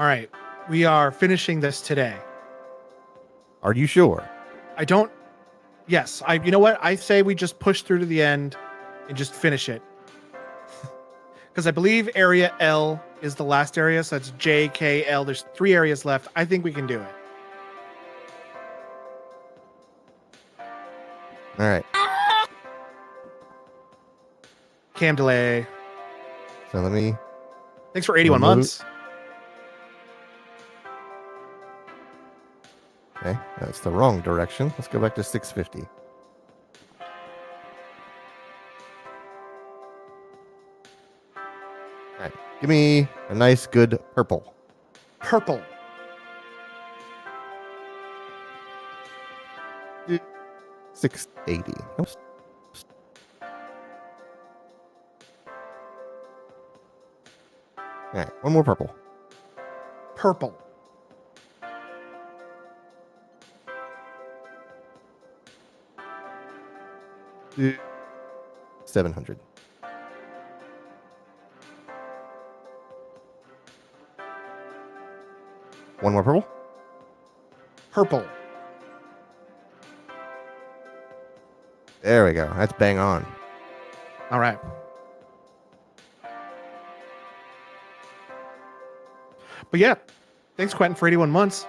All right. We are finishing this today. Are you sure? I don't. Yes. You know what? I say we just push through to the end and just finish it. Because I believe area L is the last area. So that's J, K, L. There's 3 areas left. I think we can do it. All right. Cam delay. So let me. Thanks for 81 Remove. months. Okay, that's the wrong direction. Let's go back to 650. All right. Give me a nice, good purple. Purple. 680. Oops. All right, one more purple. Purple. 700. One more purple. Purple. There we go. That's bang on. All right. But yeah, thanks, Quentin, for 81 months.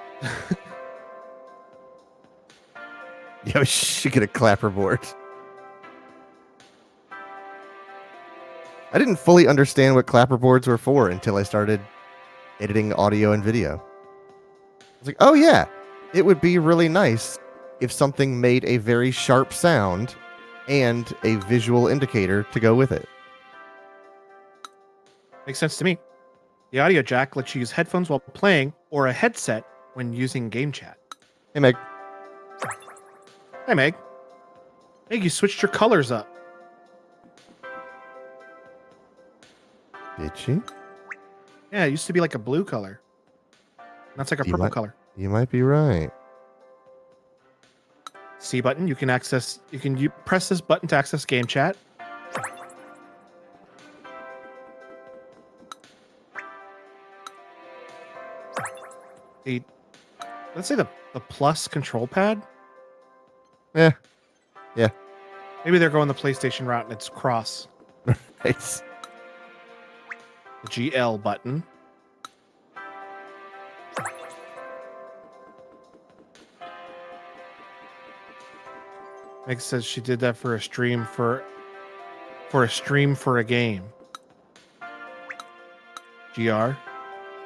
Yo, she get a clapperboard. I didn't fully understand what clapperboards were for until I started editing audio and video. I was like, oh yeah, it would be really nice if something made a very sharp sound and a visual indicator to go with it. Makes sense to me. The audio jack lets you use headphones while playing or a headset when using game chat. Hey, Meg. Hi, Meg. Meg, you switched your colors up. Did she? Yeah, it used to be like a blue color. That's like a purple color. You might be right. C button. You can press this button to access game chat. Let's say the plus control pad. Yeah. Maybe they're going the PlayStation route and it's cross. Nice. The GL button. Meg says she did that for a stream for a game. GR.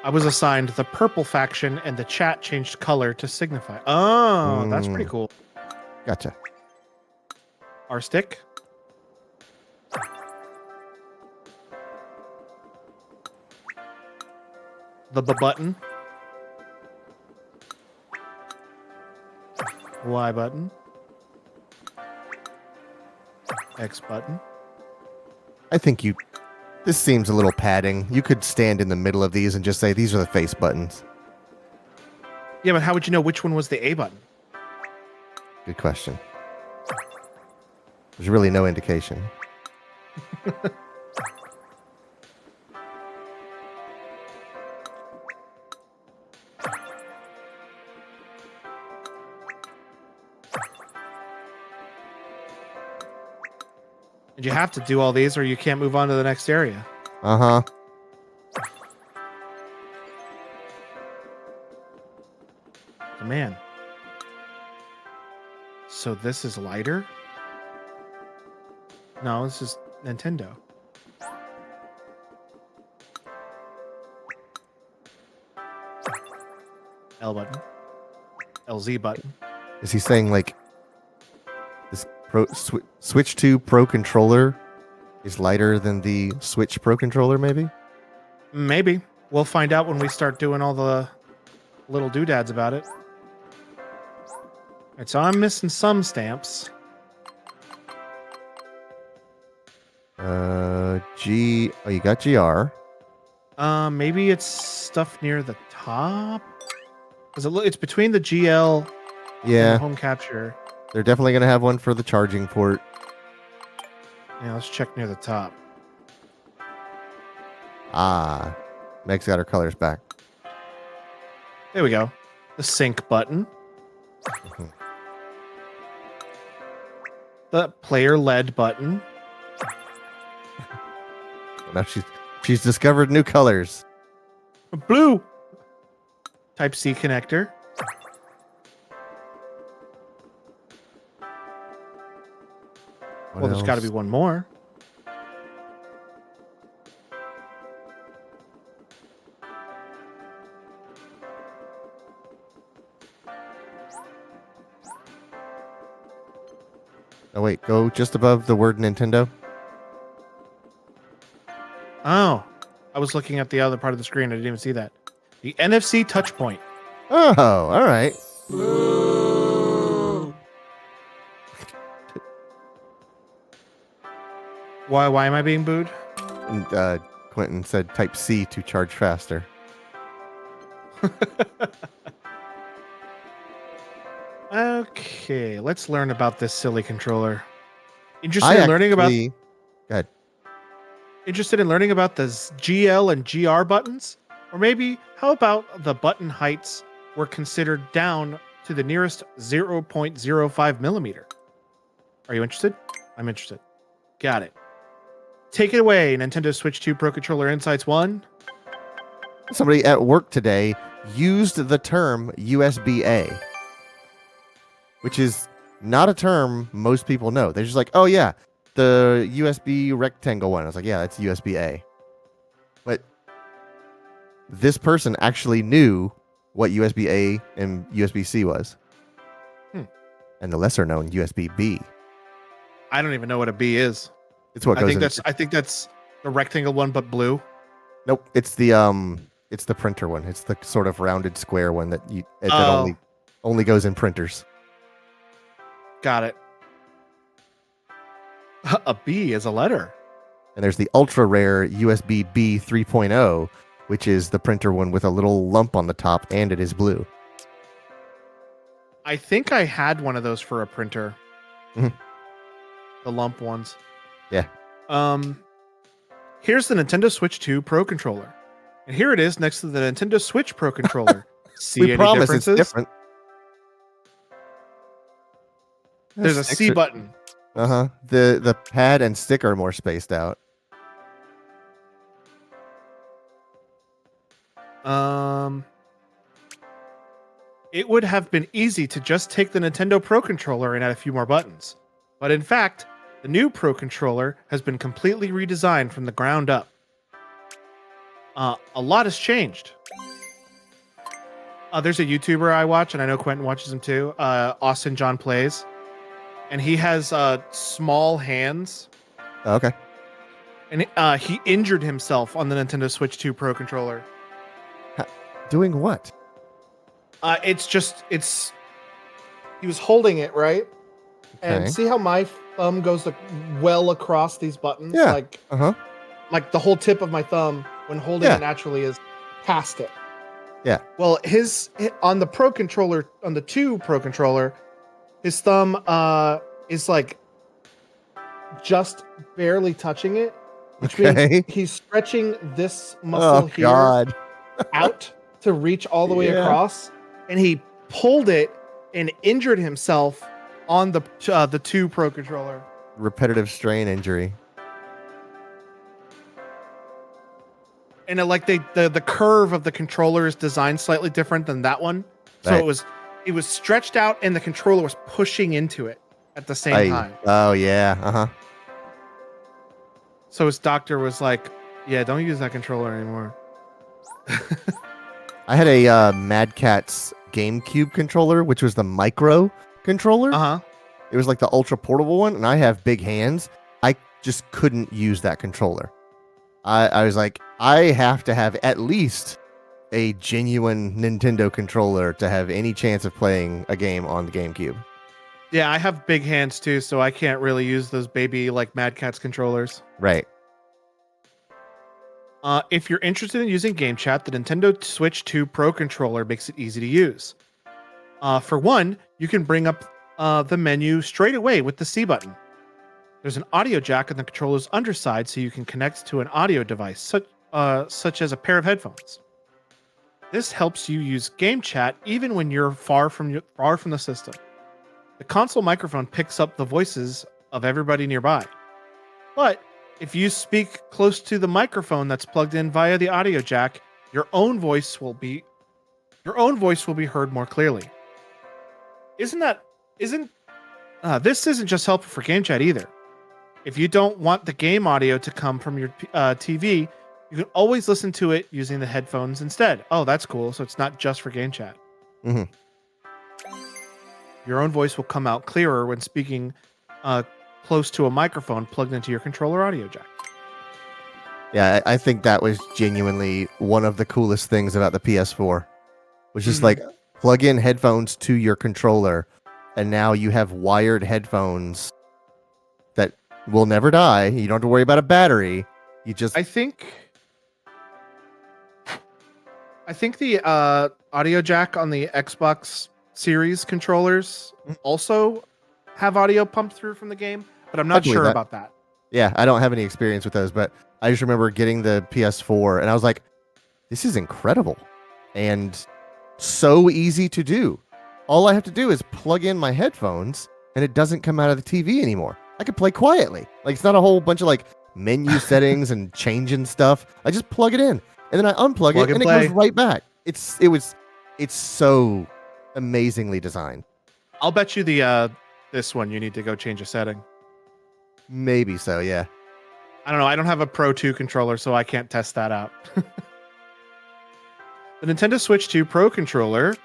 I was assigned the purple faction and the chat changed color to signify. Oh, that's pretty cool. Gotcha. R stick. The button. Y button. X button. I think this seems a little padding. You could stand in the middle of these and just say, these are the face buttons. Yeah, but how would you know which one was the A button? Good question. There's really no indication. And you have to do all these or you can't move on to the next area. Uh-huh. Man. So this is lighter? No, this is Nintendo. L button. LZ button. Is he saying like this Switch 2 Pro controller is lighter than the Switch Pro controller, maybe? Maybe. We'll find out when we start doing all the little doodads about it. Alright, so I'm missing some stamps. Oh, you got GR. Maybe it's stuff near the top? Because it's between the GL and the home capture. They're definitely going to have one for the charging port. Yeah, let's check near the top. Ah, Meg's got her colors back. There we go. The sync button. Mhm. The player led button. Now she's discovered new colors. Blue. Type C connector. What Well, there's got to be else? one more. Oh wait, go just above the word Nintendo. Oh, I was looking at the other part of the screen. I didn't even see that. The NFC touch point. Oh, all right. Why am I being booed? And Quentin said type C to charge faster. Okay, let's learn about this silly controller. I Interested in learning about actually, go ahead. interested in learning about the GL and GR buttons? Or maybe how about the button heights were considered down to the nearest 0.05 millimeter? Are you interested? I'm interested. Got it. Take it away, Nintendo Switch 2 Pro Controller Insights 1. Somebody at work today used the term USB-A, which is not a term most people know. They're just like, oh yeah, the USB rectangle one. I was like, yeah, that's USB-A. But this person actually knew what USB-A and USB-C was. And the lesser known USB-B. I don't even know what a B is. It's what I goes think in. I think that's the rectangle one, but blue. Nope, it's the printer one. It's the sort of rounded square one that Oh. only goes in printers. Got it. A B is a letter. And there's the ultra rare USB B 3.0, which is the printer one with a little lump on the top, and it is blue. I think I had one of those for a printer. Mhm. The lump ones. Yeah. Here's the Nintendo Switch 2 Pro controller. And here it is next to the Nintendo Switch Pro controller. See We any promise it's differences? different. There's a C button. Uh-huh. The pad and stick are more spaced out. It would have been easy to just take the Nintendo Pro controller and add a few more buttons. But in fact, the new Pro controller has been completely redesigned from the ground up. A lot has changed. There's a YouTuber I watch, and I know Quentin watches him too. Austin John Plays. And he has small hands. Oh, okay. And he injured himself on the Nintendo Switch 2 Pro controller. Doing what? He was holding it, right? And Okay. see how my thumb goes well across these buttons? Yeah. Like Uh-huh. the whole tip of my thumb when holding Yeah. it naturally is past it. Yeah. Well, on the Pro controller, on the 2 Pro controller, his thumb is like just barely touching it, which Okay. means he's stretching this muscle Oh here God. out to reach all the way Yeah. across, and he pulled it and injured himself on the 2 Pro controller. Repetitive strain injury. And the curve of the controller is designed slightly different than that one, so Right. it was stretched out, and the controller was pushing into it at the same time. Oh yeah. Uh-huh. So his doctor was like, "Yeah, don't use that controller anymore." I had a Mad Catz GameCube controller, which was the micro controller. Uh-huh. It was like the ultra portable one, and I have big hands. I just couldn't use that controller. I was like, I have to have at least a genuine Nintendo controller to have any chance of playing a game on the GameCube. Yeah, I have big hands too, so I can't really use those baby like Mad Catz controllers. Right. If you're interested in using Game Chat, the Nintendo Switch 2 Pro controller makes it easy to use. For one, you can bring up the menu straight away with the C button. There's an audio jack on the controller's underside, so you can connect to an audio device, such as a pair of headphones. This helps you use game chat even when you're far from the system. The console microphone picks up the voices of everybody nearby. But if you speak close to the microphone that's plugged in via the audio jack, your own voice will be heard more clearly. This isn't just helpful for game chat either. If you don't want the game audio to come from your TV, you can always listen to it using the headphones instead. Oh, that's cool. So it's not just for game chat. Mm-hmm. Your own voice will come out clearer when speaking close to a microphone plugged into your controller audio jack. Yeah, I think that was genuinely one of the coolest things about the PS4, which is like plug in headphones to your controller, and now you have wired headphones that will never die. You don't have to worry about a battery. You just I think the audio jack on the Xbox Series controllers also have audio pumped through from the game, but I'm not sure about that. Yeah, I don't have any experience with those, but I just remember getting the PS4 and I was like, this is incredible and so easy to do. All I have to do is plug in my headphones and it doesn't come out of the TV anymore. I can play quietly. Like, it's not a whole bunch of like menu settings and changing stuff. I just plug it in and then I unplug it and it goes right back. It's so amazingly designed. I'll bet you this one you need to go change a setting. Maybe so, yeah. I don't know. I don't have a Pro 2 controller, so I can't test that out. The Nintendo Switch 2 Pro controller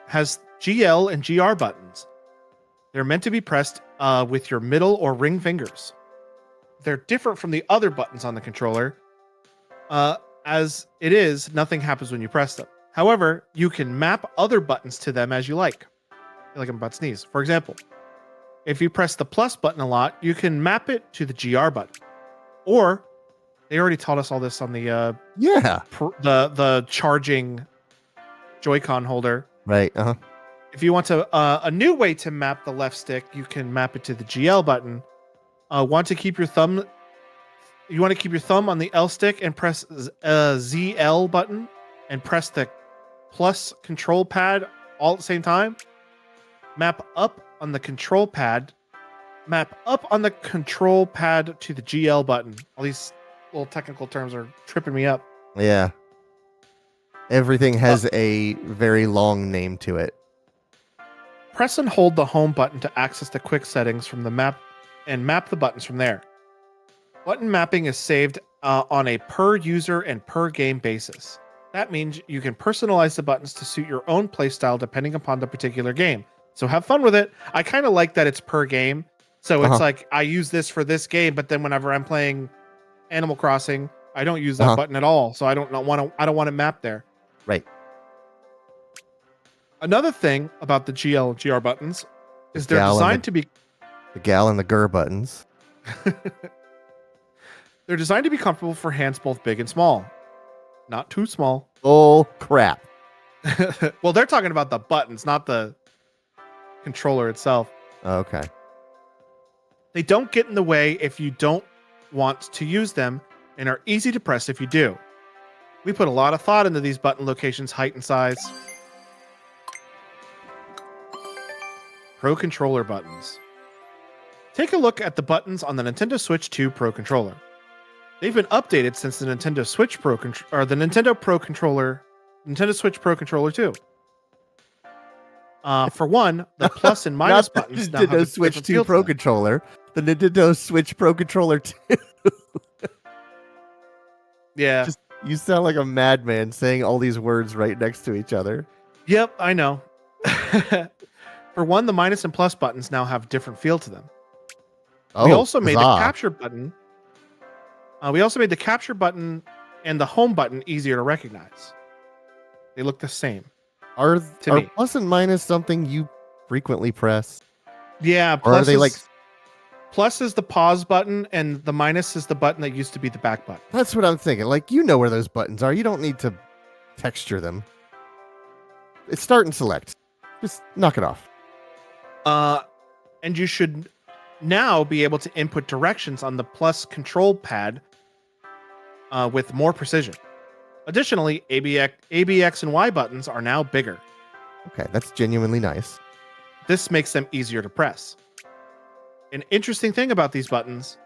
has GL and GR buttons. They're meant to be pressed with your middle or ring fingers. They're different from the other buttons on the controller. As it is, nothing happens when you press them. However, you can map other buttons to them as you like. I feel like I'm about to sneeze. For example, if you press the plus button a lot, you can map it to the GR button. Or they already taught us all this on the the charging Joy-Con holder. Right. If you want to a new way to map the left stick, you can map it to the GL button. You want to keep your thumb on the L stick and press ZL button and press the plus control pad all at the same time. Map up on the control pad to the GL button. All these little technical terms are tripping me up. Yeah. Everything has a very long name to it. Press and hold the home button to access the quick settings from the map and map the buttons from there. Button mapping is saved on a per user and per game basis. That means you can personalize the buttons to suit your own playstyle depending upon the particular game. So have fun with it. I kind of like that it's per game. So it's like I use this for this game, but then whenever I'm playing Animal Crossing, I don't use that button at all. So I don't want it mapped there. Right. Another thing about the GL and GR buttons is they're designed to be the gal and the GUR buttons. They're designed to be comfortable for hands both big and small. Not too small. Oh, crap. Well, they're talking about the buttons, not the controller itself. Okay. They don't get in the way if you don't want to use them and are easy to press if you do. We put a lot of thought into these button locations, height, and size. Pro controller buttons. Take a look at the buttons on the Nintendo Switch 2 Pro controller. They've been updated since the Nintendo Switch Pro or the Nintendo Switch Pro controller 2. For one, the plus and minus buttons now have Nintendo Switch 2 Pro controller, the Nintendo Switch Pro controller 2. Yeah. You sound like a madman saying all these words right next to each other. Yep, I know. For one, the minus and plus buttons now have different feel to them. We also made the capture button. We also made the capture button and the home button easier to recognize. They look the same. Are plus and minus something you frequently press? Yeah. Or are they like... Plus is the pause button, and the minus is the button that used to be the back button. That's what I'm thinking. Like, you know where those buttons are. You don't need to texture them. It's start and select. Just knock it off. And you should now be able to input directions on the plus control pad with more precision. Additionally, ABX and Y buttons are now bigger. Okay, that's genuinely nice. This makes them easier to press. An interesting thing about these buttons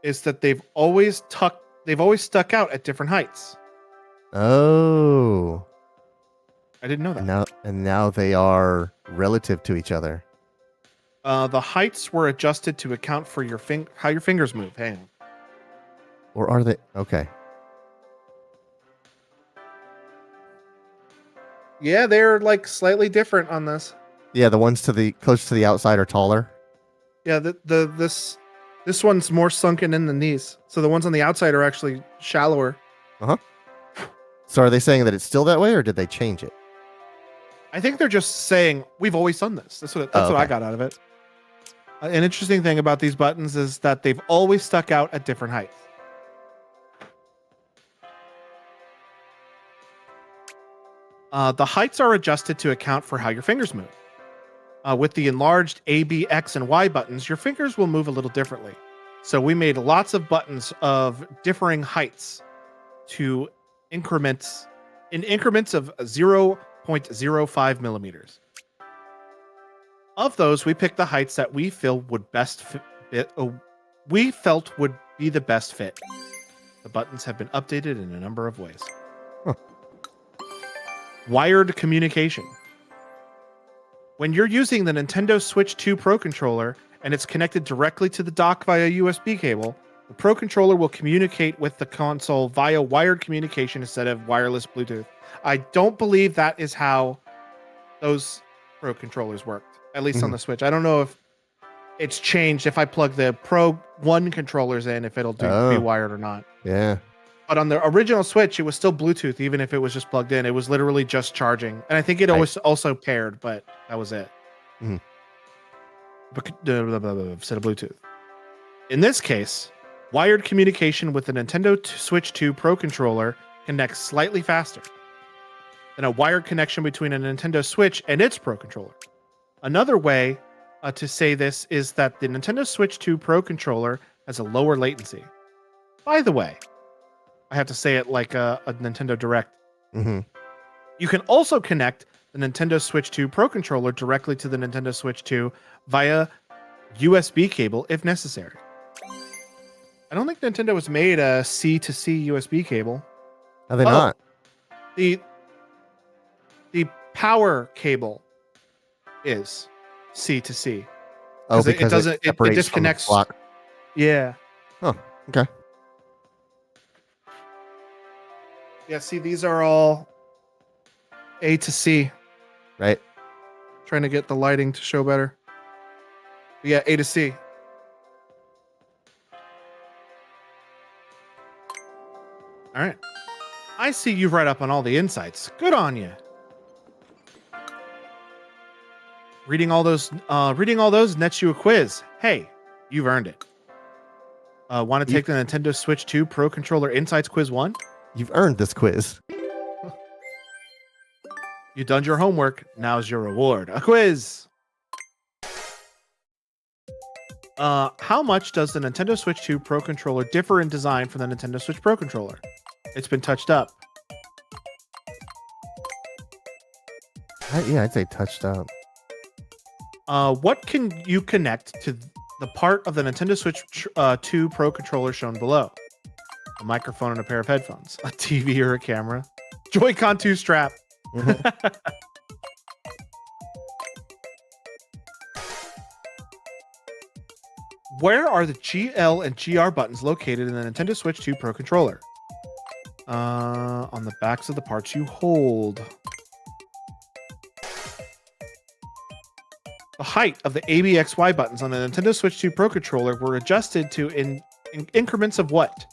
is that they've always stuck out at different heights. Oh. I didn't know that. And now they are relative to each other. The heights were adjusted to account for how your fingers move. Hang on. Or are they? Okay. Yeah, they're like slightly different on this. Yeah, the ones close to the outside are taller. Yeah, this one's more sunken in than these. So the ones on the outside are actually shallower. So are they saying that it's still that way, or did they change it? I think they're just saying we've always done this. That's what I got out of it. An interesting thing about these buttons is that they've always stuck out at different heights. The heights are adjusted to account for how your fingers move. With the enlarged A, B, X, and Y buttons, your fingers will move a little differently. So we made lots of buttons of differing heights in increments of 0.05 millimeters. Of those, we picked the heights that we felt would be the best fit. The buttons have been updated in a number of ways. Wired communication. When you're using the Nintendo Switch 2 Pro Controller and it's connected directly to the dock via USB cable, the Pro Controller will communicate with the console via wired communication instead of wireless Bluetooth. I don't believe that is how those Pro Controllers worked, at least on the Switch. I don't know if it's changed if I plug the Pro 1 controllers in, if it'll be wired or not. Yeah. But on the original Switch, it was still Bluetooth, even if it was just plugged in. It was literally just charging. And I think it was also paired, but that was it. Instead of Bluetooth. In this case, wired communication with the Nintendo Switch 2 Pro Controller connects slightly faster than a wired connection between a Nintendo Switch and its Pro Controller. Another way to say this is that the Nintendo Switch 2 Pro Controller has a lower latency. By the way, I have to say it like a Nintendo Direct. You can also connect the Nintendo Switch 2 Pro Controller directly to the Nintendo Switch 2 via USB cable if necessary. I don't think Nintendo has made a C to C USB cable. Are they not? The power cable is C to C. Oh, because it disconnects. Yeah. Oh, okay. Yeah, see, these are all A to C. Right. Trying to get the lighting to show better. But yeah, A to C. All right. I see you've read up on all the insights. Good on you. Reading all those nets you a quiz. Hey, you've earned it. Want to take the Nintendo Switch 2 Pro Controller Insights Quiz 1? You've earned this quiz. You've done your homework. Now's your reward. A quiz. How much does the Nintendo Switch 2 Pro Controller differ in design from the Nintendo Switch Pro Controller? It's been touched up. Yeah, I'd say touched up. What can you connect to the part of the Nintendo Switch 2 Pro Controller shown below? A microphone and a pair of headphones, a TV or a camera, Joy-Con 2 strap. Where are the GL and GR buttons located in the Nintendo Switch 2 Pro Controller? On the backs of the parts you hold. The height of the ABXY buttons on the Nintendo Switch 2 Pro Controller were adjusted to in increments of what?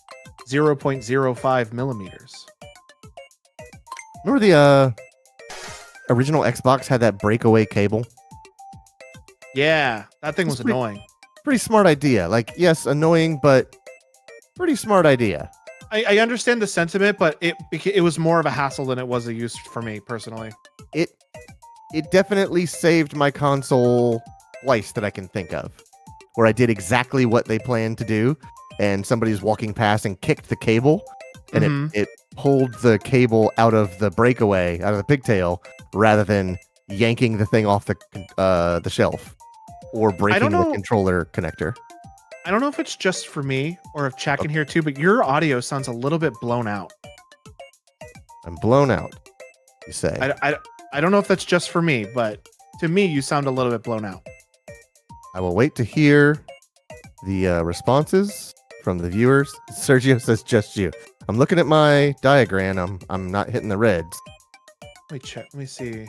0.05 millimeters. Remember the original Xbox had that breakaway cable? Yeah, that thing was annoying. Pretty smart idea. Like, yes, annoying, but pretty smart idea. I understand the sentiment, but it was more of a hassle than it was a use for me personally. It definitely saved my console twice that I can think of, where I did exactly what they planned to do, and somebody's walking past and kicked the cable, and it pulled the cable out of the breakaway, out of the pigtail, rather than yanking the thing off the shelf or breaking the controller connector. I don't know if it's just for me or if Chat can hear too, but your audio sounds a little bit blown out. I'm blown out, you say. I don't know if that's just for me, but to me, you sound a little bit blown out. I will wait to hear the responses from the viewers. Sergio says just you. I'm looking at my diagram. I'm not hitting the reds. Let me check. Let me see.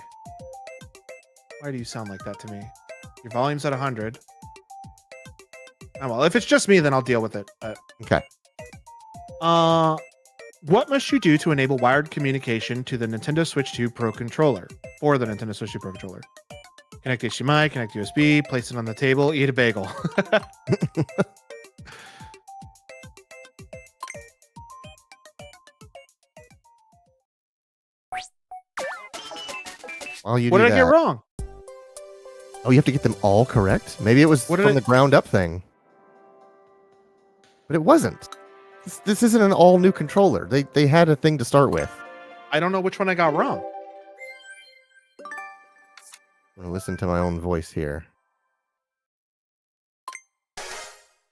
Why do you sound like that to me? Your volume's at 100. Oh, well, if it's just me, then I'll deal with it. Okay. What must you do to enable wired communication to the Nintendo Switch 2 Pro controller? For the Nintendo Switch 2 Pro controller. Connect HDMI, connect USB, place it on the table, eat a bagel. While you what do did I get wrong? Oh, you have to get them all correct? Maybe it was from the ground up thing. But it wasn't. This isn't an all new controller. They had a thing to start with. I don't know which one I got wrong. I'm gonna listen to my own voice here. I'm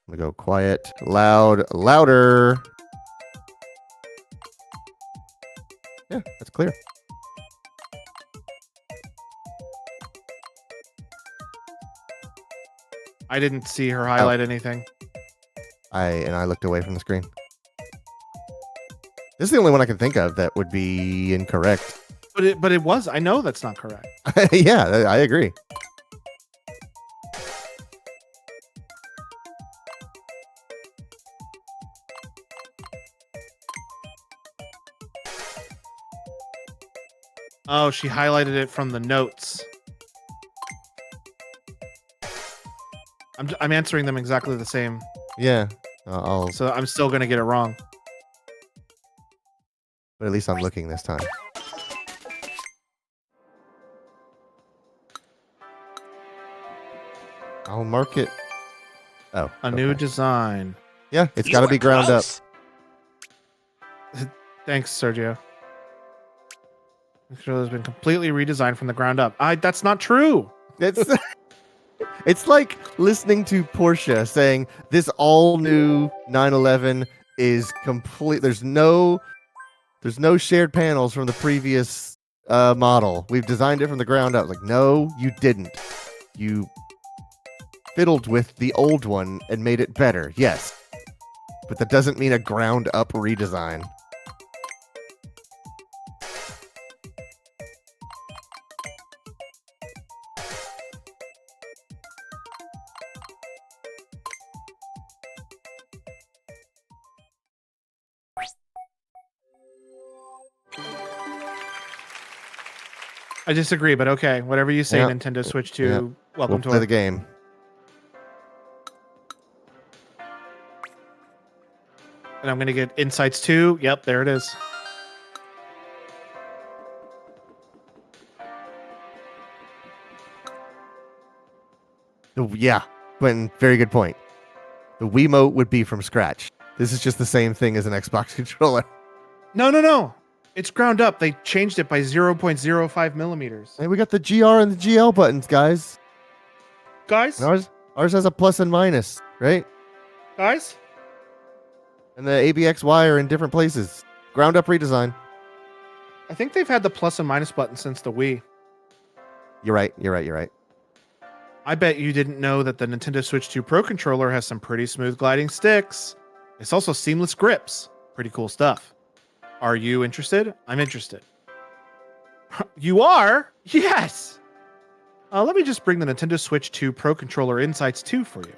gonna go quiet, loud, louder. Yeah, that's clear. I didn't see her highlight anything. I looked away from the screen. This is the only one I can think of that would be incorrect. But it was. I know that's not correct. Yeah, I agree. Oh, she highlighted it from the notes. I'm answering them exactly the same. Yeah, So I'm still gonna get it wrong. But at least I'm looking this time. I'll mark it. Oh, A new design. Yeah, it's got to be ground up. Thanks, Sergio. The controller has been completely redesigned from the ground up. That's not true. It's it's like listening to Porsche saying this all new 911 is complete. There's no shared panels from the previous model. We've designed it from the ground up. Like, no, you didn't. You fiddled with the old one and made it better. Yes, but that doesn't mean a ground up redesign. I disagree, but okay. Whatever you say, Yep. Nintendo Switch 2. Yep. Welcome We'll to play it. the game. And I'm going to get Insights 2. Yep, there it is. Yeah, Quentin, very good point. The Wiimote would be from scratch. This is just the same thing as an Xbox controller. No. It's ground up. They changed it by 0.05 millimeters. Hey, we got the GR and the GL buttons, guys. Guys? And ours has a plus and minus, right? Guys? And the ABXY are in different places. Ground up redesign. I think they've had the plus and minus button since the Wii. You're right. I bet you didn't know that the Nintendo Switch 2 Pro controller has some pretty smooth gliding sticks. It's also seamless grips. Pretty cool stuff. Are you interested? I'm interested. You are? Yes! Let me just bring the Nintendo Switch 2 Pro Controller Insights 2 for you.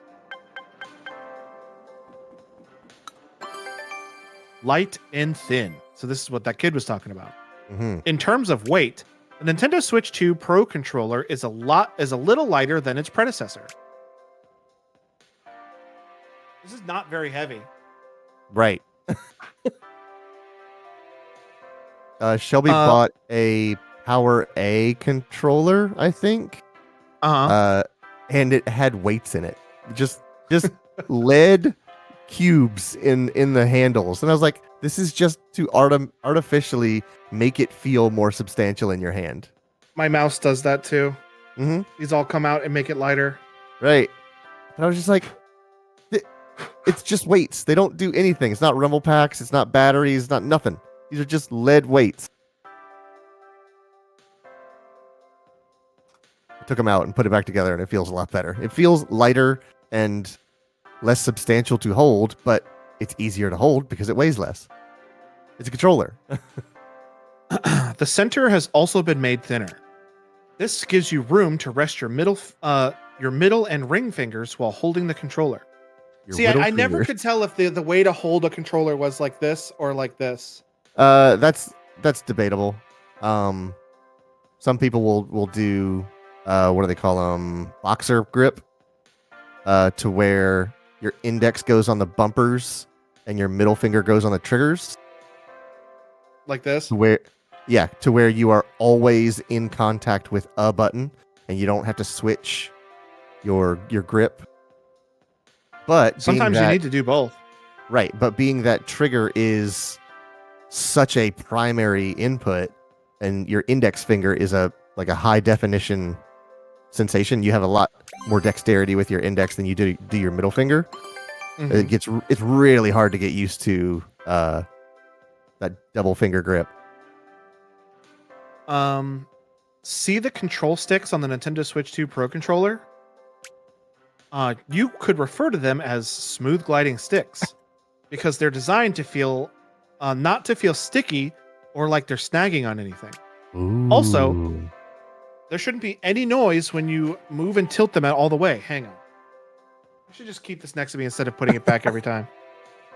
Light and thin. So this is what that kid was talking about. Mm-hmm. In terms of weight, the Nintendo Switch 2 Pro Controller is a little lighter than its predecessor. This is not very heavy. Right. Shelby bought a Power A controller, I think. And it had weights in it. Just lead cubes in the handles. And I was like, This is just to artificially make it feel more substantial in your hand. My mouse does that too. Mm-hmm. These all come out and make it lighter. Right. And I was just like, it's just weights. They don't do anything. It's not rumble packs. It's not batteries. Not nothing. These are just lead weights. I took them out and put it back together, and it feels a lot better. It feels lighter and less substantial to hold, but it's easier to hold because it weighs less. It's a controller. The center has also been made thinner. This gives you room to rest your middle and ring fingers while holding the controller. Your See, little I never fingers. could tell if the way to hold a controller was like this or like this. That's debatable. Some people will do what do they call them? Boxer grip. To where your index goes on the bumpers and your middle finger goes on the triggers. Like this? To where you are always in contact with a button and you don't have to switch your grip. But Sometimes you need to do both. Right, but being that trigger is such a primary input and your index finger is a high definition sensation, you have a lot more dexterity with your index than you do your middle finger. Mhm. It's really hard to get used to that double finger grip. See the control sticks on the Nintendo Switch 2 Pro controller? You could refer to them as smooth gliding sticks because they're designed to feel not to feel sticky or like they're snagging on anything. Also, Ooh. there shouldn't be any noise when you move and tilt them out all the way. Hang on. I should just keep this next to me instead of putting it back every time.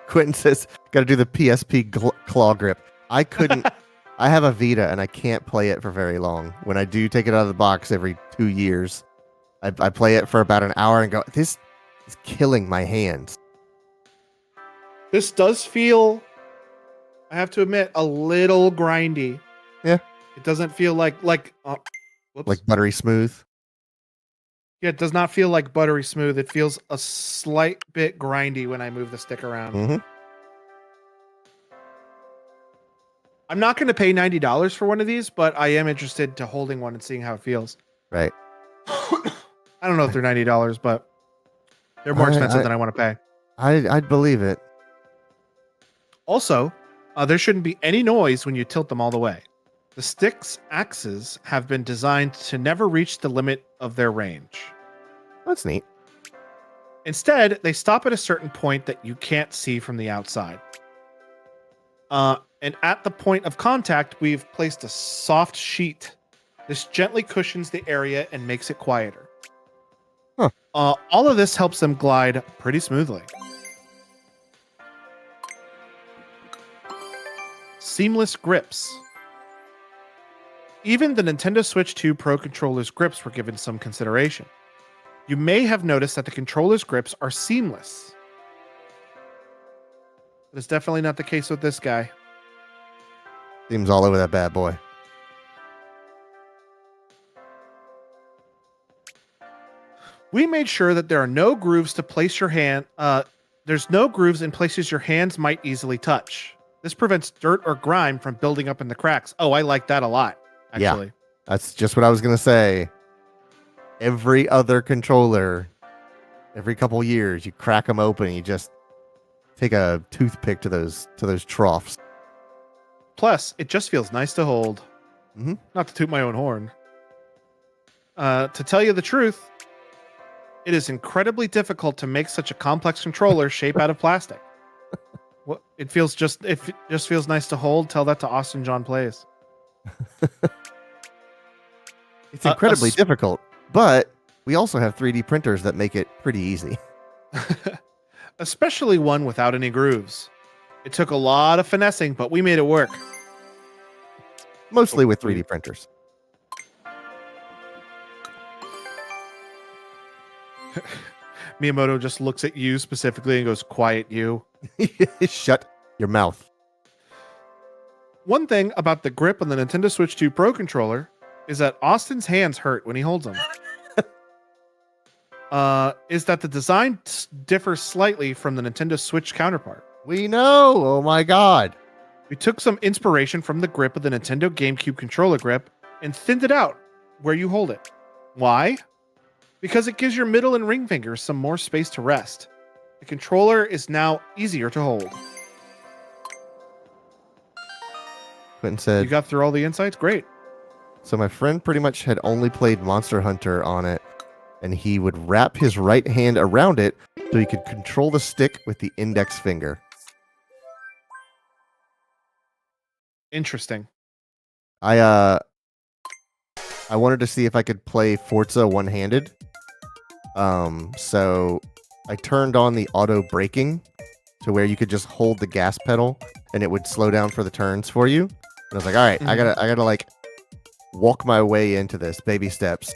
Quentin says, got to do the PSP claw grip. I couldn't. I have a Vita and I can't play it for very long. When I do take it out of the box every 2 years, I play it for about an hour and go, this is killing my hands. This does feel, I have to admit, a little grindy. Yeah. It doesn't feel like whoops. Like buttery smooth. Yeah, it does not feel like buttery smooth. It feels a slight bit grindy when I move the stick around. Mm-hmm. I'm not going to pay $90 for one of these, but I am interested to holding one and seeing how it feels. Right. I don't know if they're $90, but they're more expensive than I want to pay. I'd believe it. Also, there shouldn't be any noise when you tilt them all the way. The stick's axes have been designed to never reach the limit of their range. That's neat. Instead, they stop at a certain point that you can't see from the outside. And at the point of contact, we've placed a soft sheet. This gently cushions the area and makes it quieter. Huh. All of this helps them glide pretty smoothly. Seamless grips. Even the Nintendo Switch 2 Pro controller's grips were given some consideration. You may have noticed that the controller's grips are seamless. But it's definitely not the case with this guy. Seems all over that bad boy. We made sure that there are no grooves to place your hand. There's no grooves in places your hands might easily touch. This prevents dirt or grime from building up in the cracks. Oh, I like that a lot, actually. Yeah, that's just what I was going to say. Every other controller, every couple years, you crack them open and you just take a toothpick to those troughs. Plus, it just feels nice to hold. Mm-hmm. Not to toot my own horn. To tell you the truth, it is incredibly difficult to make such a complex controller shape out of plastic. Well, it just feels nice to hold. Tell that to Austin John Plays. It's incredibly difficult, but we also have 3D printers that make it pretty easy. Especially one without any grooves. It took a lot of finessing, but we made it work. Mostly with 3D printers. Miyamoto just looks at you specifically and goes, "Quiet you." Shut your mouth. One thing about the grip on the Nintendo Switch 2 Pro controller is that Austin's hands hurt when he holds them. Is that the design differs slightly from the Nintendo Switch counterpart. We know. Oh my god. We took some inspiration from the grip of the Nintendo GameCube controller grip and thinned it out where you hold it. Why? Because it gives your middle and ring fingers some more space to rest. The controller is now easier to hold. Quentin You said, got through all the insights? Great. so my friend pretty much had only played Monster Hunter on it, and he would wrap his right hand around it so he could control the stick with the index finger. Interesting. I wanted to see if I could play Forza one-handed. So I turned on the auto braking to where you could just hold the gas pedal and it would slow down for the turns for you. And I was like, all right, I gotta like walk my way into this, baby steps.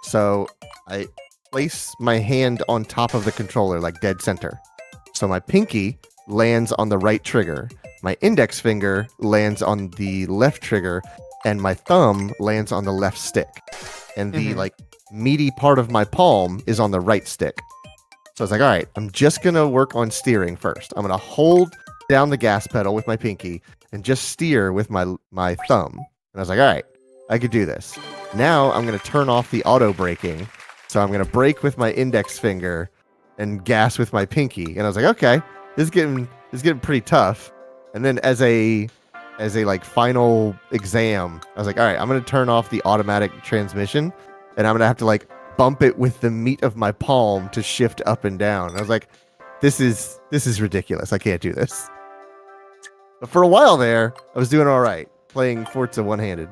So I place my hand on top of the controller, like dead center. So my pinky lands on the right trigger, my index finger lands on the left trigger, and my thumb lands on the left stick. And the like meaty part of my palm is on the right stick. So I was like, all right, I'm just gonna work on steering first. I'm gonna hold down the gas pedal with my pinky and just steer with my thumb. And I was like, all right, I could do this. Now I'm gonna turn off the auto braking. So I'm gonna brake with my index finger and gas with my pinky. And I was like, okay, this is getting pretty tough. And then as a like final exam, I was like, all right, I'm gonna turn off the automatic transmission and I'm gonna have to like bump it with the meat of my palm to shift up and down. And I was like, this is ridiculous. I can't do this. But for a while there, I was doing all right, playing Forza one-handed.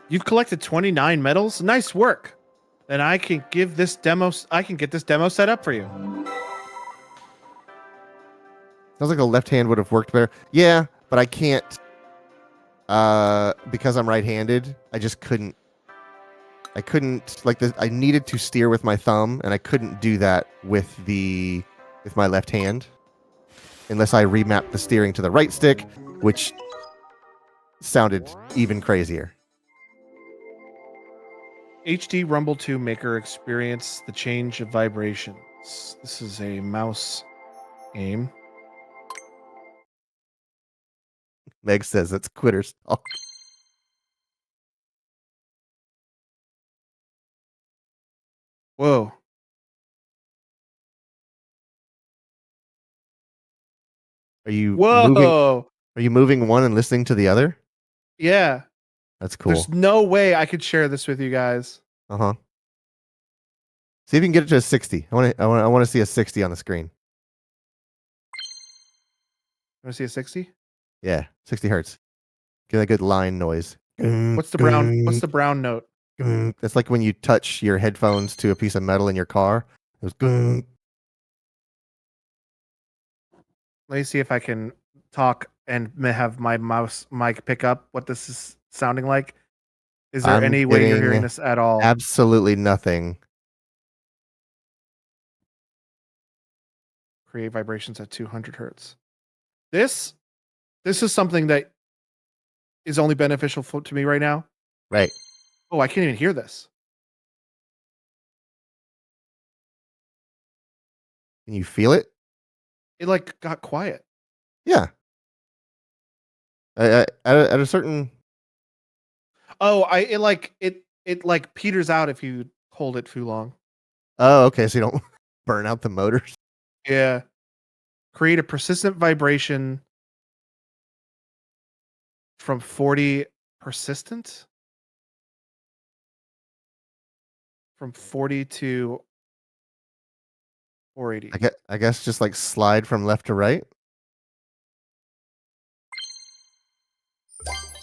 You've collected 29 medals. Nice work. Then I can get this demo set up for you. Sounds like a left hand would have worked better. Yeah, but I can't. Because I'm right-handed, I just couldn't. I couldn't like I needed to steer with my thumb, and I couldn't do that with my left hand, unless I remapped the steering to the right stick, which sounded even crazier. HD Rumble 2 Maker experience the change of vibrations. This is a mouse game. Meg says that's quitter's talk. Whoa. Are you Whoa. moving one and listening to the other? Yeah. That's cool. There's no way I could share this with you guys. Uh-huh. See if you can get it to a 60. I want to see a 60 on the screen. Want to see a 60? Yeah, 60 hertz. Get a good line noise. What's the brown note? It's like when you touch your headphones to a piece of metal in your car. It was Let me see if I can talk and have my mouse mic pick up what this is sounding like. Is there any way you're hearing this at all? Absolutely nothing. Create vibrations at 200 hertz. This is something that is only beneficial to me right now. Right. Oh, I can't even hear this. Can you feel it? It like got quiet. Yeah. At a certain. Oh, it like peters out if you hold it too long. Oh, okay. So you don't burn out the motors. Yeah. Create a persistent vibration from 40 persistent from 40 to 480. I guess just like slide from left to right.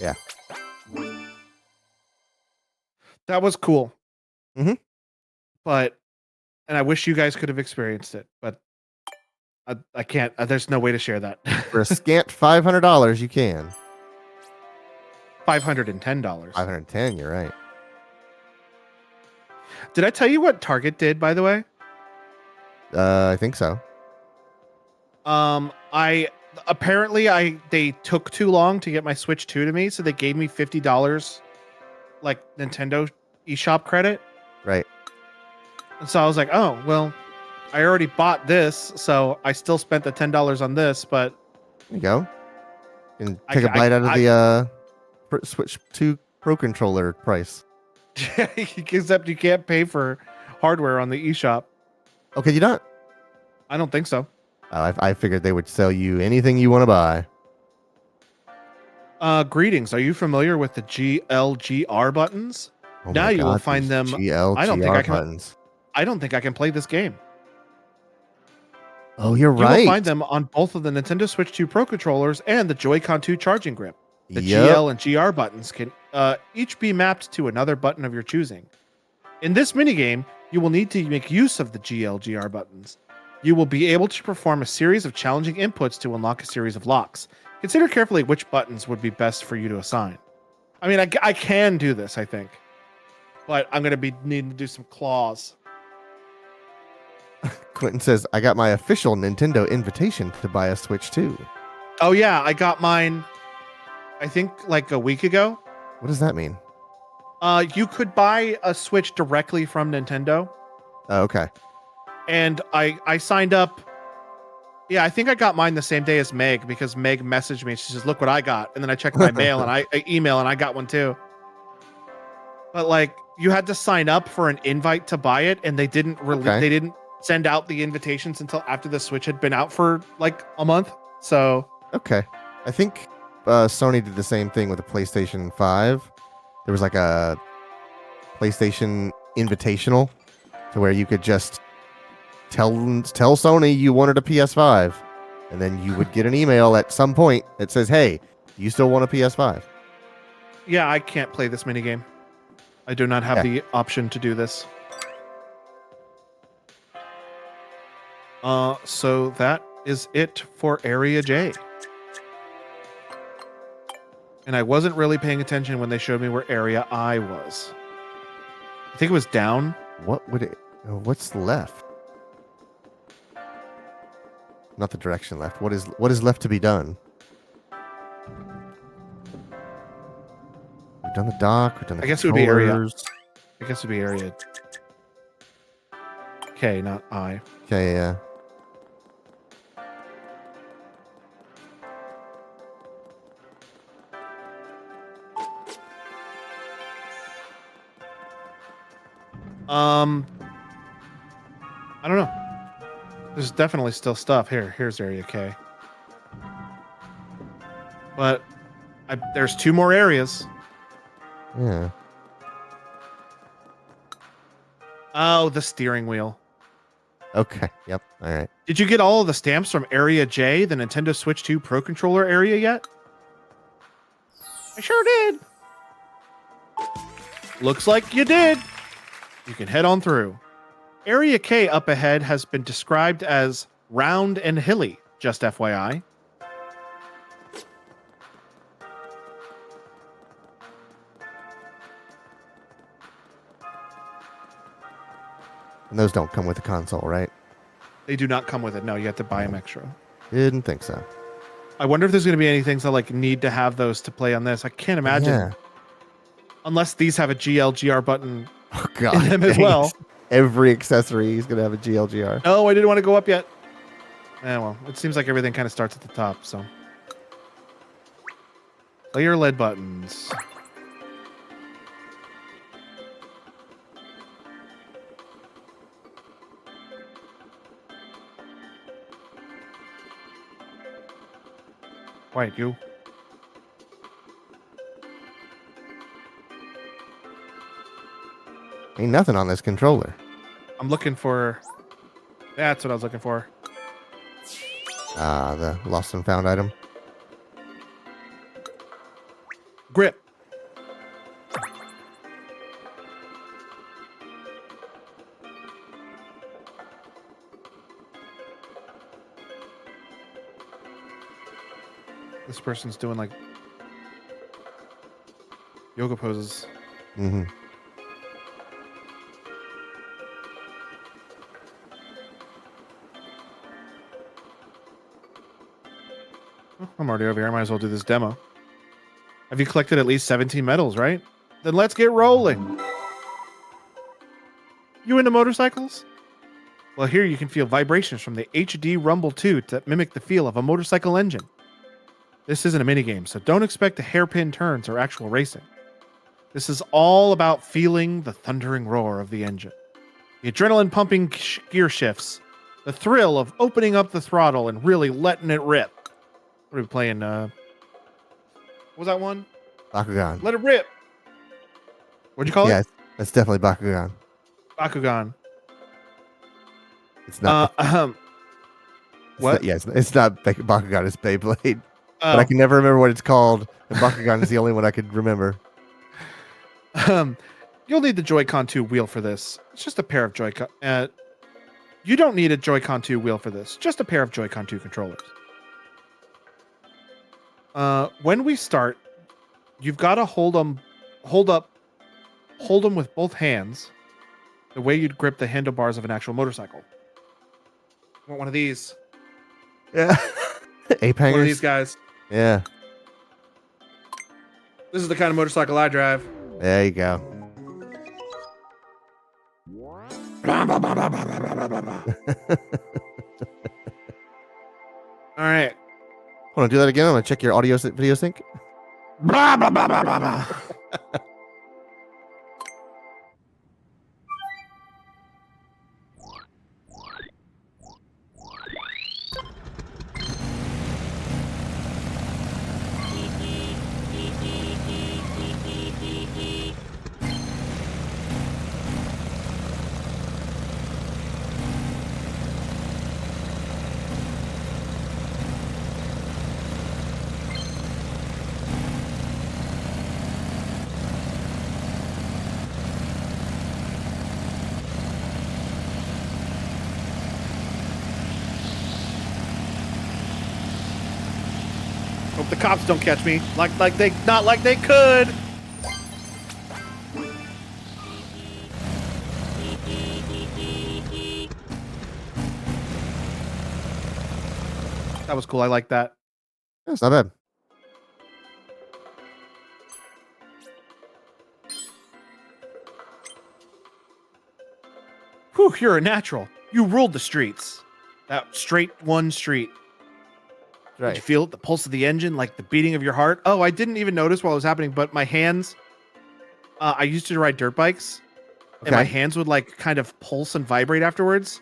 Yeah. That was cool. Mhm. And I wish you guys could have experienced it, but I can't. There's no way to share that. For a scant $500, you can. $510. 510. You're right. Did I tell you what Target did, by the way? I think so. They took too long to get my Switch 2 to me, so they gave me $50 like Nintendo eShop credit. Right. And so I was like, oh, well, I already bought this, so I still spent the $10 on this, but There you go. And I take a ca- bite out of I- the Switch 2 Pro controller price. except you can't pay for hardware on the eShop. Okay, you not? I don't think so. I figured they would sell you anything you want to buy. Greetings. Are you familiar with the GLGR buttons? Oh Now my you will God, find these them. GL, I don't think GR I can. buttons. I don't think I can play this game. Oh, you're You right. will find them on both of the Nintendo Switch 2 Pro controllers and the Joy-Con 2 charging grip. The Yep. GL and GR buttons can each be mapped to another button of your choosing. In this minigame, you will need to make use of the GL/GR buttons. You will be able to perform a series of challenging inputs to unlock a series of locks. Consider carefully which buttons would be best for you to assign. I mean, I can do this, I think, but I'm going to be needing to do some claws. Quentin says, I got my official Nintendo invitation to buy a Switch 2. Oh yeah, I got mine, I think like a week ago. What does that mean? You could buy a Switch directly from Nintendo, Oh, okay. and I signed up. Yeah, I think I got mine the same day as Meg because Meg messaged me. She says, "Look what I got," and then I checked my mail and I email and I got one too. But like, you had to sign up for an invite to buy it, and they didn't Okay. They didn't send out the invitations until after the Switch had been out for like a month. So Okay. I think Sony did the same thing with the PlayStation 5. There was like a PlayStation Invitational to where you could just tell Sony you wanted a PS5, and then you would get an email at some point that says, "Hey, do you still want a PS5?" yeah, I can't play this minigame. I do not have Yeah. the option to do this. So that is it for Area J. And I wasn't really paying attention when they showed me where Area I was. I think it was down. What would it? What's left? Not the direction left. What is left to be done? We've done the dock. We've done the I guess it would be area. controllers. I guess it would be Area K, not I. Okay, yeah. I don't know. There's definitely still stuff here. Here's Area K. But there's 2 more areas. Yeah. Oh, the steering wheel. Okay. Yep. All right. Did you get all of the stamps from Area J, the Nintendo Switch 2 Pro Controller area yet? I sure did. Looks like you did. You can head on through. Area K up ahead has been described as round and hilly, just FYI. And those don't come with the console, right? They do not come with it. No, you have to buy them extra. Didn't think so. I wonder if there's going to be any things that like need to have those to play on this. I can't imagine. Yeah. Unless these have a GLGR button Oh God. in them as dang well. it. Every accessory is gonna have a GLGR. No, I didn't want to go up yet. Well, it seems like everything kind of starts at the top, so. Play your lead buttons. Wait, you. Ain't nothing on this controller. I'm looking for. That's what I was looking for. Ah, the lost and found item. Grip. This person's doing like yoga poses. Mm-hmm. Oh, I'm already over here. I might as well do this demo. Have you collected at least 17 medals, right? Then let's get rolling. You into motorcycles? Well, here you can feel vibrations from the HD Rumble 2 that mimic the feel of a motorcycle engine. This isn't a minigame, so don't expect the hairpin turns or actual racing. This is all about feeling the thundering roar of the engine, the adrenaline pumping gear shifts, the thrill of opening up the throttle and really letting it rip. What are we playing? What was that one? Bakugan. Let it rip. What'd you call Yeah, it? that's definitely Bakugan. Bakugan. It's not. What? It's not Bakugan. It's Beyblade. Oh. But I can never remember what it's called. And Bakugan is the only one I could remember. You'll need the Joy-Con 2 wheel for this. It's just a pair of Joy-Con. You don't need a Joy-Con 2 wheel for this. Just a pair of Joy-Con 2 controllers. When we start, you've got to hold them with both hands, the way you'd grip the handlebars of an actual motorcycle. Want one of these? Yeah. Ape hangers. One of these guys. Yeah. This is the kind of motorcycle I drive. There you go. All right. Want to do that again? I'm gonna check your audio video sync. Blah, blah, blah, blah, blah, blah. Hope the cops don't catch me. Not like they could. That was cool. I like that. That's not bad. Whew, you're a natural. You ruled the streets. That straight one street. Did you feel it? The pulse of the engine, like the beating of your heart? Oh, I didn't even notice while it was happening, but my hands, I used to ride dirt bikes, and my hands would like kind of pulse and vibrate afterwards.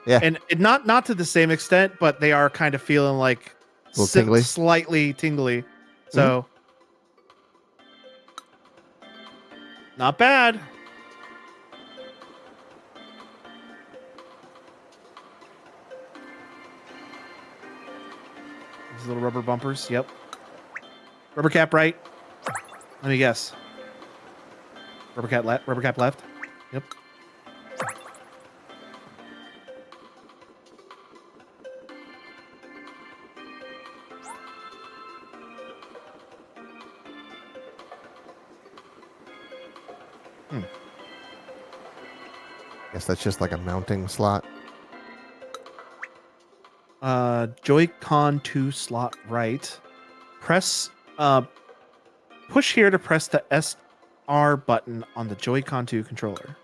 Yeah. And not to the same extent, but they are kind of feeling like tingly. Slightly tingly. So, not bad. These little rubber bumpers. Yep. Rubber cap right. Let me guess. Rubber cap left. Rubber cap left. Yep. Guess that's just like a mounting slot. Joy-Con 2 slot right. Press push here to press the SR button on the Joy-Con 2 controller.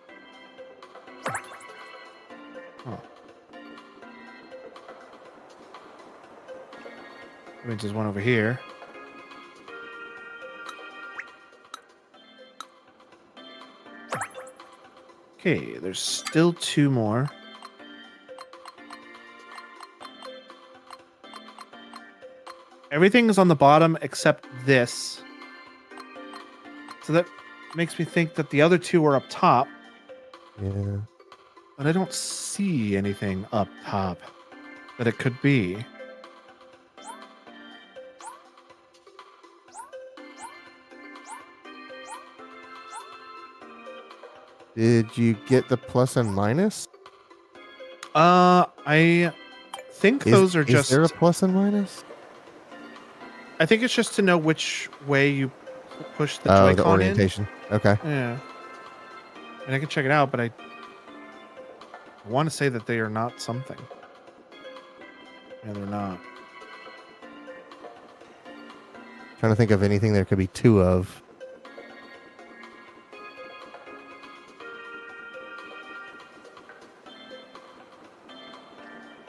Huh. That means there's one over here. Okay, there's still two more. Everything is on the bottom except this. So that makes me think that the other two are up top. Yeah. But I don't see anything up top that it could be. Did you get the plus and minus? I think those are just... Is there a plus and minus? I think it's just to know which way you push the Oh, Joy-Con the orientation. Okay. Yeah. And I can check it out, but I want to say that they are not something. Yeah, they're not. Trying to think of anything there could be two of.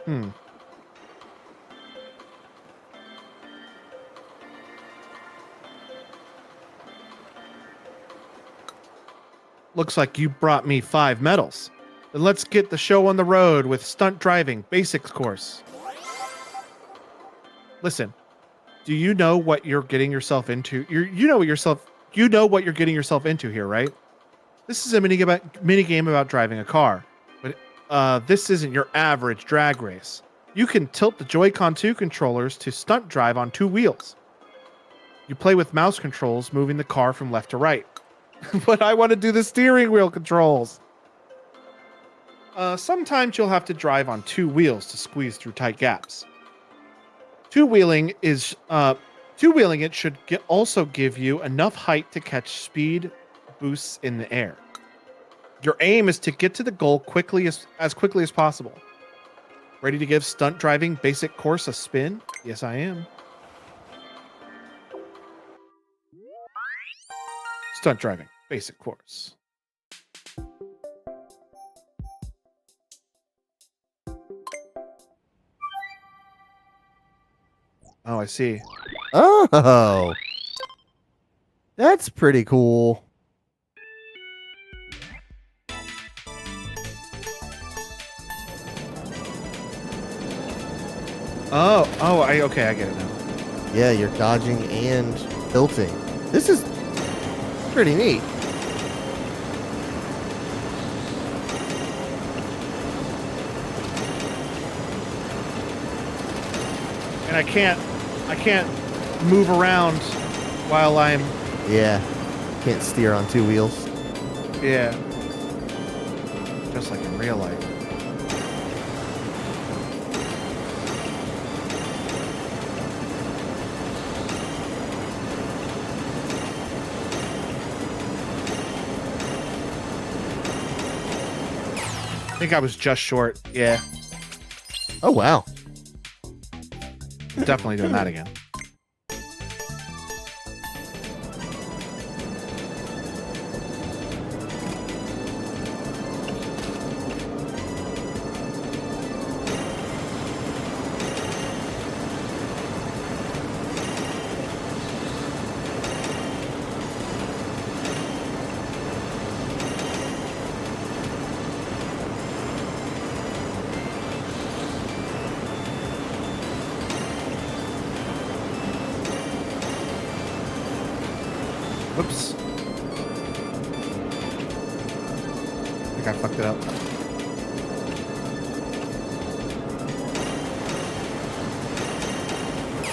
Hmm. Looks like you brought me 5 medals. Then let's get the show on the road with stunt driving basics course. Listen, do you know what you're getting yourself into? You know what you're getting yourself into here, right? This is a mini game about driving a car, but this isn't your average drag race. You can tilt the Joy-Con 2 controllers to stunt drive on 2 wheels. You play with mouse controls, moving the car from left to right. But I want to do the steering wheel controls. Sometimes you'll have to drive on 2 wheels to squeeze through tight gaps. Two-wheeling it should also give you enough height to catch speed boosts in the air. Your aim is to get to the goal as quickly as possible. Ready to give stunt driving basic course a spin? Yes, I am. Stunt driving basic course. Oh, I see. Oh, that's pretty cool. Okay, I get it now. Yeah, you're dodging and tilting. This is pretty neat. And I can't move around while I'm Yeah, can't steer on 2 wheels. yeah. Just like in real life. I think I was just short. Yeah, Oh wow. definitely doing that again. Whoops. I think I fucked it up.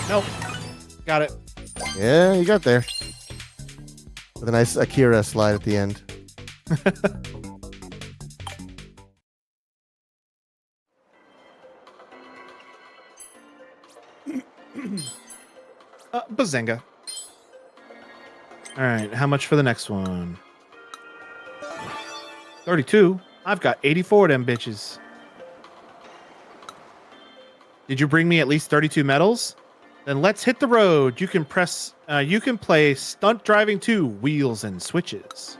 Nope. Got it. Yeah, you got there. With a nice Akira slide at the end. Bazinga. All right, how much for the next one? 32. I've got 84 of them bitches. Did you bring me at least 32 medals? Then let's hit the road. You can play Stunt Driving 2 Wheels and Switches.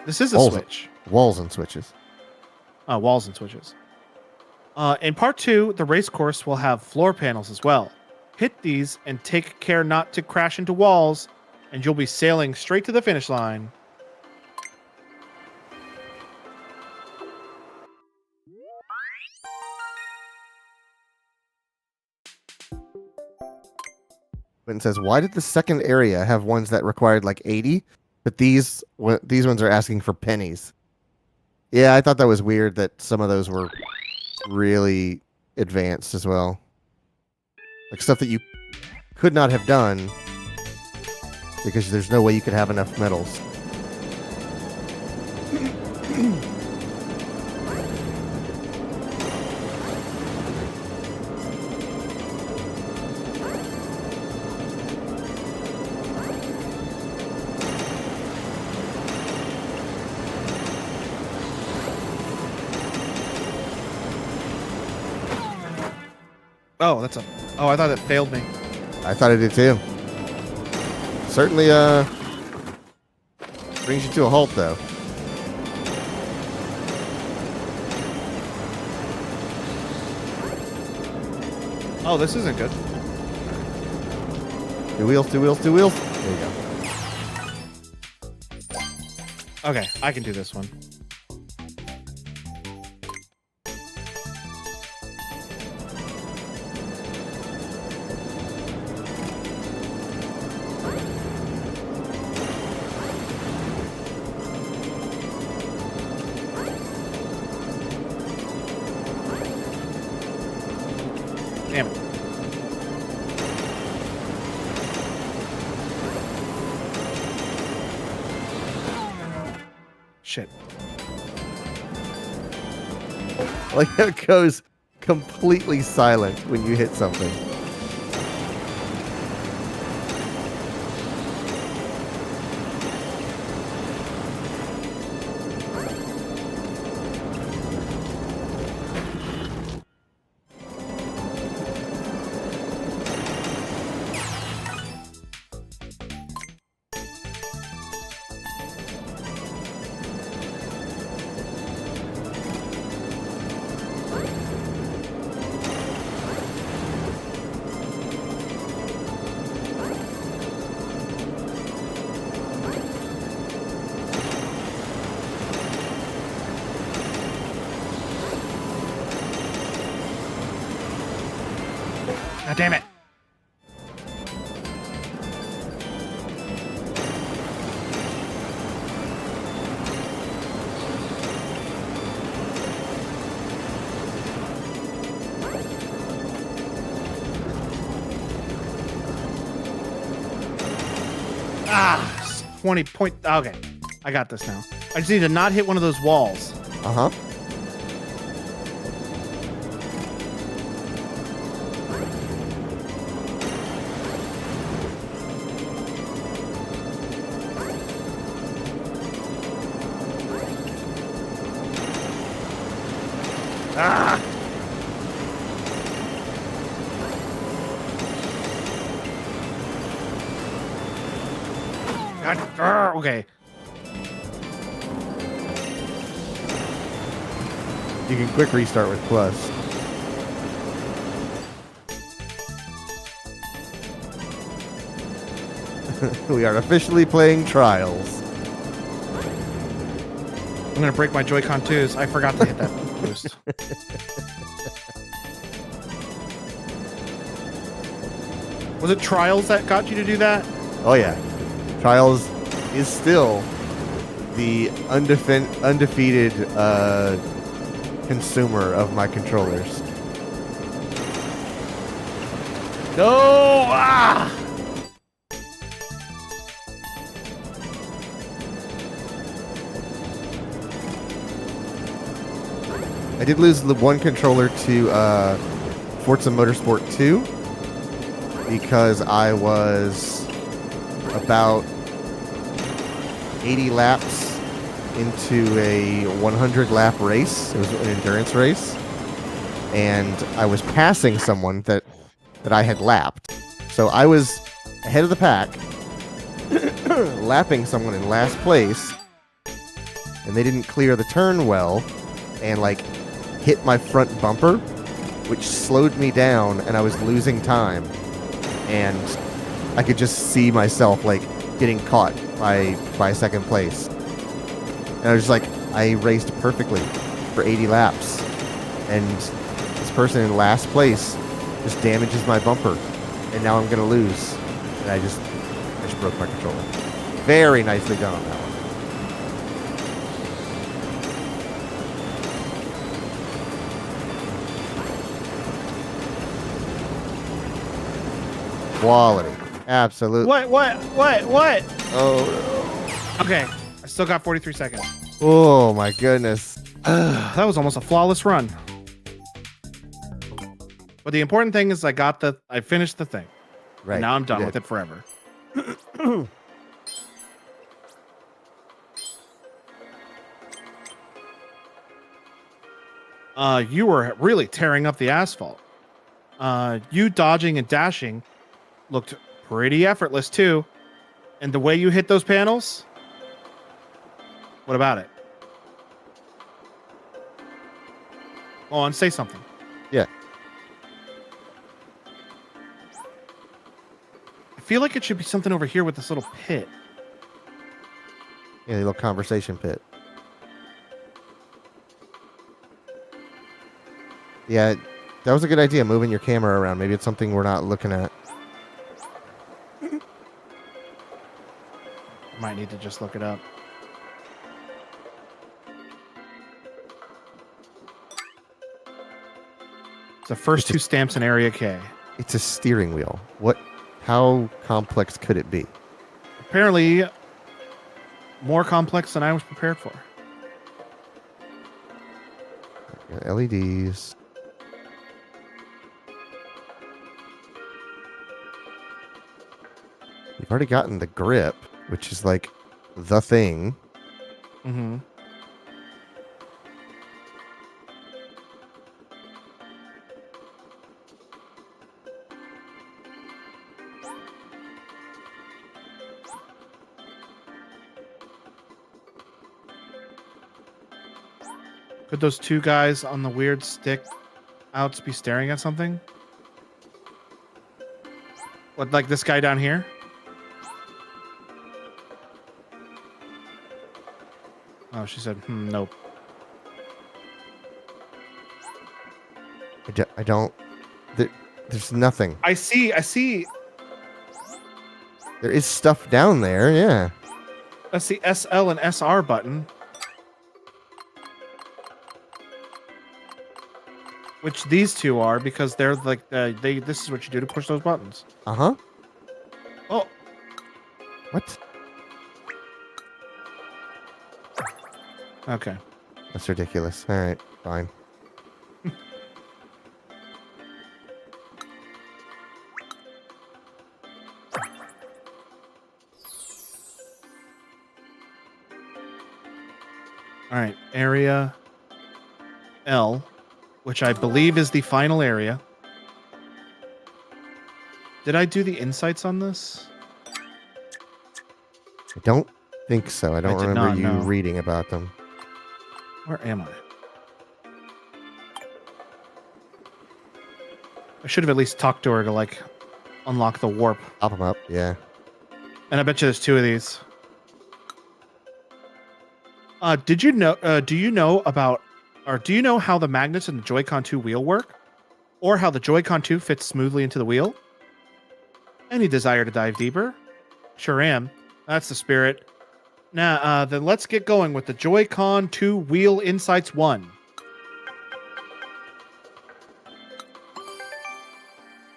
This is a switch. Walls and switches. Walls and switches. In part 2, the race course will have floor panels as well. Hit these and take care not to crash into walls, and you'll be sailing straight to the finish line. But it says, why did the second area have ones that required like 80, but these ones are asking for pennies? Yeah, I thought that was weird that some of those were really advanced as well. Like stuff that you could not have done because there's no way you could have enough medals. Oh, I thought it failed me. I thought it did too. Certainly brings you to a halt though. Oh, this isn't good. Two wheels, two wheels, two wheels. There you go. Okay, I can do this one. Damn it. Shit. Like it goes completely silent when you hit something. God damn it. Ah, 20 point. Okay, I got this now. I just need to not hit one of those walls. Uh huh. Ah! God, okay. You can quick restart with plus. We are officially playing Trials. I'm gonna break my Joy-Con 2s. I forgot to hit that boost. Was it Trials that got you to do that? Oh yeah, Trials is still the undefeated consumer of my controllers. No! Ah! I did lose the one controller to Forza Motorsport 2 because I was about 80 laps into a 100 lap race. It was an endurance race. And I was passing someone that I had lapped. So I was ahead of the pack, lapping someone in last place, and they didn't clear the turn well, and like hit my front bumper, which slowed me down, and I was losing time. And I could just see myself like getting caught by second place. And I was just like, I raced perfectly for 80 laps, and this person in last place just damages my bumper, and now I'm gonna lose. And I just broke my controller. Very nicely done on that one. Quality. Absolute. What? Oh. Okay, I still got 43 seconds. Oh my goodness. That was almost a flawless run. But the important thing is I finished the thing. Right. And now I'm done you with did. it forever. You were really tearing up the asphalt. You dodging and dashing looked pretty effortless too. And the way you hit those panels, what about it? Go on, say something. Yeah. feel like it should be something over here with this little pit. Yeah, the little conversation pit. Yeah, that was a good idea, moving your camera around. Maybe it's something we're not looking at. Might need to just look it up. It's the first two stamps in Area K. It's a steering wheel. How complex could it be? Apparently, more complex than I was prepared for. Yeah, LEDs. You've already gotten the grip, which is like the thing. Mm-hmm. Could those two guys on the weird stick outs be staring at something? What, like this guy down here? Oh, she said, nope. I don't. There's nothing. I see. There is stuff down there, yeah. That's the SL and SR button. Which these two are, because they're like, this is what you do to push those buttons. Uh-huh. Oh, What? okay. That's ridiculous. All right, fine. All right, area L, which I believe is the final area. Did I do the insights on this? I don't think so. I don't did remember not, you no. reading about them. Where am I? I should have at least talked to her to, like, unlock the warp. Pop them up, yeah. And I bet you there's two of these. Did you know, do you know how the magnets in the Joy-Con 2 wheel work? Or how the Joy-Con 2 fits smoothly into the wheel? Any desire to dive deeper? Sure am. That's the spirit. Now, then let's get going with the Joy-Con 2 Wheel Insights 1.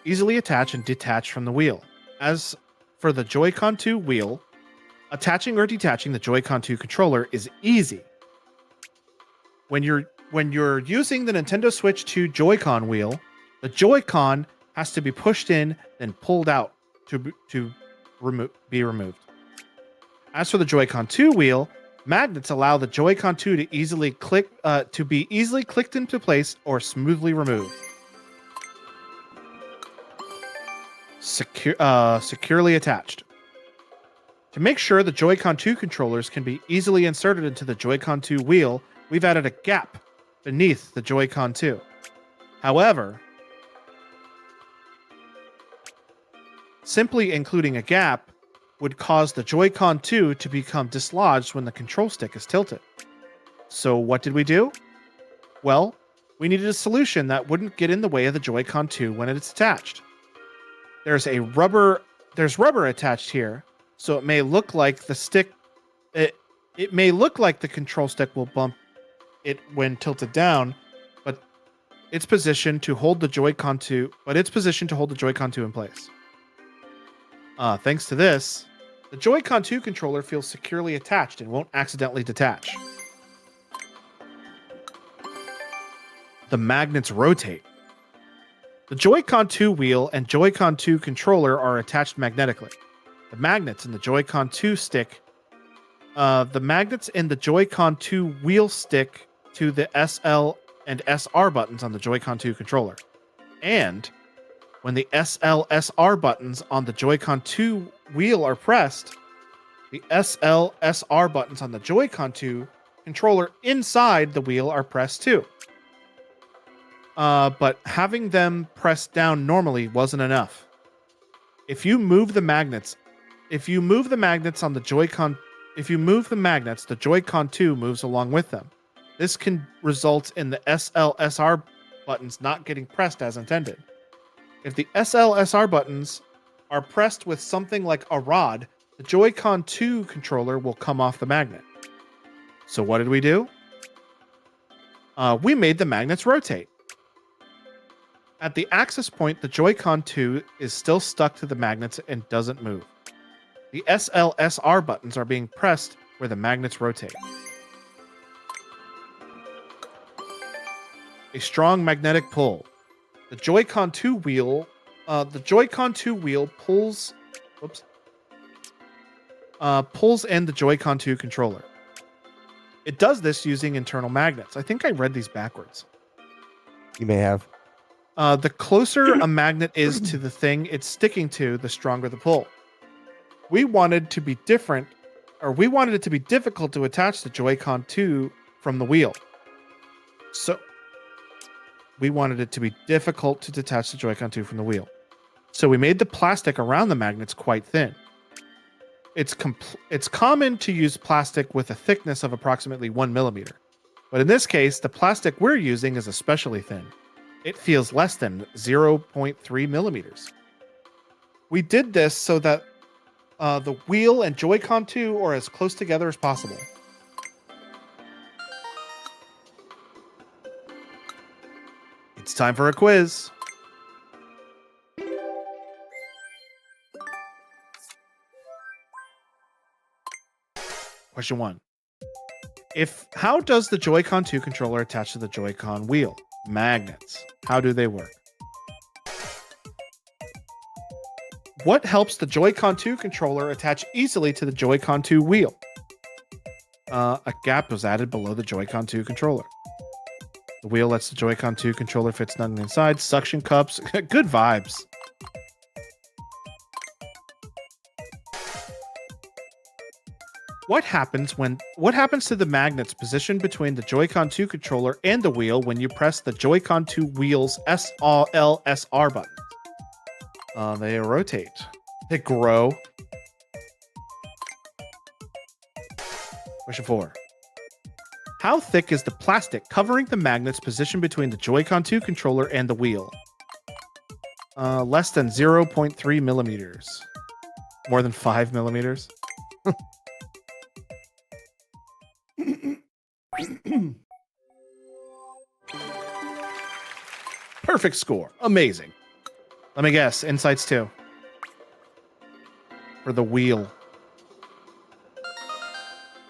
Easily attach and detach from the wheel. As for the Joy-Con 2 wheel, attaching or detaching the Joy-Con 2 controller is easy. When you're using the Nintendo Switch 2 Joy-Con wheel, the Joy-Con has to be pushed in, then pulled out to be removed. As for the Joy-Con 2 wheel, magnets allow the Joy-Con 2 to be easily clicked into place or smoothly removed. Securely attached. To make sure the Joy-Con 2 controllers can be easily inserted into the Joy-Con 2 wheel, we've added a gap beneath the Joy-Con 2. However, simply including a gap would cause the Joy-Con 2 to become dislodged when the control stick is tilted. So what did we do? Well, we needed a solution that wouldn't get in the way of the Joy-Con 2 when it's attached. There's rubber attached here, so it may look like the stick it may look like the control stick will bump it when tilted down, but it's positioned to hold the Joy-Con 2 in place. Thanks to this, the Joy-Con 2 controller feels securely attached and won't accidentally detach. The magnets rotate. The Joy-Con 2 wheel and Joy-Con 2 controller are attached magnetically. The magnets in the Joy-Con 2 stick, the magnets in the Joy-Con 2 wheel stick to the SL and SR buttons on the Joy-Con 2 controller. And when the SL, SR buttons on the Joy-Con 2 wheel are pressed, the SL, SR buttons on the Joy-Con 2 controller inside the wheel are pressed too. But having them pressed down normally wasn't enough. If you move the magnets on the Joy-Con, if you move the magnets, the Joy-Con 2 moves along with them. This can result in the SLSR buttons not getting pressed as intended. If the SLSR buttons are pressed with something like a rod, the Joy-Con 2 controller will come off the magnet. So what did we do? We made the magnets rotate. At the access point, the Joy-Con 2 is still stuck to the magnets and doesn't move. The SLSR buttons are being pressed where the magnets rotate. A strong magnetic pull. The Joy-Con 2 wheel, pulls in the Joy-Con 2 controller. It does this using internal magnets. I think I read these backwards. You may have. The closer a magnet is to the thing it's sticking to, the stronger the pull. We wanted it to be difficult to attach the Joy-Con 2 from the wheel. So we wanted it to be difficult to detach the Joy-Con 2 from the wheel. So we made the plastic around the magnets quite thin. It's common to use plastic with a thickness of approximately 1 millimeter. But in this case, the plastic we're using is especially thin. It feels less than 0.3 millimeters. We did this so that the wheel and Joy-Con 2 are as close together as possible. It's time for a quiz. Question 1. How does the Joy-Con 2 controller attach to the Joy-Con wheel? Magnets. How do they work? What helps the Joy-Con 2 controller attach easily to the Joy-Con 2 wheel? A gap was added below the Joy-Con 2 controller. The wheel lets the Joy-Con 2 controller fit snugly inside. Suction cups. Good vibes. What happens to the magnets positioned between the Joy-Con 2 controller and the wheel when you press the Joy-Con 2 wheel's SLSR buttons? They rotate. They grow. Question 4. How thick is the plastic covering the magnets positioned between the Joy-Con 2 controller and the wheel? Less than 0.3 millimeters. More than 5 millimeters. Perfect score. Amazing. Let me guess. Insights 2. For the wheel.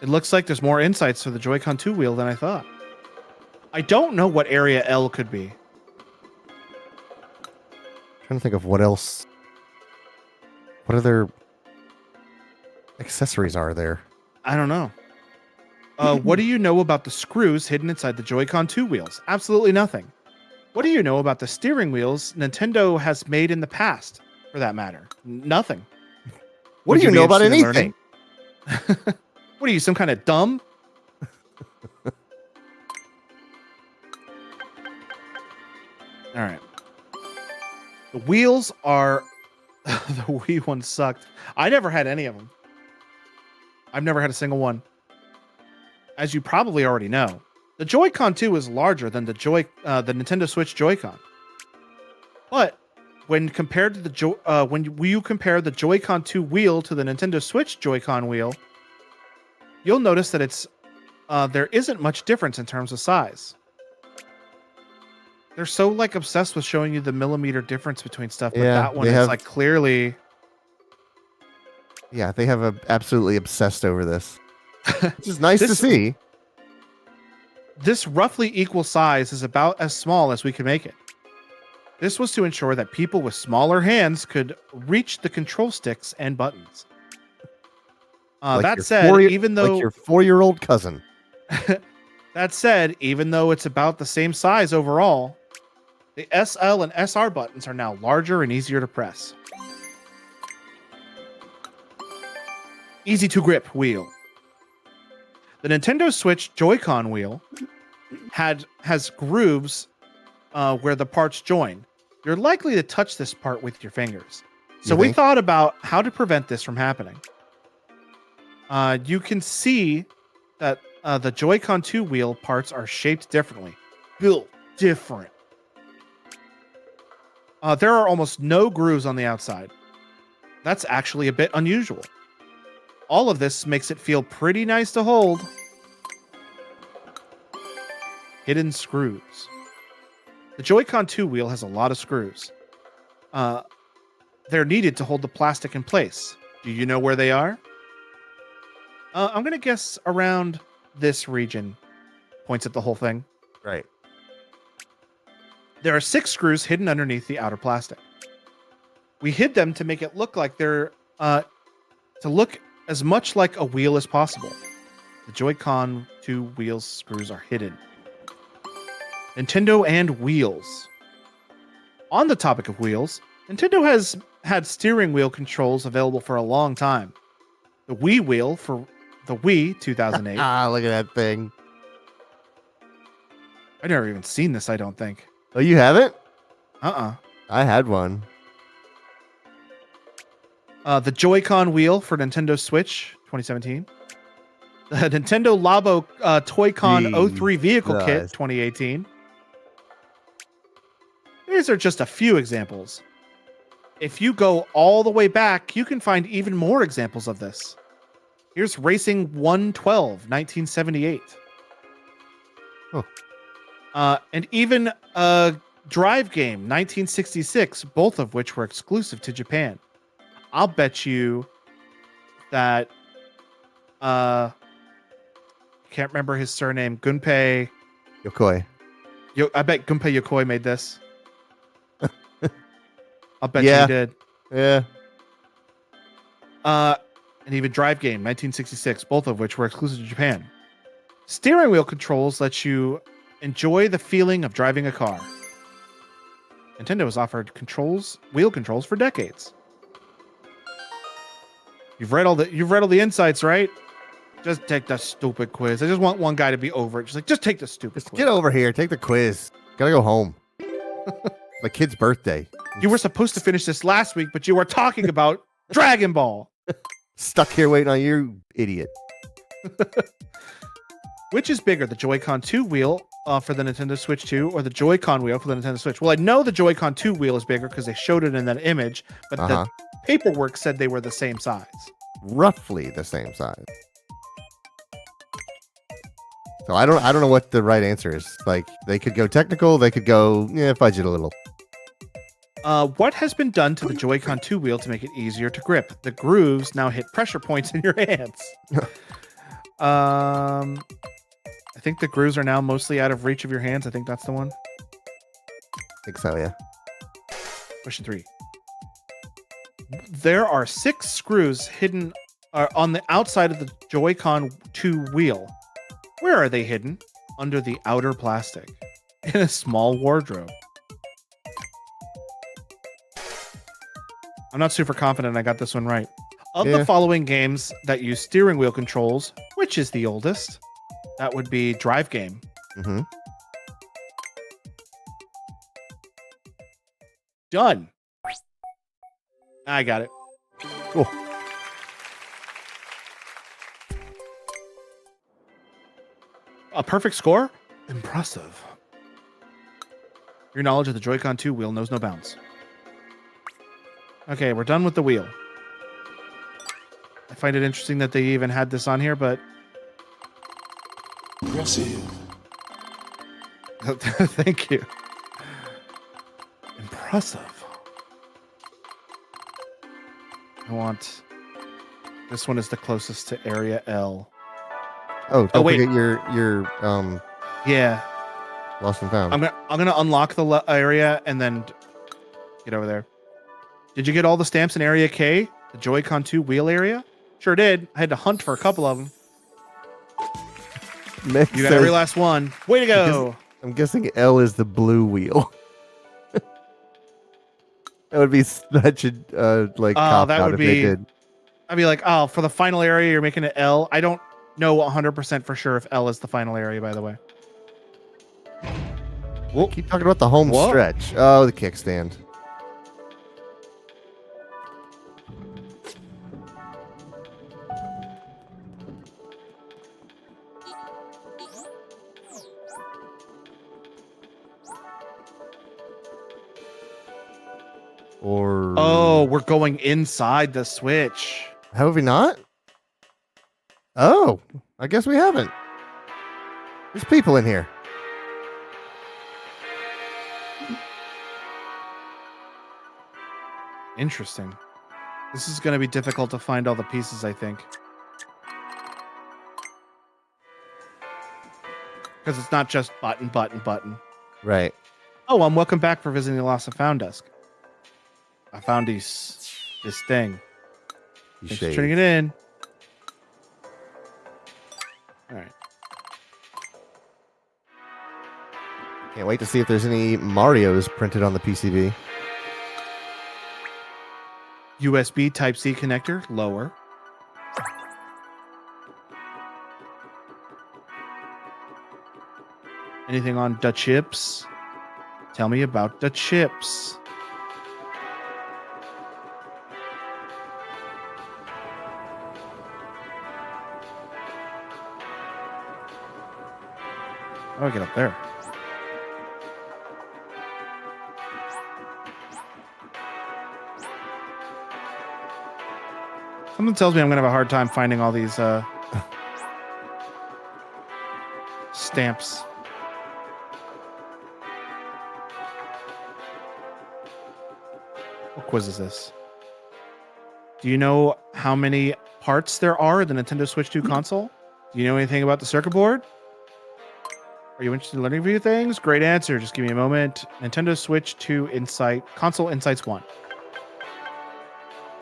It looks like there's more insights for the Joy-Con 2 wheel than I thought. I don't know what area L could be. Trying to think of what else. What other accessories are there? I don't know. What do you know about the screws hidden inside the Joy-Con 2 wheels? Absolutely nothing. What do you know about the steering wheels Nintendo has made in the past, for that matter? Nothing. What do you know about anything? What are you, some kind of dumb? All right. The wheels are... the Wii one sucked. I never had any of them. I've never had a single one. As you probably already know, the Joy-Con 2 is larger than the Nintendo Switch Joy-Con. But when compared to the when you compare the Joy-Con 2 wheel to the Nintendo Switch Joy-Con wheel, you'll notice that there isn't much difference in terms of size. They're so obsessed with showing you the millimeter difference between stuff, but that one is clearly. Yeah, they have absolutely obsessed over this. Which is nice to see. This roughly equal size is about as small as we could make it. This was to ensure that people with smaller hands could reach the control sticks and buttons. That said, even though... Like your 4-year-old cousin. That said, even though it's about the same size overall, the SL and SR buttons are now larger and easier to press. Easy to grip wheel. The Nintendo Switch Joy-Con wheel has grooves where the parts join. You're likely to touch this part with your fingers. So we thought about how to prevent this from happening. You can see that the Joy-Con 2 wheel parts are shaped differently, built different. There are almost no grooves on the outside. That's actually a bit unusual. All of this makes it feel pretty nice to hold. Hidden screws. The Joy-Con 2 wheel has a lot of screws. They're needed to hold the plastic in place. Do you know where they are? I'm going to guess around this region. Points at the whole thing. Right. There are 6 screws hidden underneath the outer plastic. We hid them to make it look like they're to look as much like a wheel as possible. The Joy-Con 2 wheel screws are hidden. Nintendo and wheels. On the topic of wheels, Nintendo has had steering wheel controls available for a long time. The Wii wheel for the Wii 2008. Look at that thing. I've never even seen this, I don't think. Oh, you haven't? Uh-uh. I had one. The Joy-Con wheel for Nintendo Switch 2017. The Nintendo Labo Toy-Con 03 vehicle kit 2018. These are just a few examples. If you go all the way back, you can find even more examples of this. Here's Racing 112, 1978. Huh. And even a Drive Game, 1966, both of which were exclusive to Japan. I'll bet you that can't remember his surname, Gunpei Yokoi. I bet Gunpei Yokoi made this. I'll bet you he did. Yeah. And even Drive Game, 1966, both of which were exclusive to Japan. Steering wheel controls let you enjoy the feeling of driving a car. Nintendo has offered wheel controls for decades. You've read all the insights, right? Just take the stupid quiz. I just want one guy to be over it. Just take the stupid quiz. Get over here. Take the quiz. Gotta go home. My kid's birthday. You were supposed to finish this last week, but you were talking about Dragon Ball. Stuck here waiting on you, idiot. Which is bigger, the Joy-Con 2 wheel for the Nintendo Switch 2 or the Joy-Con wheel for the Nintendo Switch? Well, I know the Joy-Con 2 wheel is bigger because they showed it in that image, but the paperwork said they were the same size. Roughly the same size. So I don't know what the right answer is. Like, they could go technical, they could go, fudge it a little. What has been done to the Joy-Con 2 wheel to make it easier to grip? The grooves now hit pressure points in your hands. I think the grooves are now mostly out of reach of your hands. I think that's the one. I think so, yeah. Question 3. There are 6 screws hidden on the outside of the Joy-Con 2 wheel. Where are they hidden? Under the outer plastic. In a small wardrobe. I'm not super confident I got this one right. Of the following games that use steering wheel controls, which is the oldest? That would be Drive Game. Mm-hmm. Done. I got it. Cool. A perfect score? Impressive. Your knowledge of the Joy-Con 2 wheel knows no bounds. Okay, we're done with the wheel. I find it interesting that they even had this on here, but... Impressive. Thank you. Impressive. I want... This one is the closest to Area L. Oh, don't wait. forget your Yeah. lost and found. I'm gonna unlock the area and then get over there. Did you get all the stamps in Area K? The Joy-Con 2 wheel area? Sure did. I had to hunt for a couple of them. Nick You got says- every last one. Way to go. I'm guessing L is the blue wheel. That would be such a cop that out would if they be- did. I'd be like, oh, for the final area, you're making it L. I don't know 100% for sure if L is the final area, by the way. Keep talking about the home Whoa. stretch. Oh, the kickstand. Or Oh, we're going inside the Switch. have we not? Oh, I guess we haven't. There's people in here. Interesting. This is going to be difficult to find all the pieces, I think. Because it's not just button, button, button. Right. Oh, welcome back for visiting the Lost and Found desk. I found this thing. Thanks for turning it in. All right. Can't wait to see if there's any Marios printed on the PCB. USB Type-C connector, lower. Anything on the chips? Tell me about the chips. How do I get up there? Something tells me I'm going to have a hard time finding all these stamps. What quiz is this? Do you know how many parts there are in the Nintendo Switch 2 console? Do you know anything about the circuit board? Are you interested in learning a few things? Great answer. Just give me a moment. Nintendo Switch 2 Insight, Console Insights 1.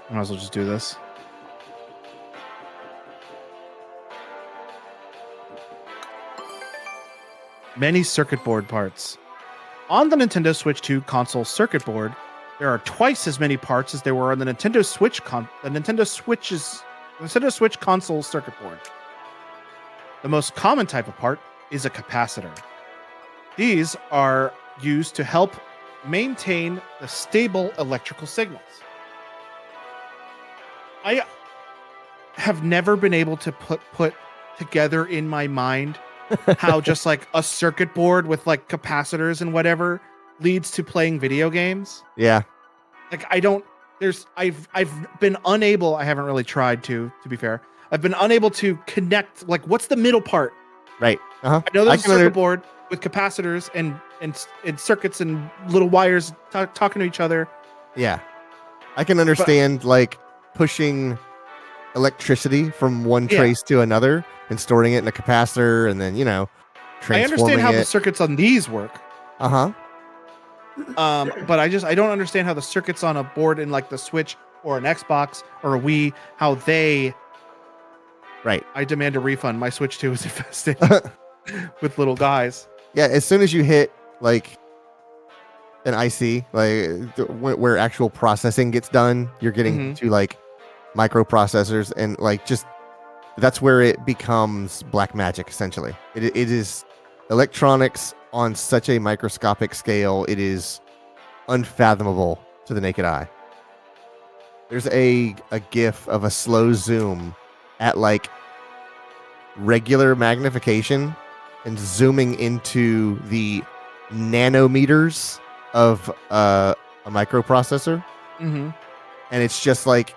I might as well just do this. Many circuit board parts. On the Nintendo Switch 2 console circuit board, there are twice as many parts as there were on the Nintendo Switch console circuit board. The most common type of part is a capacitor. These are used to help maintain the stable electrical signals. I have never been able to put together in my mind how just like a circuit board with like capacitors and whatever leads to playing video games. Yeah. Like I've been unable, I haven't really tried to be fair. I've been unable to connect, like what's the middle part? Right. Uh-huh. I know there's a circuit board with capacitors and circuits and little wires talking to each other. Yeah. I can understand like pushing electricity from one trace to another and storing it in a capacitor and then, transforming I understand how the circuits on these work. Uh-huh. But I don't understand how the circuits on a board in like the Switch or an Xbox or a Wii, how they... Right. I demand a refund. My Switch 2 is infested with little guys. Yeah, as soon as you hit like an IC, like where actual processing gets done, you're getting to like microprocessors and like just that's where it becomes black magic essentially. It is electronics on such a microscopic scale, it is unfathomable to the naked eye. There's a GIF of a slow zoom at like regular magnification and zooming into the nanometers of a microprocessor. And it's just like,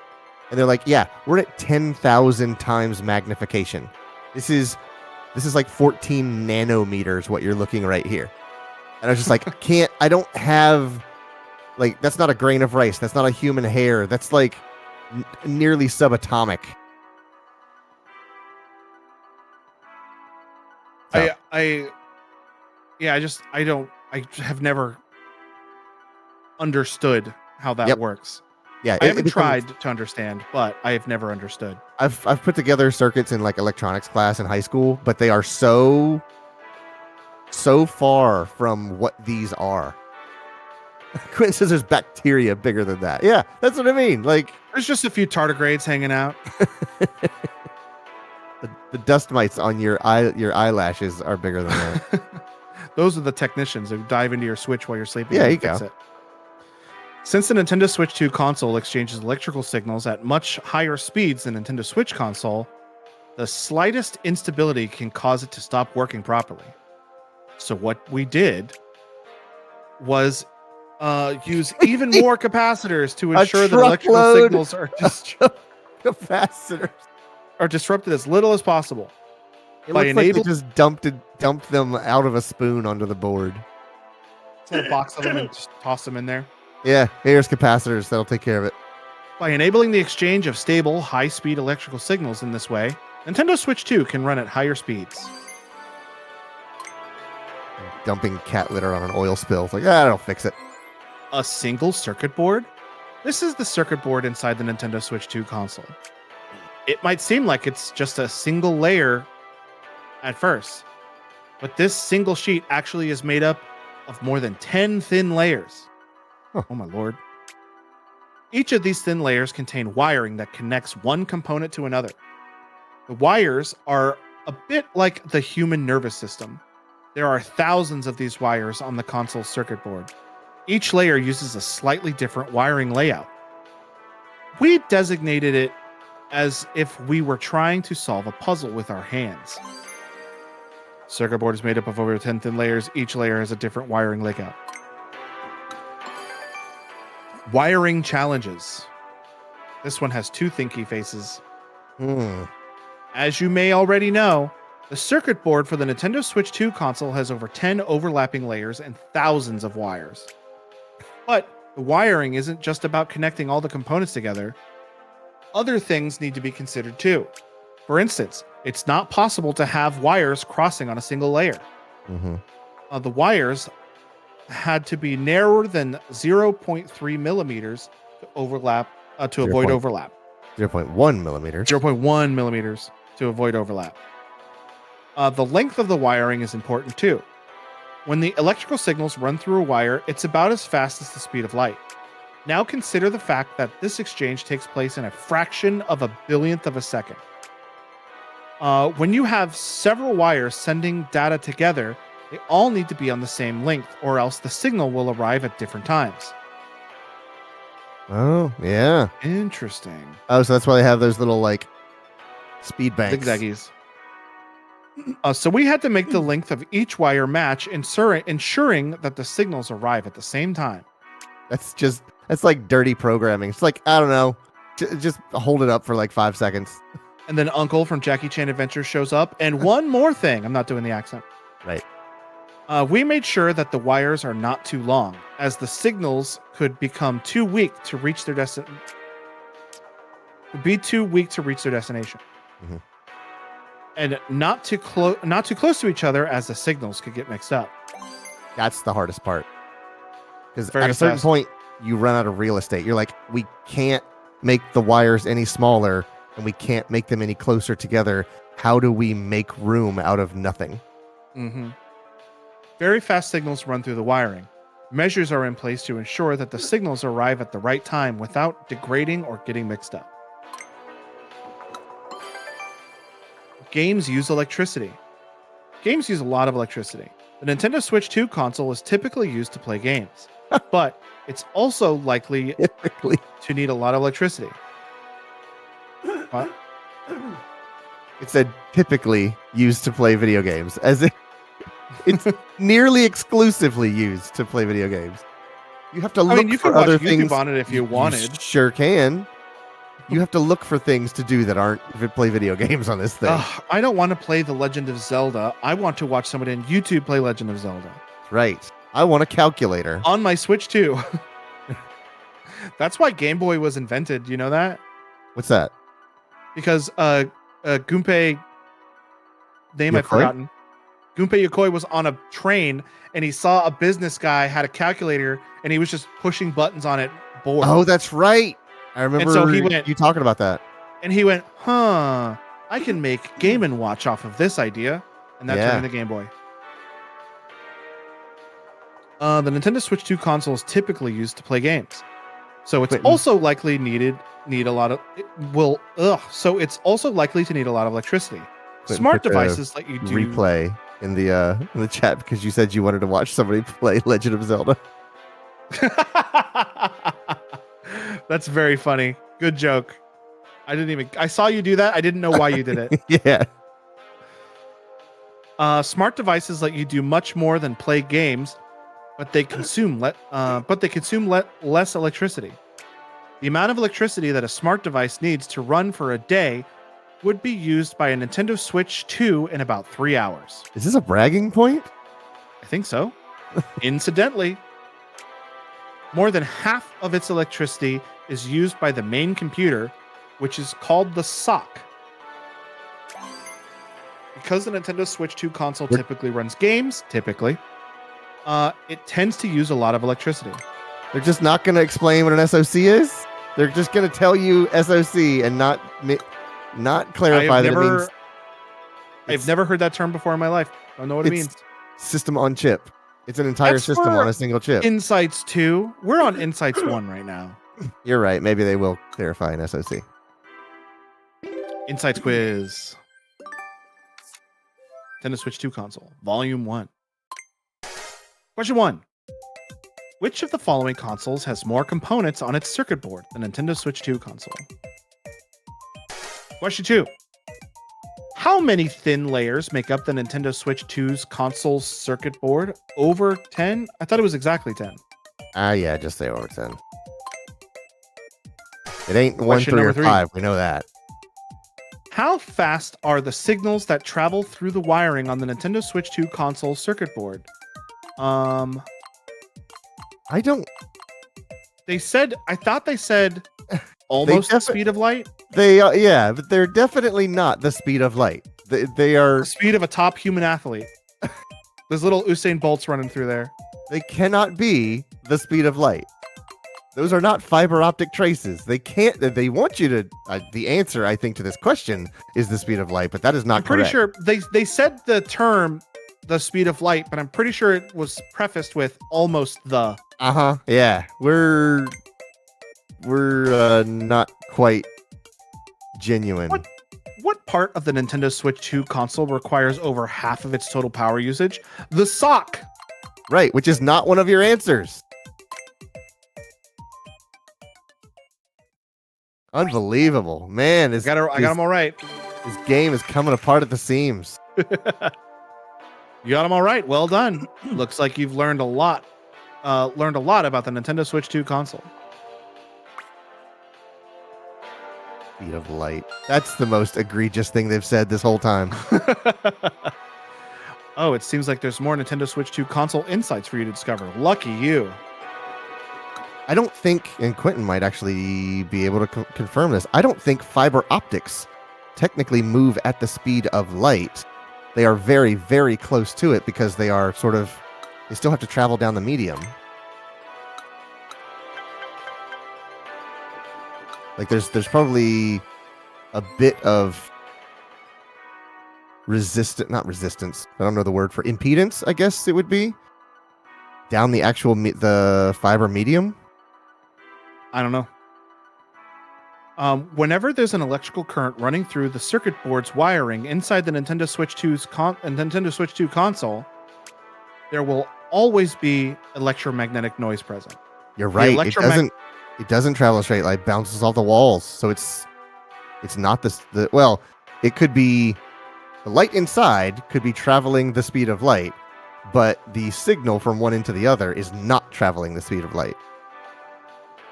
and they're like, yeah, we're at 10,000 times magnification. This is like 14 nanometers, what you're looking right here. And I was just like, I don't have, like, that's not a grain of rice. That's not a human hair. That's like nearly subatomic. So. I have never understood how that works. Yeah, I haven't tried to understand, but I have never understood. I've put together circuits in like electronics class in high school, but they are so far from what these are. Quentin says there's bacteria bigger than that. Yeah, that's what I mean. Like there's just a few tardigrades hanging out. the dust mites on your eyelashes are bigger than that. Those are the technicians who dive into your Switch while you're sleeping. Yeah, you go. It. Since the Nintendo Switch 2 console exchanges electrical signals at much higher speeds than Nintendo Switch console, the slightest instability can cause it to stop working properly. So what we did was Use even more capacitors to A ensure that electrical truckload. signals Capacitors. are disrupted as little as possible. It By looks like they enable- just dumped them out of a spoon onto the board. Set a box of them and just toss them in there. Yeah, here's capacitors. That'll take care of it. By enabling the exchange of stable, high-speed electrical signals in this way, Nintendo Switch 2 can run at higher speeds. Dumping cat litter on an oil spill. It's like, that'll fix it. A single circuit board? This is the circuit board inside the Nintendo Switch 2 console. It might seem like it's just a single layer at first, but this single sheet actually is made up of more than 10 thin layers. Huh. Oh my lord. Each of these thin layers contain wiring that connects one component to another. The wires are a bit like the human nervous system. There are thousands of these wires on the console's circuit board. Each layer uses a slightly different wiring layout. We designated it as if we were trying to solve a puzzle with our hands. Circuit board is made up of over 10 thin layers. Each layer has a different wiring layout. Wiring challenges. This one has 2 thinky faces. As you may already know, the circuit board for the Nintendo Switch 2 console has over 10 overlapping layers and thousands of wires. But the wiring isn't just about connecting all the components together. Other things need to be considered too. For instance, it's not possible to have wires crossing on a single layer. The wires had to be narrower than 0.3 millimeters to overlap to avoid overlap. 0.1 millimeters. 0.1 millimeters to avoid overlap. The length of the wiring is important too. When the electrical signals run through a wire, it's about as fast as the speed of light. Now consider the fact that this exchange takes place in a fraction of a billionth of a second. When you have several wires sending data together, they all need to be on the same length, or else the signal will arrive at different times. Oh, yeah. Interesting. Oh, so that's why they have those little, like, speed banks. Zigzaggies. So we had to make the length of each wire match, ensuring that the signals arrive at the same time. That's like dirty programming. It's like, I don't know, just hold it up for like 5 seconds. And then Uncle from Jackie Chan Adventures shows up. And one more thing, I'm not doing the accent. Right. We made sure that the wires are not too long, as the signals could become too weak to reach their destination. Mhm. And not too close to each other, as the signals could get mixed up. That's the hardest part. Because Very at a certain fast. point, you run out of real estate. You're like, we can't make the wires any smaller and we can't make them any closer together. How do we make room out of nothing? Mm-hmm. Very fast signals run through the wiring. Measures are in place to ensure that the signals arrive at the right time without degrading or getting mixed up. Games use electricity. Games use a lot of electricity. The Nintendo Switch 2 console is typically used to play games, but it's also likely Typically. to need a lot of electricity. What? It said typically used to play video games, as if it's nearly exclusively used to play video games. You have to look you for can watch other YouTube things. on it if you wanted. Sure can. You have to look for things to do that aren't play video games on this thing. Ugh, I don't want to play The Legend of Zelda. I want to watch somebody on YouTube play Legend of Zelda. Right. I want a calculator. On my Switch too. That's why Game Boy was invented. You know that? What's that? Because Gunpei, name I've Yokoi? forgotten. Gunpei Yokoi was on a train and he saw a business guy had a calculator and he was just pushing buttons on it. Bored. Oh, that's right. I remember so he went- you talking about that. And he went, huh, I can make Game & Watch off of this idea. And that Yeah. turned into Game Boy. The Nintendo Switch 2 console is typically used to play games. So it's Wait, also likely need a lot of so it's also likely to need a lot of electricity. Quentin Smart put the devices let you do Replay in the chat because you said you wanted to watch somebody play Legend of Zelda. That's very funny. Good joke. I saw you do that. I didn't know why you did it. Yeah. Smart devices let you do much more than play games. but they consume less electricity. The amount of electricity that a smart device needs to run for a day would be used by a Nintendo Switch 2 in about 3 hours. Is this a bragging point? I think so. Incidentally, more than half of its electricity is used by the main computer, which is called the SOC. Because the Nintendo Switch 2 console typically runs games, it tends to use a lot of electricity. They're just not going to explain what an SOC is? They're just going to tell you SOC and not clarify that it means... I've never heard that term before in my life. I don't know what it means. System on chip. It's an entire system on a single chip. Insights 2. We're on Insights 1 right now. You're right. Maybe they will clarify an SOC. Insights quiz. Nintendo Switch 2 console, Volume 1. Question 1. Which of the following consoles has more components on its circuit board than Nintendo Switch 2 console? Question 2. How many thin layers make up the Nintendo Switch 2's console circuit board? Over 10? I thought it was exactly 10. Yeah, just say over 10. It ain't 1, Question 3, or number 3. 5. We know that. How fast are the signals that travel through the wiring on the Nintendo Switch 2 console circuit board? I don't... I thought they said almost the speed of light. Yeah, but they're definitely not the speed of light. They are... The speed of a top human athlete. There's little Usain Bolts running through there. They cannot be the speed of light. Those are not fiber optic traces. They can't. They want you to. The answer, I think, to this question is the speed of light, but that is not correct. I'm pretty sure they said the term the speed of light, but I'm pretty sure it was prefaced with almost the. Yeah, we're not quite genuine. What part of the Nintendo Switch 2 console requires over half of its total power usage? The SOC. Right, which is not one of your answers. Unbelievable, man! I got them all right. This game is coming apart at the seams. You got them all right. Well done. Looks like you've learned a lot. Learned a lot about the Nintendo Switch 2 console. Speed of light. That's the most egregious thing they've said this whole time. Oh, it seems like there's more Nintendo Switch 2 console insights for you to discover. Lucky you. I don't think, and Quentin might actually be able to confirm this, I don't think fiber optics technically move at the speed of light. They are very, very close to it because they are they still have to travel down the medium. Like there's probably a bit of not resistance, I don't know the word for impedance, I guess it would be, down the actual the fiber medium. I don't know. Whenever there's an electrical current running through the circuit board's wiring inside the Nintendo Switch 2 console, there will always be electromagnetic noise present. You're right. It doesn't travel straight. Like bounces off the walls, so it's not well. It could be the light inside could be traveling the speed of light, but the signal from one end to the other is not traveling the speed of light.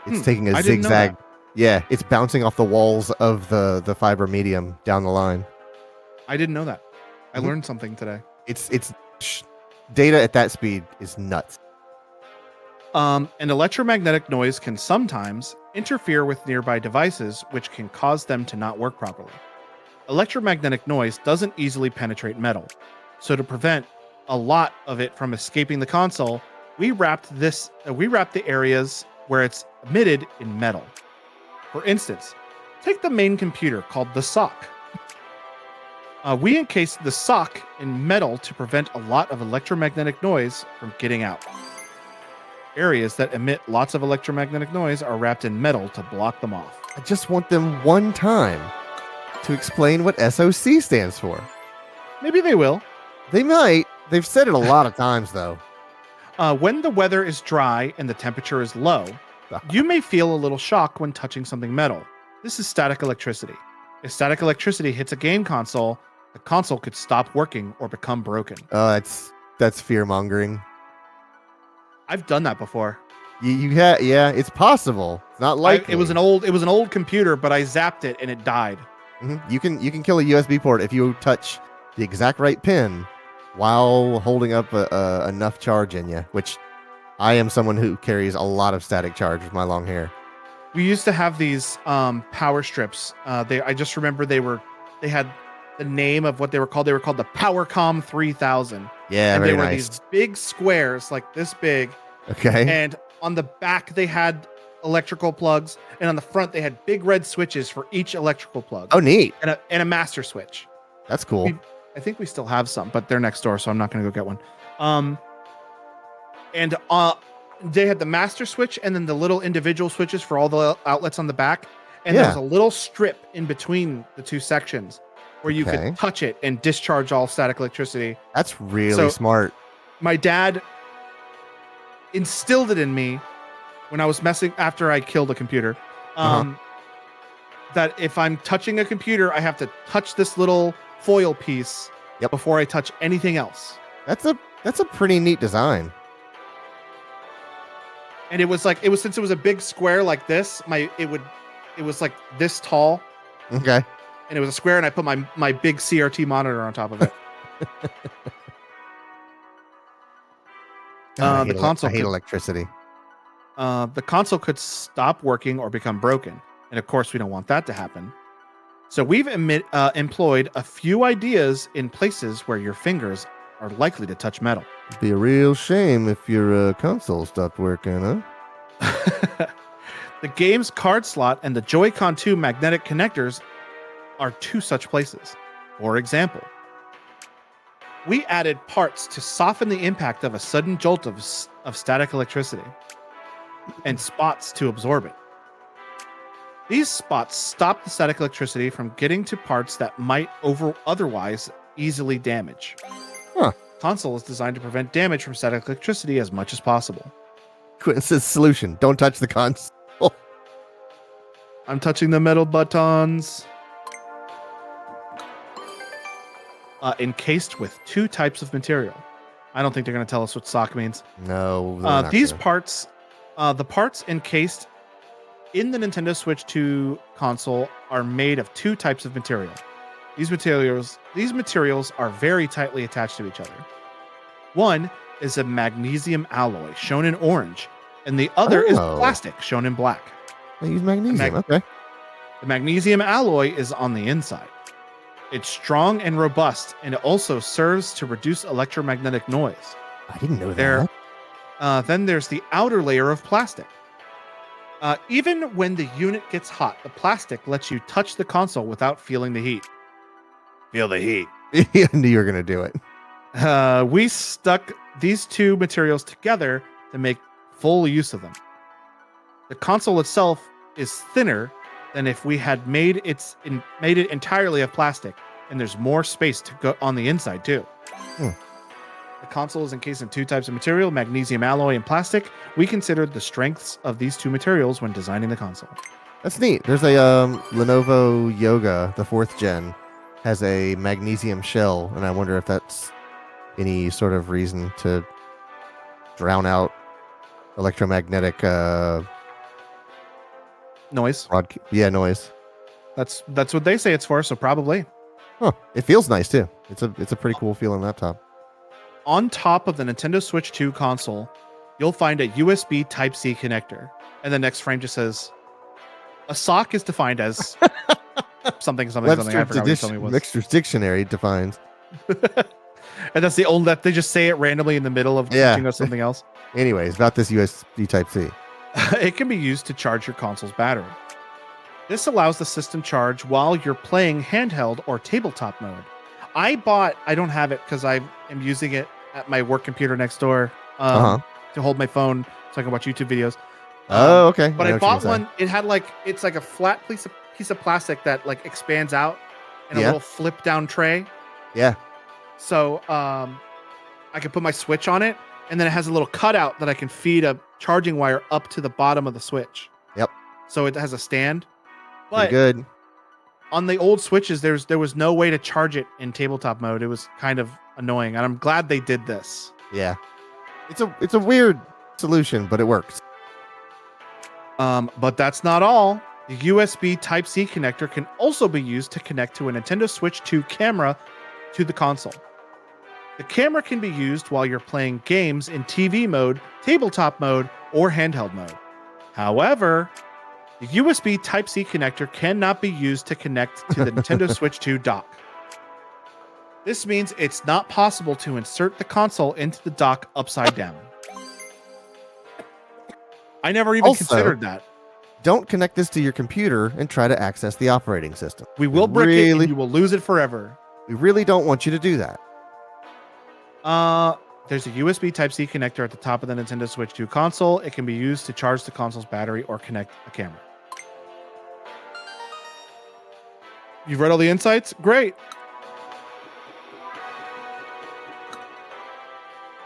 It's taking a zigzag. Yeah, it's bouncing off the walls of the fiber medium down the line. I didn't know that. I learned something today. It's data at that speed is nuts. An electromagnetic noise can sometimes interfere with nearby devices, which can cause them to not work properly. Electromagnetic noise doesn't easily penetrate metal, so to prevent a lot of it from escaping the console, we wrapped the areas where it's emitted in metal. For instance, take the main computer called the SOC. We encased the SOC in metal to prevent a lot of electromagnetic noise from getting out. Areas that emit lots of electromagnetic noise are wrapped in metal to block them off. I just want them one time to explain what SOC stands for. Maybe they will. They might. They've said it a lot of times, though. When the weather is dry and the temperature is low, you may feel a little shock when touching something metal. This is static electricity. If static electricity hits a game console, the console could stop working or become broken. Oh, that's fear-mongering. I've done that before. Yeah, it's possible. It's not likely. It was an old computer, but I zapped it and it died. You can kill a USB port if you touch the exact right pin while holding up enough charge in you, which I am someone who carries a lot of static charge with my long hair. We used to have these power strips. I just remember they had the name of what they were called. They were called the PowerCom 3000. Yeah, and very they were nice. these big squares like this big. Okay. And on the back they had electrical plugs, and on the front they had big red switches for each electrical plug. Oh, neat. And a master switch. That's cool. I think we still have some, but they're next door, so I'm not going to go get one. And they had the master switch and then the little individual switches for all the outlets on the back. And there was a little strip in between the two sections where you could touch it and discharge all static electricity. That's really smart. My dad instilled it in me when I was after I killed a computer. That if I'm touching a computer, I have to touch this little foil piece before I touch anything else. That's a pretty neat design. And since it was a big square like this, it was like this tall. Okay. And it was a square, and I put my big CRT monitor on top of it. The console. I hate electricity. The console could stop working or become broken, and of course, we don't want that to happen. So we've employed a few ideas in places where your fingers are likely to touch metal. It'd be a real shame if your console stopped working, huh? The game's card slot and the Joy-Con 2 magnetic connectors are two such places. For example, we added parts to soften the impact of a sudden jolt of static electricity and spots to absorb it. These spots stop the static electricity from getting to parts that might otherwise easily damage. Huh. Console is designed to prevent damage from static electricity as much as possible. Quinton's solution: don't touch the console. I'm touching the metal buttons. Encased with two types of material. I don't think they're going to tell us what sock means. No. These parts, the parts encased in the Nintendo Switch 2 console are made of two types of material. These materials are very tightly attached to each other. One is a magnesium alloy, shown in orange, and the other is plastic, shown in black. They use magnesium. Okay. The magnesium alloy is on the inside. It's strong and robust, and it also serves to reduce electromagnetic noise. I didn't know that. Then there's the outer layer of plastic. Even when the unit gets hot, the plastic lets you touch the console without feeling the heat. Feel the heat. I knew you were going to do it. We stuck these two materials together to make full use of them. The console itself is thinner than if we had made it entirely of plastic, and there's more space to go on the inside too. The console is encased in two types of material, magnesium alloy and plastic. We considered the strengths of these two materials when designing the console. That's neat. There's a Lenovo Yoga, the 4th gen, has a magnesium shell, and I wonder if that's any sort of reason to drown out electromagnetic noise. Noise. That's what they say it's for, so probably. Huh. It feels nice too. It's a pretty cool feeling laptop. On top of the Nintendo Switch 2 console, you'll find a USB Type-C connector. And the next frame just says, a sock is defined as something. I forgot what you told me it was. Webster's Dictionary defines. And that's the only that they just say it randomly in the middle of teaching us something else. Anyways, about this USB Type-C. It can be used to charge your console's battery. This allows the system charge while you're playing handheld or tabletop mode. I don't have it because I am using it at my work computer next door to hold my phone so I can watch YouTube videos. Okay. But I bought one. It had it's like a flat piece of plastic that like expands out in a little flip down tray. Yeah. So I can put my Switch on it, and then it has a little cutout that I can feed a charging wire up to the bottom of the Switch. Yep. So it has a stand. But good. On the old Switches, there was no way to charge it in tabletop mode. It was kind of annoying, and I'm glad they did this. Yeah. It's a weird solution, but it works. But that's not all. The USB Type-C connector can also be used to connect to a Nintendo Switch 2 camera to the console. The camera can be used while you're playing games in TV mode, tabletop mode, or handheld mode. However, the USB Type-C connector cannot be used to connect to the Nintendo Switch 2 dock. This means it's not possible to insert the console into the dock upside down. I never even Also, considered that. Don't connect this to your computer and try to access the operating system. We will brick it and you will lose it forever. We really don't want you to do that. There's a USB Type-C connector at the top of the Nintendo Switch 2 console. It can be used to charge the console's battery or connect a camera. You've read all the insights? Great.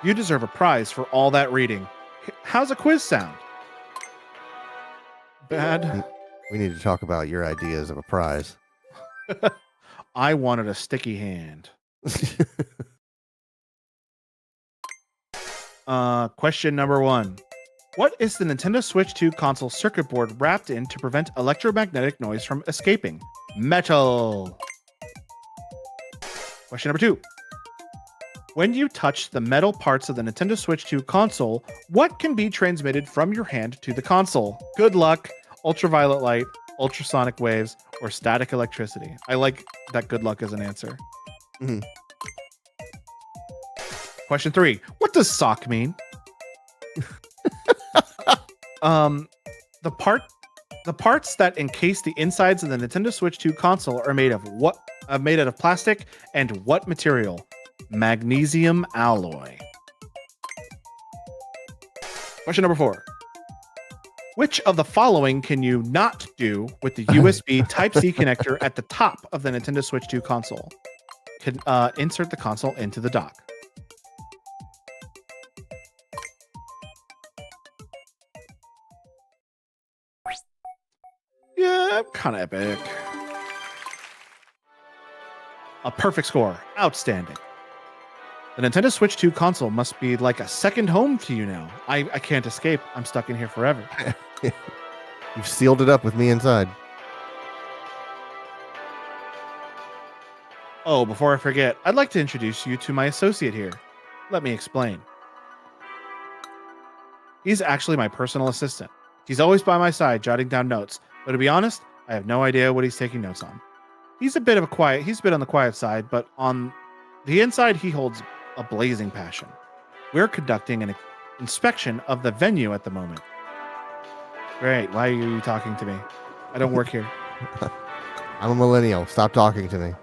You deserve a prize for all that reading. How's a quiz sound? Bad. We need to talk about your ideas of a prize. I wanted a sticky hand. Question number 1. What is the Nintendo Switch 2 console circuit board wrapped in to prevent electromagnetic noise from escaping? Metal. Question number 2. When you touch the metal parts of the Nintendo Switch 2 console, what can be transmitted from your hand to the console? Good luck, ultraviolet light, ultrasonic waves, or static electricity. I like that good luck as an answer. Mhm. Question 3. What does sock mean? The parts that encase the insides of the Nintendo Switch 2 console are made of what? Made out of plastic and what material? Magnesium alloy. Question number 4. Which of the following can you not do with the USB Type-C connector at the top of the Nintendo Switch 2 console? Can insert the console into the dock. Yeah, kind of epic. A perfect score. Outstanding. The Nintendo Switch 2 console must be like a second home to you now. I can't escape. I'm stuck in here forever. You've sealed it up with me inside. Oh, before I forget, I'd like to introduce you to my associate here. Let me explain. He's actually my personal assistant. He's always by my side, jotting down notes. But to be honest, I have no idea what he's taking notes on. He's a bit on the quiet side, but on the inside, he holds a blazing passion. We're conducting an inspection of the venue at the moment. Great. Why are you talking to me? I don't work here. I'm a millennial. Stop talking to me.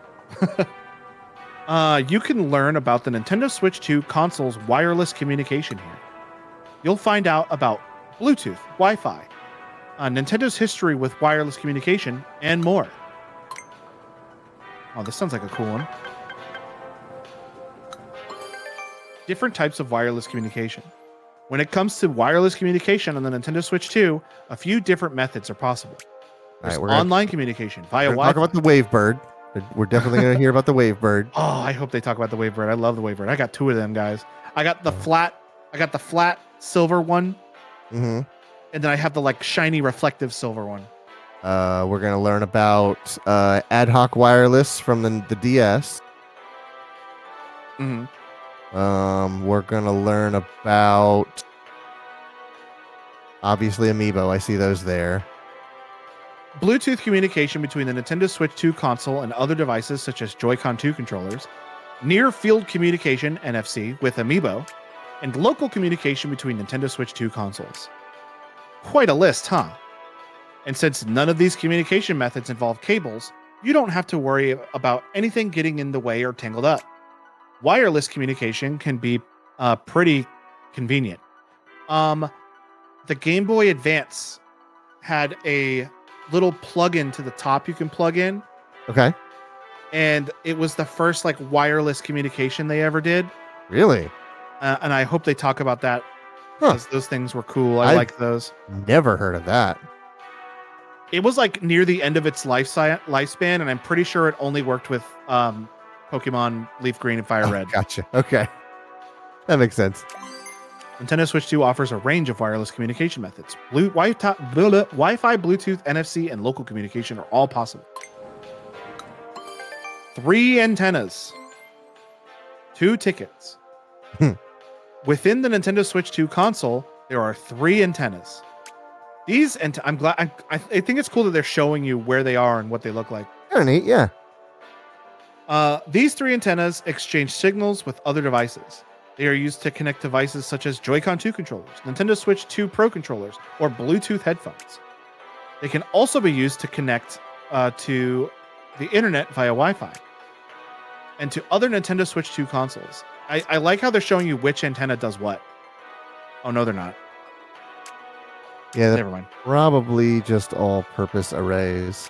You can learn about the Nintendo Switch 2 console's wireless communication here. You'll find out about Bluetooth, Wi-Fi, Nintendo's history with wireless communication, and more. Oh, this sounds like a cool one. Different types of wireless communication. When it comes to wireless communication on the Nintendo Switch 2, a few different methods are possible. There's online communication via Wi-Fi. Talk about the Wavebird. We're definitely going to hear about the Wavebird. Oh, I hope they talk about the Wavebird. I love the Wavebird. I got 2 of them, guys. I got the flat silver one. Mm-hmm. And then I have the like shiny reflective silver one. We're going to learn about ad hoc wireless from the DS. Mm-hmm. We're going to learn about, obviously, Amiibo. I see those there. Bluetooth communication between the Nintendo Switch 2 console and other devices such as Joy-Con 2 controllers, near-field communication NFC with Amiibo, and local communication between Nintendo Switch 2 consoles. Quite a list, huh? And since none of these communication methods involve cables, you don't have to worry about anything getting in the way or tangled up. Wireless communication can be pretty convenient. The Game Boy Advance had a little plug-in to the top you can plug in. Okay. And it was the first like wireless communication they ever did. Really? And I hope they talk about that because those things were cool. I like those. Never heard of that. It was like near the end of its lifespan, and I'm pretty sure it only worked with Pokemon Leaf Green and Fire Red. Gotcha. Okay. That makes sense. Nintendo Switch 2 offers a range of wireless communication methods. Wi-Fi, Bluetooth, NFC, and local communication are all possible. 3 antennas. 2 tickets. Within the Nintendo Switch 2 console, there are 3 antennas. These I'm glad. I think it's cool that they're showing you where they are and what they look like. Kind of neat, yeah. These 3 antennas exchange signals with other devices. They are used to connect devices such as Joy-Con 2 controllers, Nintendo Switch 2 Pro controllers, or Bluetooth headphones. They can also be used to connect to the internet via Wi-Fi and to other Nintendo Switch 2 consoles. I like how they're showing you which antenna does what. Oh, no, they're not. Yeah, they're Never mind. probably just all-purpose arrays.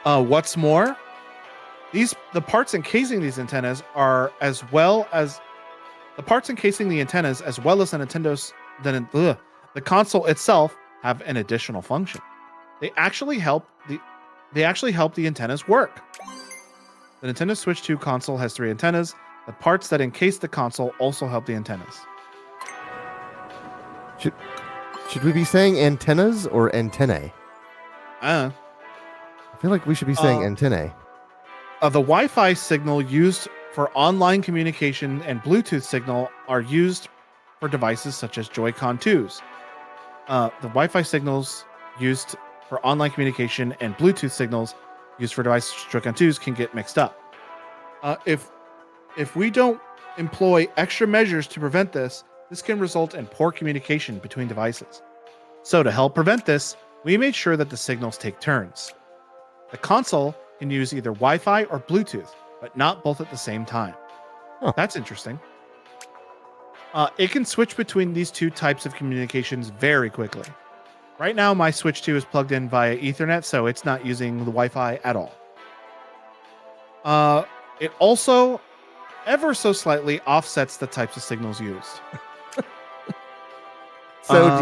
What's more, the parts encasing these antennas are as well as the parts encasing the antennas as well as the the console itself have an additional function. They actually help the antennas work. The Nintendo Switch 2 console has 3 antennas. The parts that encase the console also help the antennas. Should we be saying antennas or antennae? Uh, I feel like we should be saying antennae. The Wi-Fi signal used for online communication and Bluetooth signal are used for devices such as Joy-Con 2s. The Wi-Fi signals used for online communication and Bluetooth signals used for devices Joy-Con 2s can get mixed up. If we don't employ extra measures to prevent this, this can result in poor communication between devices. So to help prevent this, we made sure that the signals take turns. The console can use either Wi-Fi or Bluetooth, but not both at the same time. Huh. That's interesting. It can switch between these 2 types of communications very quickly. Right now, my Switch 2 is plugged in via Ethernet, so it's not using the Wi-Fi at all. It also ever so slightly offsets the types of signals used. So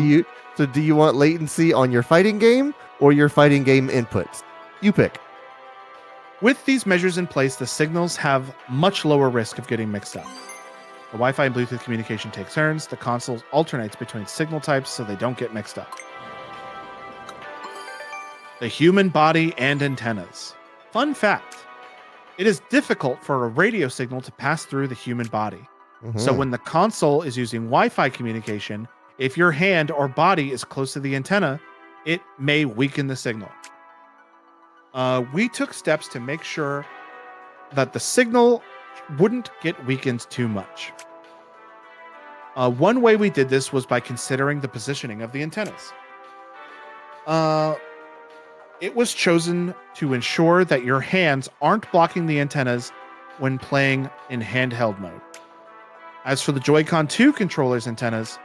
do you want latency on your fighting game or your fighting game inputs? You pick. With these measures in place, the signals have much lower risk of getting mixed up. The Wi-Fi and Bluetooth communication takes turns. The console alternates between signal types so they don't get mixed up. The human body and antennas. Fun fact. It is difficult for a radio signal to pass through the human body. So when the console is using Wi-Fi communication, if your hand or body is close to the antenna, it may weaken the signal. We took steps to make sure that the signal wouldn't get weakened too much. One way we did this was by considering the positioning of the antennas. It was chosen to ensure that your hands aren't blocking the antennas when playing in handheld mode. As for the Joy-Con 2 controller's antennas,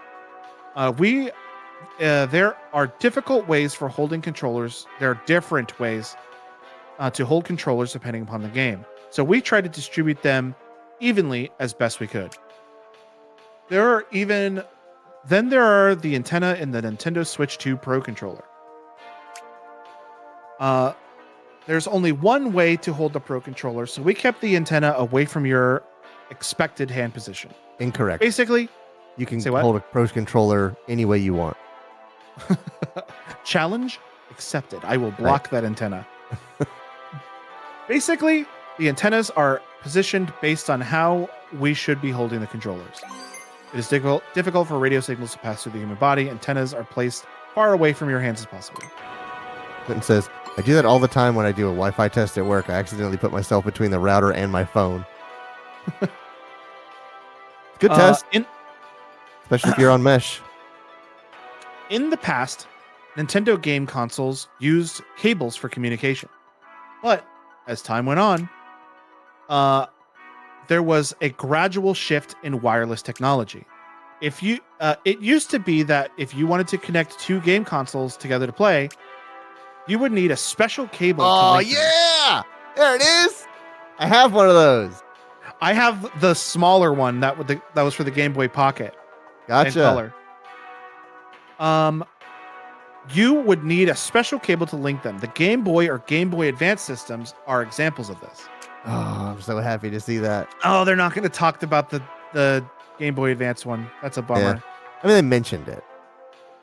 there are difficult ways for holding controllers. There are different ways to hold controllers depending upon the game. So we tried to distribute them evenly as best we could. There are the antenna in the Nintendo Switch 2 Pro controller. There's only one way to hold the Pro controller, so we kept the antenna away from your expected hand position. Incorrect. Basically, You can Say what? hold a Pro controller any way you want. challenge accepted. I will block that antenna. Basically, the antennas are positioned based on how we should be holding the controllers. It is difficult for radio signals to pass through the human body. Antennas are placed far away from your hands as possible. Clinton says, I do that all the time when I do a Wi-Fi test at work. I accidentally put myself between the router and my phone. Good test, especially if you're on mesh. In the past, Nintendo game consoles used cables for communication. But as time went on, there was a gradual shift in wireless technology. It used to be that if you wanted to connect 2 game consoles together to play, you would need a special cable. Oh, to link them. yeah! There it is! I have one of those. I have the smaller one that was for the Game Boy Pocket. And Gotcha. color. You would need a special cable to link them. The Game Boy or Game Boy Advance systems are examples of this. Oh, I'm so happy to see that. Oh, they're not going to talk about the Game Boy Advance one. That's a bummer. Yeah. I mean, they mentioned it.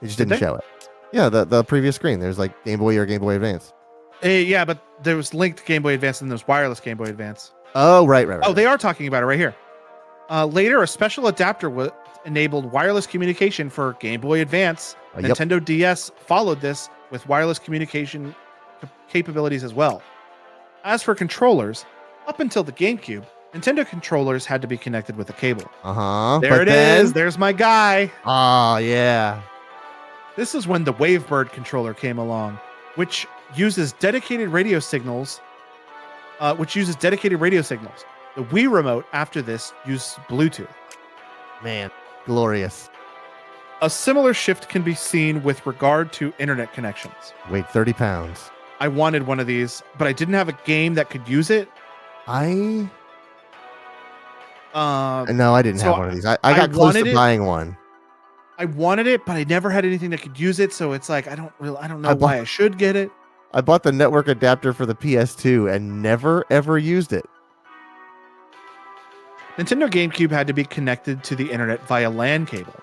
They just Did didn't they? show it. Yeah, the previous screen. There's like Game Boy or Game Boy Advance. Yeah, but there was linked Game Boy Advance and there's wireless Game Boy Advance. Oh, right. Oh, they are talking about it right here. Later, a special adapter enabled wireless communication for Game Boy Advance. Yep. Nintendo DS followed this with wireless communication capabilities as well. As for controllers, up until the GameCube, Nintendo controllers had to be connected with a cable. There it is. There's my guy. Oh, yeah. This is when the Wavebird controller came along, which uses dedicated radio signals. The Wii remote after this used Bluetooth. Man, glorious. A similar shift can be seen with regard to internet connections. Weighed 30 pounds. I wanted one of these, but I didn't have a game that could use it. No, I didn't so have one of these. I got close to buying one. I wanted it, but I never had anything that could use it. So it's like I don't know why I should get it. I bought the network adapter for the PS2 and never ever used it. Nintendo GameCube had to be connected to the internet via LAN cable.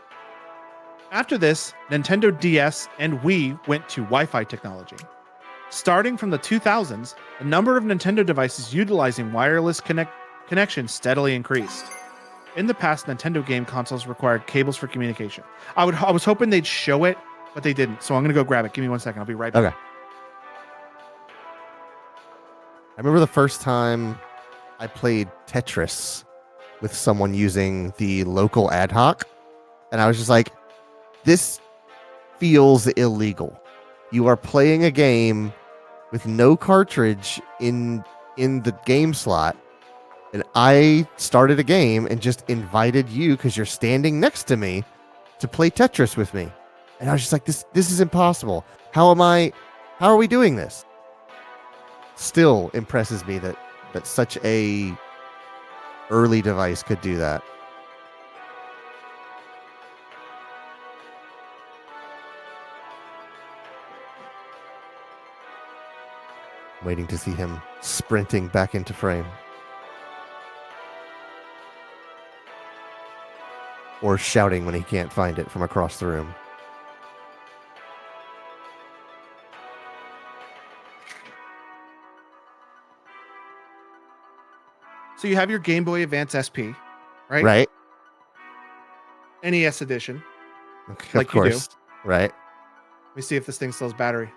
After this, Nintendo DS and Wii went to Wi-Fi technology. Starting from the 2000s, the number of Nintendo devices utilizing wireless connection steadily increased. In the past, Nintendo game consoles required cables for communication. I was hoping they'd show it, but they didn't. So I'm going to go grab it. Give me 1 second. I'll be right back. Okay. I remember the first time I played Tetris with someone using the local ad hoc, and I was just like, this feels illegal. You are playing a game with no cartridge in the game slot, and I started a game and just invited you because you're standing next to me to play Tetris with me. And I was just like, this is impossible. How are we doing this? Still impresses me that such a early device could do that. Waiting to see him sprinting back into frame. Or shouting when he can't find it from across the room. So you have your Game Boy Advance SP, right? Right. NES edition. Okay, like of course. You do. Right. Let me see if this thing still has battery.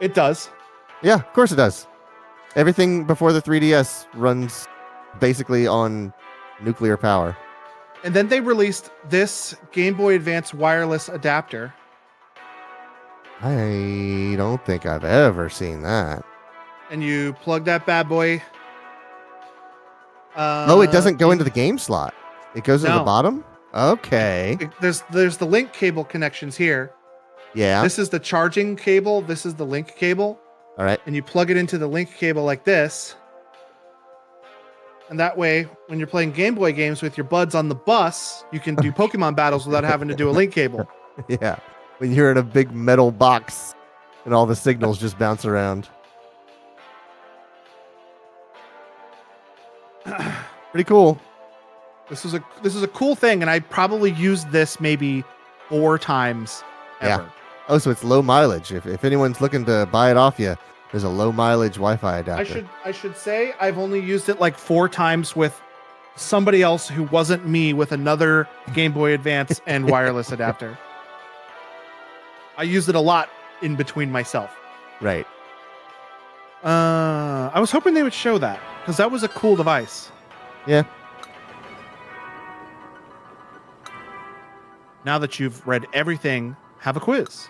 It does. Yeah, of course it does. Everything before the 3DS runs basically on nuclear power. And then they released this Game Boy Advance wireless adapter. I don't think I've ever seen that. And you plug that bad boy. It doesn't go into the game slot. It goes into the No. bottom? Okay. There's the link cable connections here. Yeah. This is the charging cable. This is the link cable. All right. And you plug it into the link cable like this. And that way, when you're playing Game Boy games with your buds on the bus, you can do Pokemon battles without having to do a link cable. Yeah. When you're in a big metal box and all the signals just bounce around. Pretty cool. This is a cool thing, and I probably used this maybe 4 times ever. Yeah. Oh, so it's low mileage. If anyone's looking to buy it off you, there's a low mileage Wi-Fi adapter. I should say I've only used it like 4 times with somebody else who wasn't me with another Game Boy Advance and wireless adapter. I used it a lot in between myself. Right. I was hoping they would show that because that was a cool device. Yeah. Now that you've read everything, have a quiz.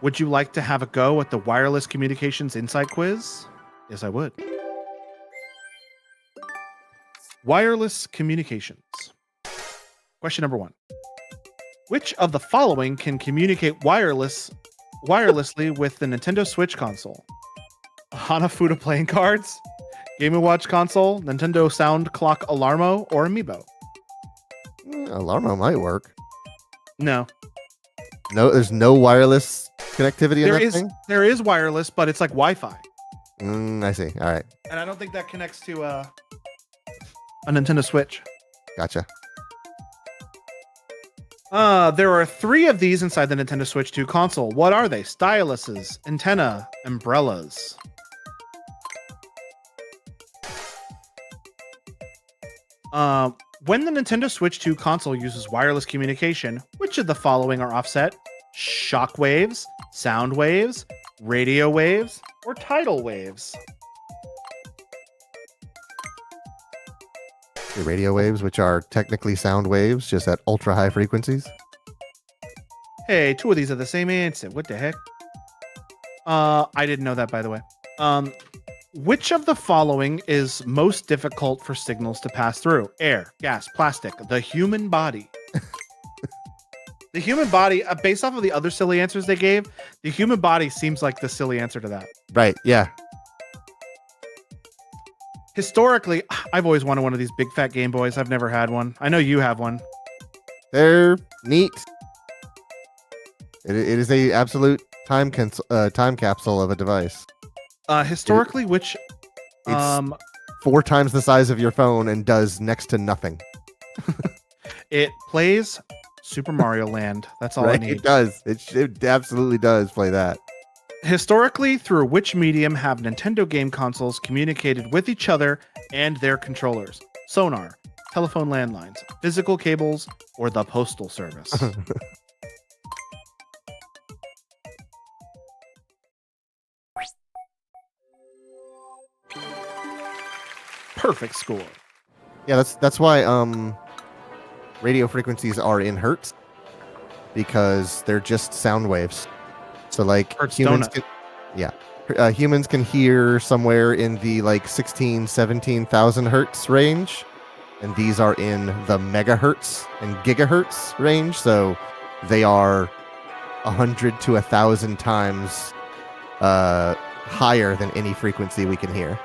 Would you like to have a go at the Wireless Communications Insight Quiz? Yes, I would. Wireless communications. Question number 1. Which of the following can communicate wirelessly with the Nintendo Switch console? Hanafuda playing cards, Game & Watch console, Nintendo Sound Clock Alarmo, or Amiibo? Alarmo might work. No. No, there's no wireless connectivity in that thing? There is wireless, but it's like Wi-Fi. I see. All right. And I don't think that connects to a Nintendo Switch. Gotcha. There are 3 of these inside the Nintendo Switch 2 console. What are they? Styluses, antenna, umbrellas. When the Nintendo Switch 2 console uses wireless communication, which of the following are offset? Shock waves, sound waves, radio waves, or tidal waves? The radio waves, which are technically sound waves, just at ultra high frequencies. Hey, 2 of these are the same answer. What the heck? I didn't know that, by the way. Which of the following is most difficult for signals to pass through? Air, gas, plastic, the human body. The human body, based off of the other silly answers they gave, the human body seems like the silly answer to that. Right. Yeah. Historically, I've always wanted one of these big fat Game Boys. I've never had one. I know you have one. They're neat. It is a absolute time capsule of a device. Historically, which It's 4 times the size of your phone and does next to nothing. it plays Super Mario Land. That's all I Right? need. It does. It absolutely does play that. Historically, through which medium have Nintendo game consoles communicated with each other and their controllers? Sonar, telephone landlines, physical cables, or the postal service? Perfect score. Yeah, that's why radio frequencies are in hertz, because they're just sound waves. So like Hertz humans donut. humans can hear somewhere in the like 17,000 hertz range, and these are in the megahertz and gigahertz range, so they are 100 to 1,000 times higher than any frequency we can hear.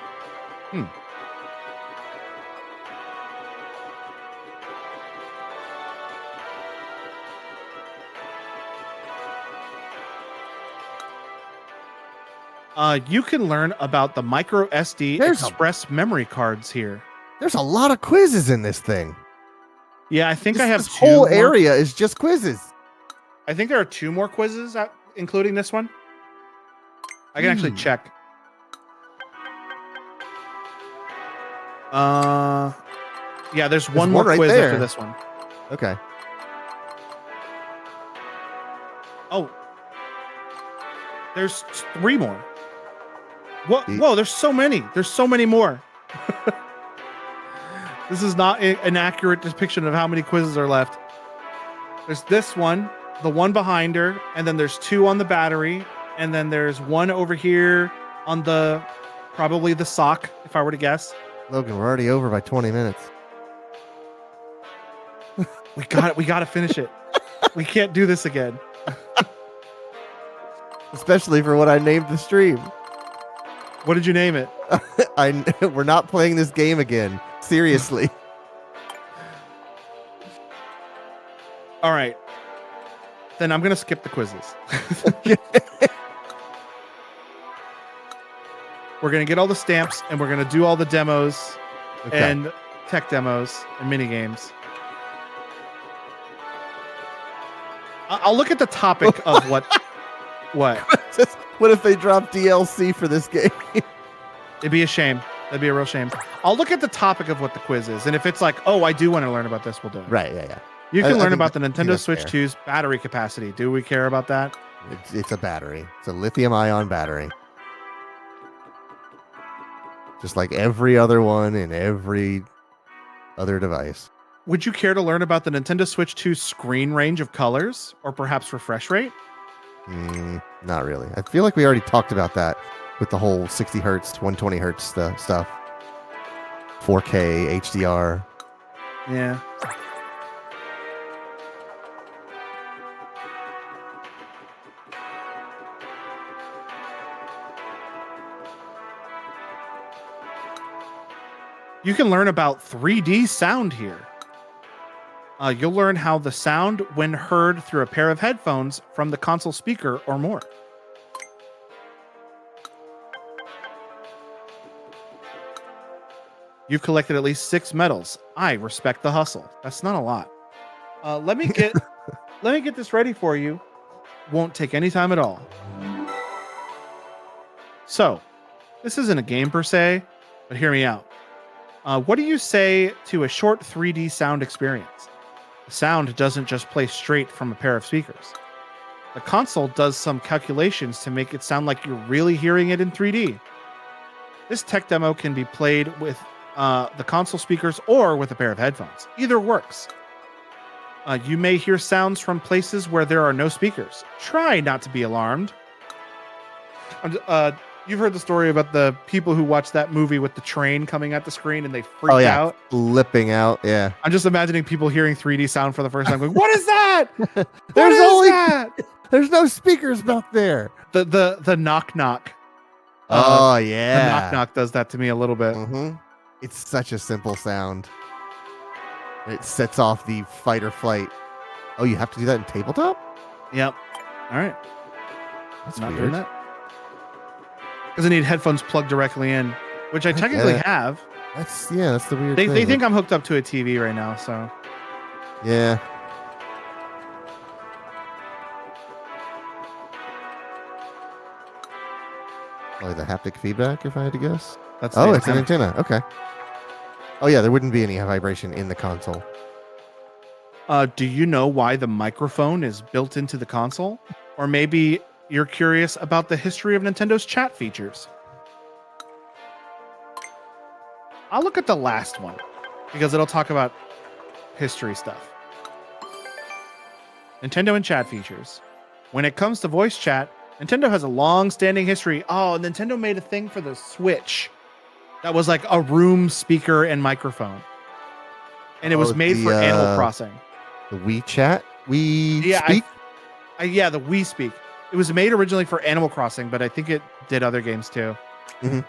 You can learn about the micro SD There's a- express memory cards here. There's a lot of quizzes in this thing. Yeah, I think I have This 2 whole more- area is just quizzes. I think there are 2 more quizzes, including this one. I can actually check. Yeah, there's one more one right quiz there. after this one. Okay. Oh, there's 3 more. What? Ye- Whoa, there's so many. There's so many more. This is not an accurate depiction of how many quizzes are left. There's this one, the one behind her, and then there's 2 on the battery, and then there's 1 over here on probably the sock, if I were to guess. Logan, we're already over by 20 minutes. We got to finish it. We can't do this again. Especially for what I named the stream. What did you name it? We're not playing this game again. Seriously. All right. Then I'm going to skip the quizzes. We're going to get all the stamps and we're going to do all the demos Okay. and tech demos and mini games. I'll look at the topic of what. What if they drop DLC for this game? It'd be a shame. That'd be a real shame. I'll look at the topic of what the quiz is. And if it's like, oh, I do want to learn about this, we'll do it. Right, yeah. You I can learn think about the I think Nintendo that's Switch fair. 2's battery capacity. Do we care about that? It's a battery. It's a lithium-ion battery. Just like every other one in every other device. Would you care to learn about the Nintendo Switch 2 screen range of colors or perhaps refresh rate? Not really. I feel like we already talked about that with the whole 60 hertz, 120 hertz stuff. 4K, HDR. Yeah. You can learn about 3D sound here. You'll learn how the sound when heard through a pair of headphones from the console speaker or more. You've collected at least 6 medals. I respect the hustle. That's not a lot. Let me get this ready for you. Won't take any time at all. So, this isn't a game per se, but hear me out. What do you say to a short 3D sound experience? The sound doesn't just play straight from a pair of speakers. The console does some calculations to make it sound like you're really hearing it in 3D. This tech demo can be played with the console speakers or with a pair of headphones. Either works. You may hear sounds from places where there are no speakers. Try not to be alarmed. You've heard the story about the people who watched that movie with the train coming at the screen and they freaked out. Flipping out. Yeah. I'm just imagining people hearing 3D sound for the first time going, what is that? There's There's no speakers back there. The knock knock. Oh, The yeah. knock knock does that to me a little bit. Mm-hmm. It's such a simple sound. It sets off the fight or flight. Oh, you have to do that in tabletop? Yep. All right. That's Not weird. doing that. Because I need headphones plugged directly in, which I get technically it. have. That's the weird They thing. think I'm hooked up to a TV right now, so. Yeah. Probably the haptic feedback, if I had to guess. That's Oh, the it's an antenna. antenna. Okay. Oh, yeah, there wouldn't be any vibration in the console. Do you know why the microphone is built into the console? Or maybe you're curious about the history of Nintendo's chat features. I'll look at the last one because it'll talk about history stuff. Nintendo and chat features. When it comes to voice chat, Nintendo has a long-standing history. Oh, Nintendo made a thing for the Switch that was like a room speaker and microphone. And it was made for Animal Crossing. The WeChat? Yeah, Speak? yeah, the Wii Speak. It was made originally for Animal Crossing, but I think it did other games too. Mhm.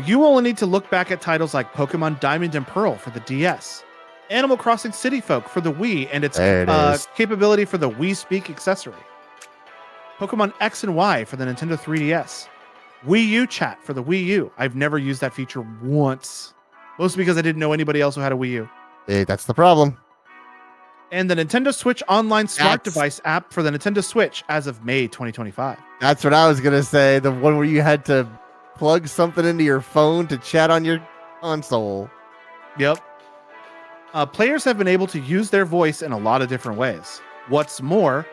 You only need to look back at titles like Pokemon Diamond and Pearl for the DS, Animal Crossing City Folk for the Wii and its There it is. capability for the Wii Speak accessory, Pokemon X and Y for the Nintendo 3DS, Wii U Chat for the Wii U. I've never used that feature once, mostly because I didn't know anybody else who had a Wii U. Hey, that's the problem. And the Nintendo Switch Online Smart That's- Device app for the Nintendo Switch as of May 2025. That's what I was going to say. The one where you had to plug something into your phone to chat on your console. Yep. Players have been able to use their voice in a lot of different ways. What's more,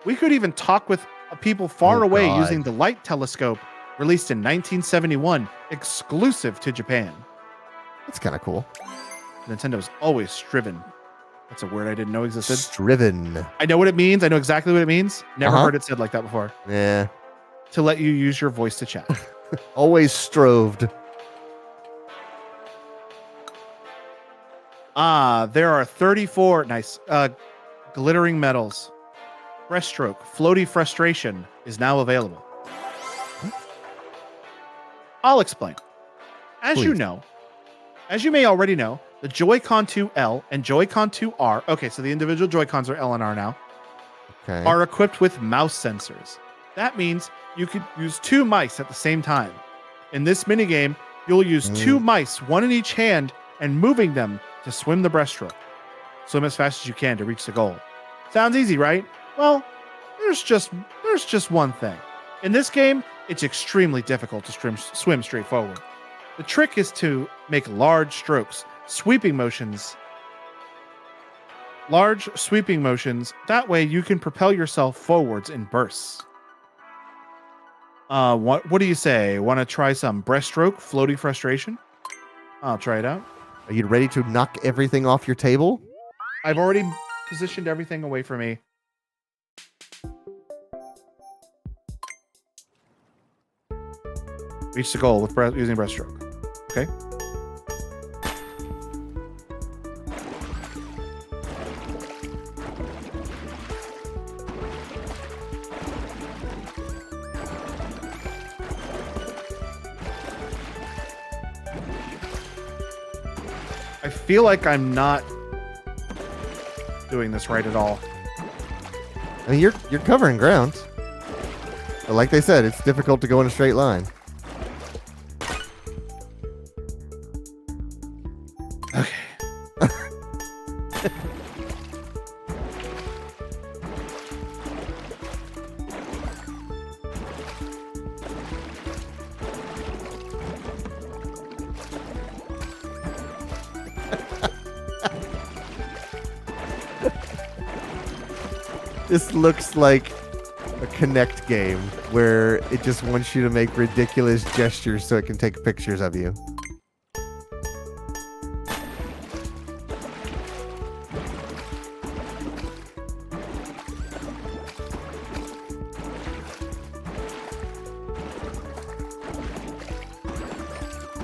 we could even talk with people far Oh, away God. using the Light Telescope, released in 1971, exclusive to Japan. That's kind of cool. Nintendo's always striven. That's a word I didn't know existed. Striven. I know what it means. I know exactly what it means. Never Uh-huh. heard it said like that before. Yeah. To let you use your voice to chat. Always stroved. There are 34 nice glittering medals. Breaststroke, Floaty Frustration is now available. I'll explain. As you Please. know, as you may already know, the Joy-Con 2L and Joy-Con 2R, okay, so the individual Joy-Cons are L and R now, Okay. are equipped with mouse sensors. That means you could use 2 mice at the same time. In this minigame, you'll use 2 mice, one in each hand, and moving them to swim the breaststroke. Swim as fast as you can to reach the goal. Sounds easy, right? Well, there's just one thing. In this game, it's extremely difficult to swim straight forward. The trick is to make large strokes, sweeping motions. Large sweeping motions. That way you can propel yourself forwards in bursts. What do you say? Want to try some breaststroke, floaty frustration? I'll try it out. Are you ready to knock everything off your table? I've already positioned everything away from me. Reach the goal with using breaststroke. Okay. I feel like I'm not doing this right at all. I mean, you're covering ground. But like they said, it's difficult to go in a straight line. Okay. This looks like a Kinect game where it just wants you to make ridiculous gestures so it can take pictures of you.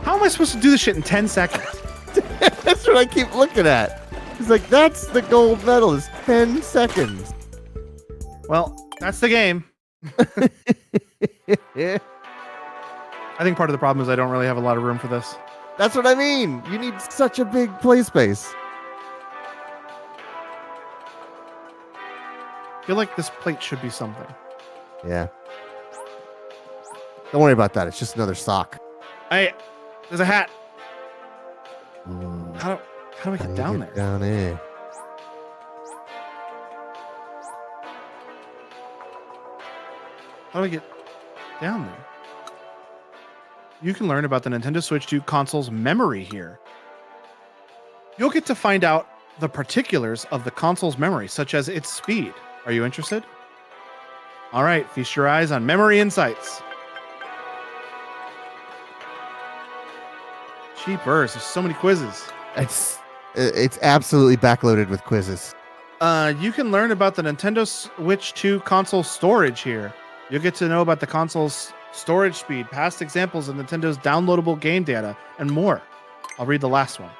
How am I supposed to do this shit in 10 seconds? That's what I keep looking at. It's like, that's the gold medal, is 10 seconds. Well, that's the game. Yeah. I think part of the problem is I don't really have a lot of room for this. That's what I mean. You need such a big play space. I feel like this plate should be something. Yeah. Don't worry about that. It's just another sock. There's a hat. Mm, How do I how get do you down get there? Down there. How do I get down there? You can learn about the Nintendo Switch 2 console's memory here. You'll get to find out the particulars of the console's memory, such as its speed. Are you interested? All right, feast your eyes on Memory Insights. Cheapers, there's so many quizzes. It's absolutely backloaded with quizzes. You can learn about the Nintendo Switch 2 console storage here. You'll get to know about the console's storage speed, past examples of Nintendo's downloadable game data, and more. I'll read the last one,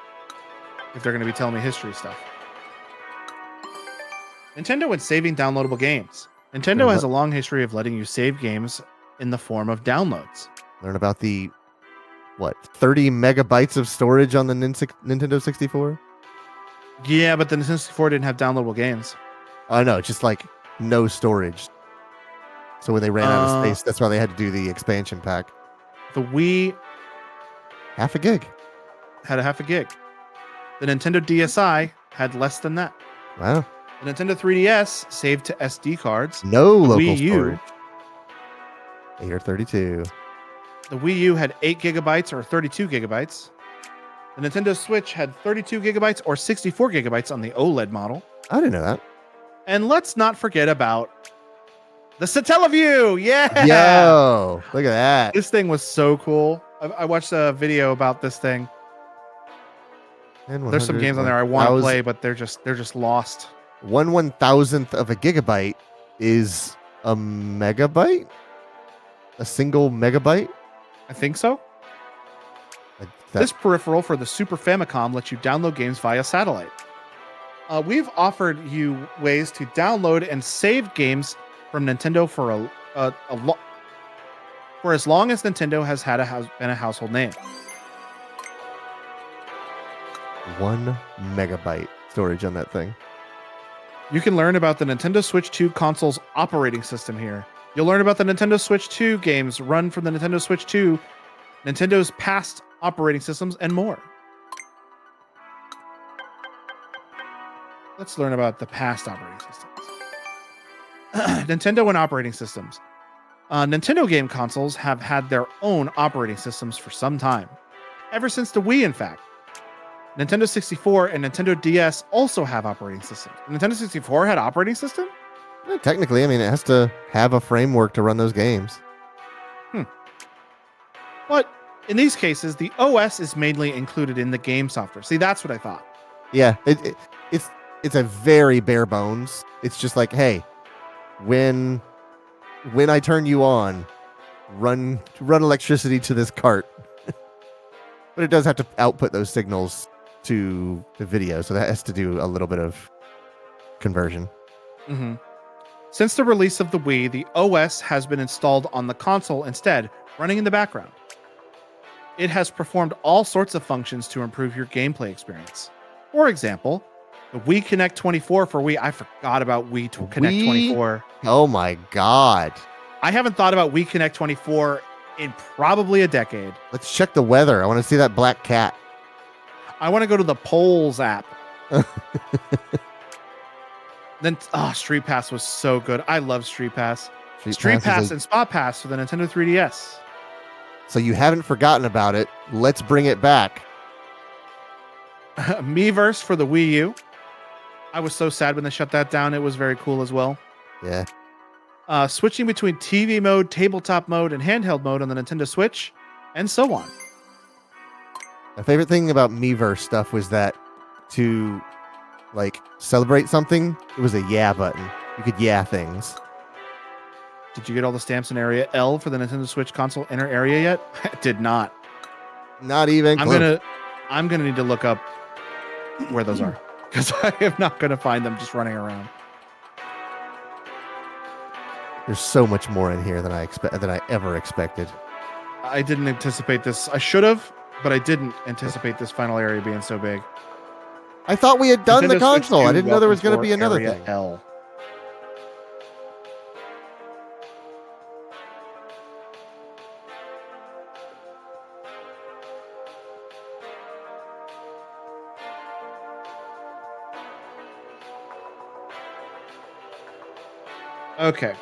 if they're going to be telling me history stuff. Nintendo and saving downloadable games. Nintendo has a long history of letting you save games in the form of downloads. Learn about the, 30 megabytes of storage on the Nintendo 64? Yeah, but the Nintendo 64 didn't have downloadable games. Oh, no, just like no storage. So when they ran out of space, that's why they had to do the expansion pack. The Wii Half a gig. had a half a gig. The Nintendo DSi had less than that. Wow. The Nintendo 3DS saved to SD cards. No local Wii U. storage. 8 or 32. The Wii U had 8 gigabytes or 32 gigabytes. The Nintendo Switch had 32 gigabytes or 64 gigabytes on the OLED model. I didn't know that. And let's not forget about the Satellaview. Yeah. Yo, look at that. This thing was so cool. I watched a video about this thing. And There's some games on there I want to 1,000 play, but they're just lost. 1/1000th of a gigabyte is a megabyte? A single megabyte? I think so. Like that- This peripheral for the Super Famicom lets you download games via satellite. We've offered you ways to download and save games from Nintendo for for as long as Nintendo has been a household name. 1 megabyte storage on that thing. You can learn about the Nintendo Switch 2 console's operating system here. You'll learn about the Nintendo Switch 2 games run from the Nintendo Switch 2, Nintendo's past operating systems, and more. Let's learn about the past operating systems. Nintendo and operating systems. Nintendo game consoles have had their own operating systems for some time. Ever since the Wii, in fact. Nintendo 64 and Nintendo DS also have operating systems. Nintendo 64 had operating system? Technically, I mean, it has to have a framework to run those games. But in these cases, the OS is mainly included in the game software. See, that's what I thought. Yeah, it's a very bare bones. It's just like, hey, when I turn you on, run electricity to this cart. But it does have to output those signals to the video, so that has to do a little bit of conversion. Mm-hmm. Since the release of the Wii, the OS has been installed on the console instead, running in the background. It has performed all sorts of functions to improve your gameplay experience. For example, the Wii Connect 24 for Wii. I forgot about Wii Connect 24. Oh my god. I haven't thought about Wii Connect 24 in probably a decade. Let's check the weather. I want to see that black cat. I want to go to the Polls app. Then Street Pass was so good. I love Street Pass. Street Pass and Spot Pass for the Nintendo 3DS. So you haven't forgotten about it. Let's bring it back. Miiverse for the Wii U. I was so sad when they shut that down. It was very cool as well. Yeah. Switching between TV mode, tabletop mode, and handheld mode on the Nintendo Switch, and so on. My favorite thing about Miiverse stuff was that to like celebrate something, it was a yeah button. You could yeah things. Did you get all the stamps in Area L for the Nintendo Switch console inner area yet? I did not. Not even. I'm gonna need to look up where those are because I am not gonna find them just running around. There's so much more in here than I ever expected. I didn't anticipate this. I should have, but I didn't anticipate this final area being so big. I thought we had done Nintendo the Switch console. 2, I didn't know there was welcome going to be for another Area thing. L. Okay.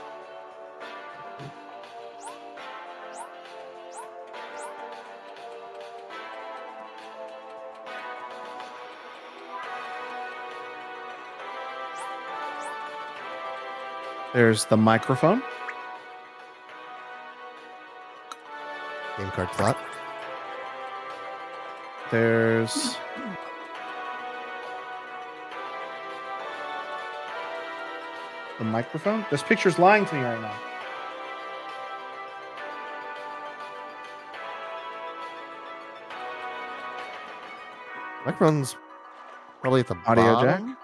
There's the microphone. Game card slot. There's the microphone. This picture's lying to me right now. Microphone's probably at the Audio bottom.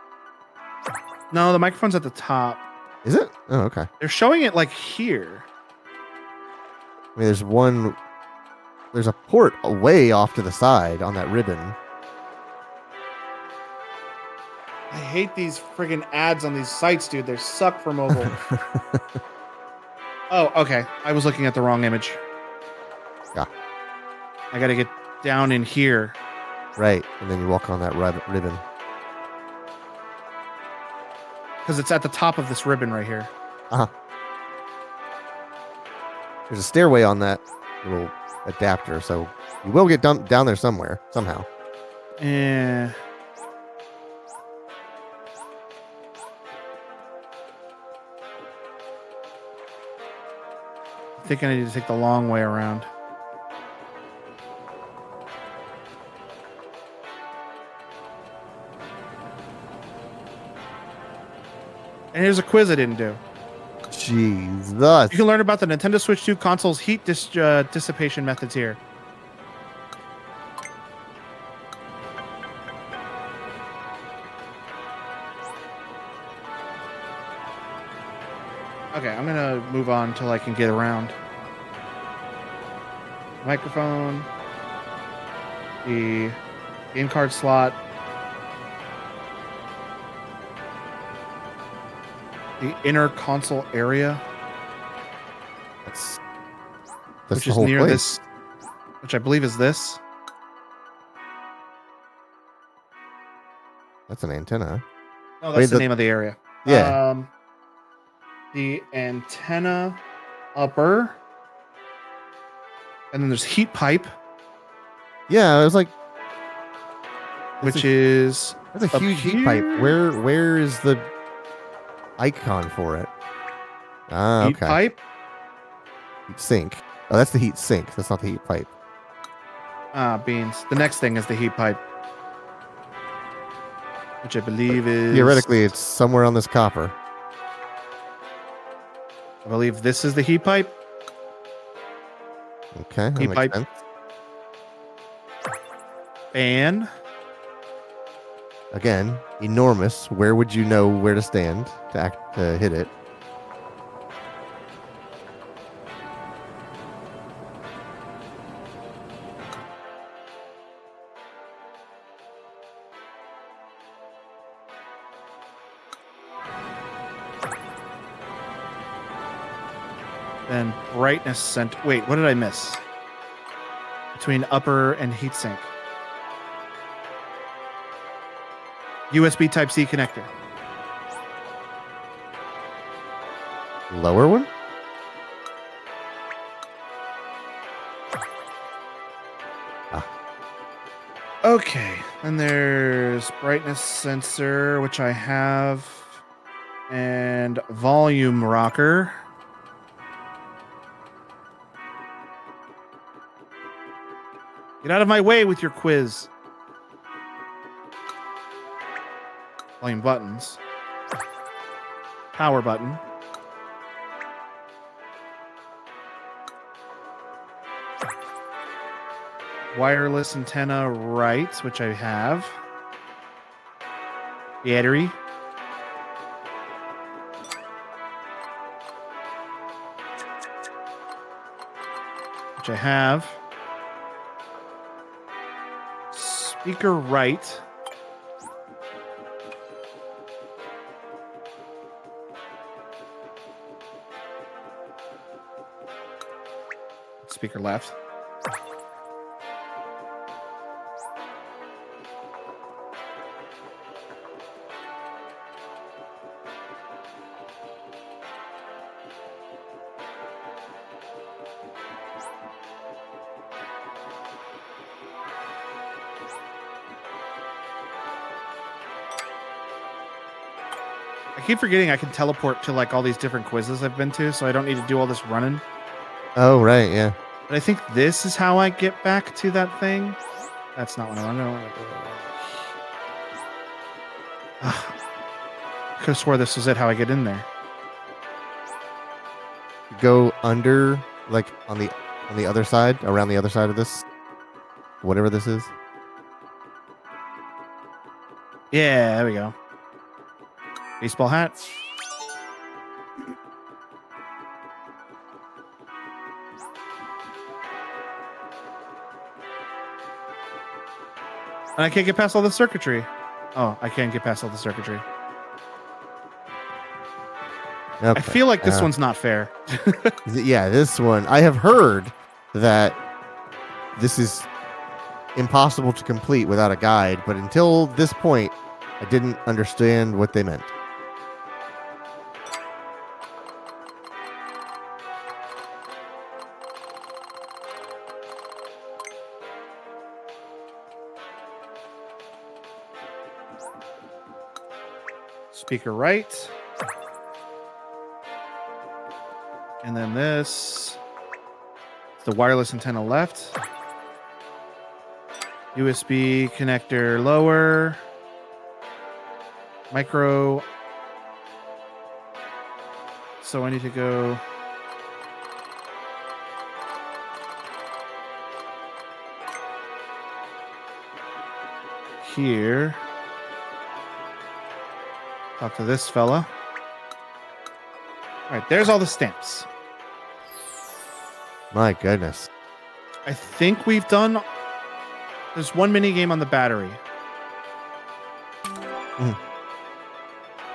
No, the microphone's at the top. Is it? Oh, okay. They're showing it like here. I mean, there's a port way off to the side on that ribbon. I hate these friggin' ads on these sites, dude. They suck for mobile. Oh, okay. I was looking at the wrong image. Yeah. I gotta get down in here. Right, and then you walk on that ribbon. Because it's at the top of this ribbon right here. Uh-huh. There's a stairway on that little adapter, so you will get down there somewhere, somehow. Eh. I think I need to take the long way around. And here's a quiz I didn't do. Jesus. You can learn about the Nintendo Switch 2 console's heat dissipation methods here. Okay, I'm gonna move on till I can get around. Microphone, the game card slot, the inner console area, That's which the is whole near place. this, which I believe is this. That's an antenna. No, Wait, that's the name of the area. Yeah. The antenna upper, and then there's heat pipe, Yeah, it was like which is that's a up huge heat pipe. here. Where is the icon for it? Ah, heat okay. pipe. Heat sink. Oh, that's the heat sink. That's not the heat pipe. Beans. The next thing is the heat pipe, which I believe is Theoretically, it's somewhere on this copper. I believe this is the heat pipe. Okay, that Heat makes pipe. sense. Fan. Again, enormous. Where would you know where to stand to hit it? Then brightness center. Wait, what did I miss? Between upper and heatsink. USB Type-C connector. Lower one? Okay, then there's brightness sensor, which I have, and volume rocker. Get out of my way with your quiz. Volume buttons. Power button. Wireless antenna right, which I have. Battery. Which I have. Speaker right. Speaker left. I keep forgetting I can teleport to like all these different quizzes I've been to, so I don't need to do all this running. Oh, right, yeah. But I think this is how I get back to that thing. That's not what I want to do. I could have swore this was it, how I get in there. Go under, like on the other side, around the other side of this, whatever this is. Yeah, there we go. Baseball hat. And I can't get past all the circuitry. Oh, I can't get past all the circuitry. Okay. I feel like this one's not fair. Yeah, this one. I have heard that this is impossible to complete without a guide, but until this point, I didn't understand what they meant. Speaker right. And then this. The wireless antenna left. USB connector lower. Micro. So I need to go. Here. Talk to this fella. All right, there's all the stamps. My goodness. I think we've done. There's one mini game on the battery.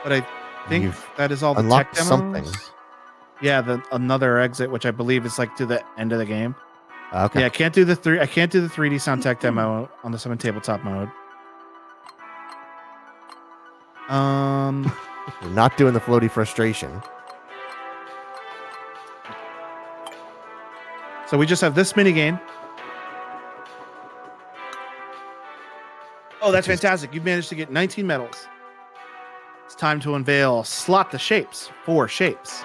But I think You've that is all the tech unlocked demos. something. Yeah, another exit, which I believe is like to the end of the game. Okay. Yeah, I can't do the 3D sound tech demo on the 7 tabletop mode. You're not doing the floaty frustration. So we just have this mini game. Oh, that's fantastic. You've managed to get 19 medals. It's time to unveil Slot the Shapes. 4 shapes.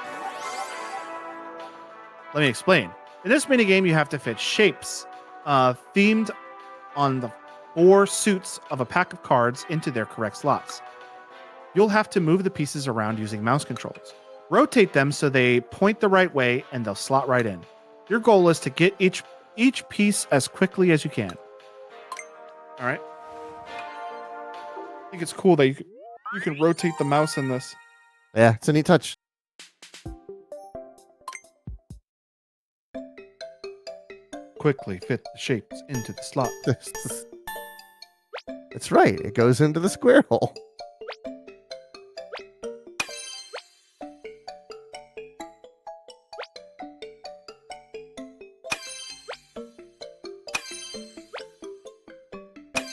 Let me explain. In this mini game, you have to fit shapes themed on the 4 suits of a pack of cards into their correct slots. You'll have to move the pieces around using mouse controls. Rotate them so they point the right way and they'll slot right in. Your goal is to get each piece as quickly as you can. All right. I think it's cool that you can rotate the mouse in this. Yeah, it's a neat touch. Quickly fit the shapes into the slot. That's right. It goes into the square hole.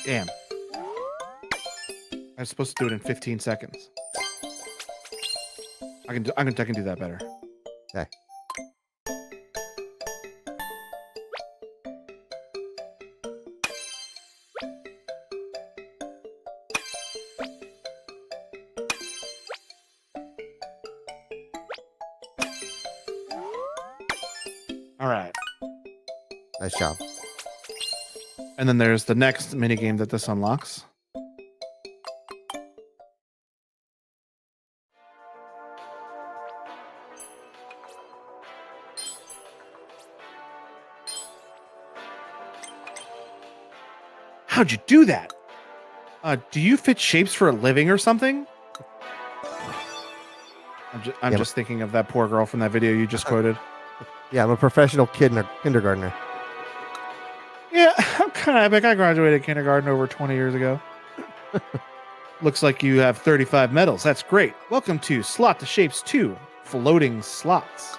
Damn. I'm supposed to do it in 15 seconds. I can do that better. Okay. All right. Nice job. And then there's the next minigame that this unlocks. How'd you do that? Do you fit shapes for a living or something? I'm just thinking of that poor girl from that video you just quoted. Yeah, I'm a professional kindergartner. Yeah, I'm kind of epic. I graduated kindergarten over 20 years ago. Looks like you have 35 medals. That's great. Welcome to Slot to Shapes 2, Floating Slots.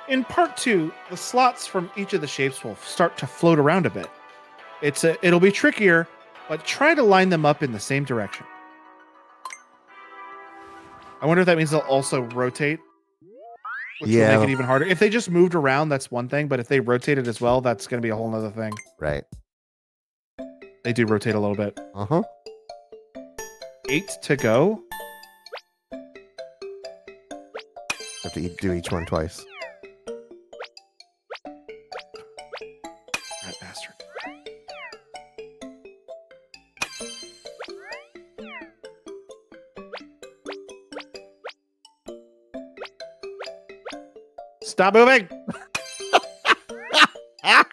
In part 2, the slots from each of the shapes will start to float around a bit. It'll be trickier, but try to line them up in the same direction. I wonder if that means they'll also rotate, which will make it even harder. If they just moved around, that's one thing, but if they rotated as well, that's going to be a whole nother thing. Right. They do rotate a little bit. Uh-huh. 8 to go. Have to do each one twice. That bastard. Stop moving! I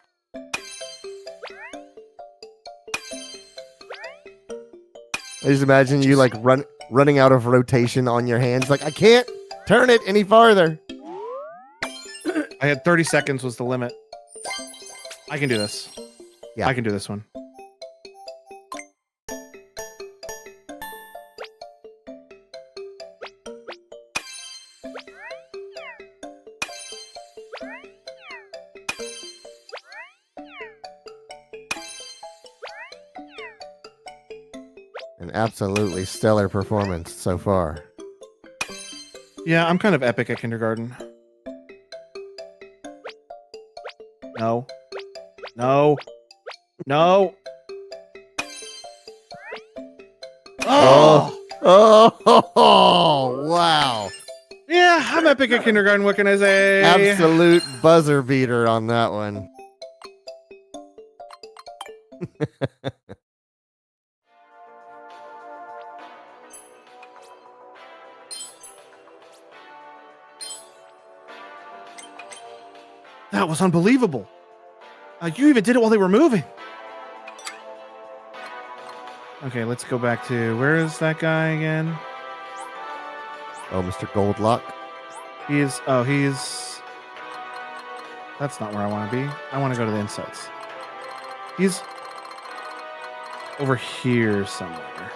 just imagine you like running out of rotation on your hands. Like, I can't turn it any farther. I had 30 seconds was the limit. I can do this. Yeah. I can do this one. An absolutely stellar performance so far. Yeah, I'm kind of epic at kindergarten. No. No. No. Oh! Oh, wow. Yeah, I'm epic at kindergarten. What can I say? Absolute buzzer beater on that one. That was unbelievable. You even did it while they were moving. Okay, let's go back to where is that guy again? Oh, Mr. Goldlock. He's that's not where I want to be. I want to go to the insights. He's over here somewhere.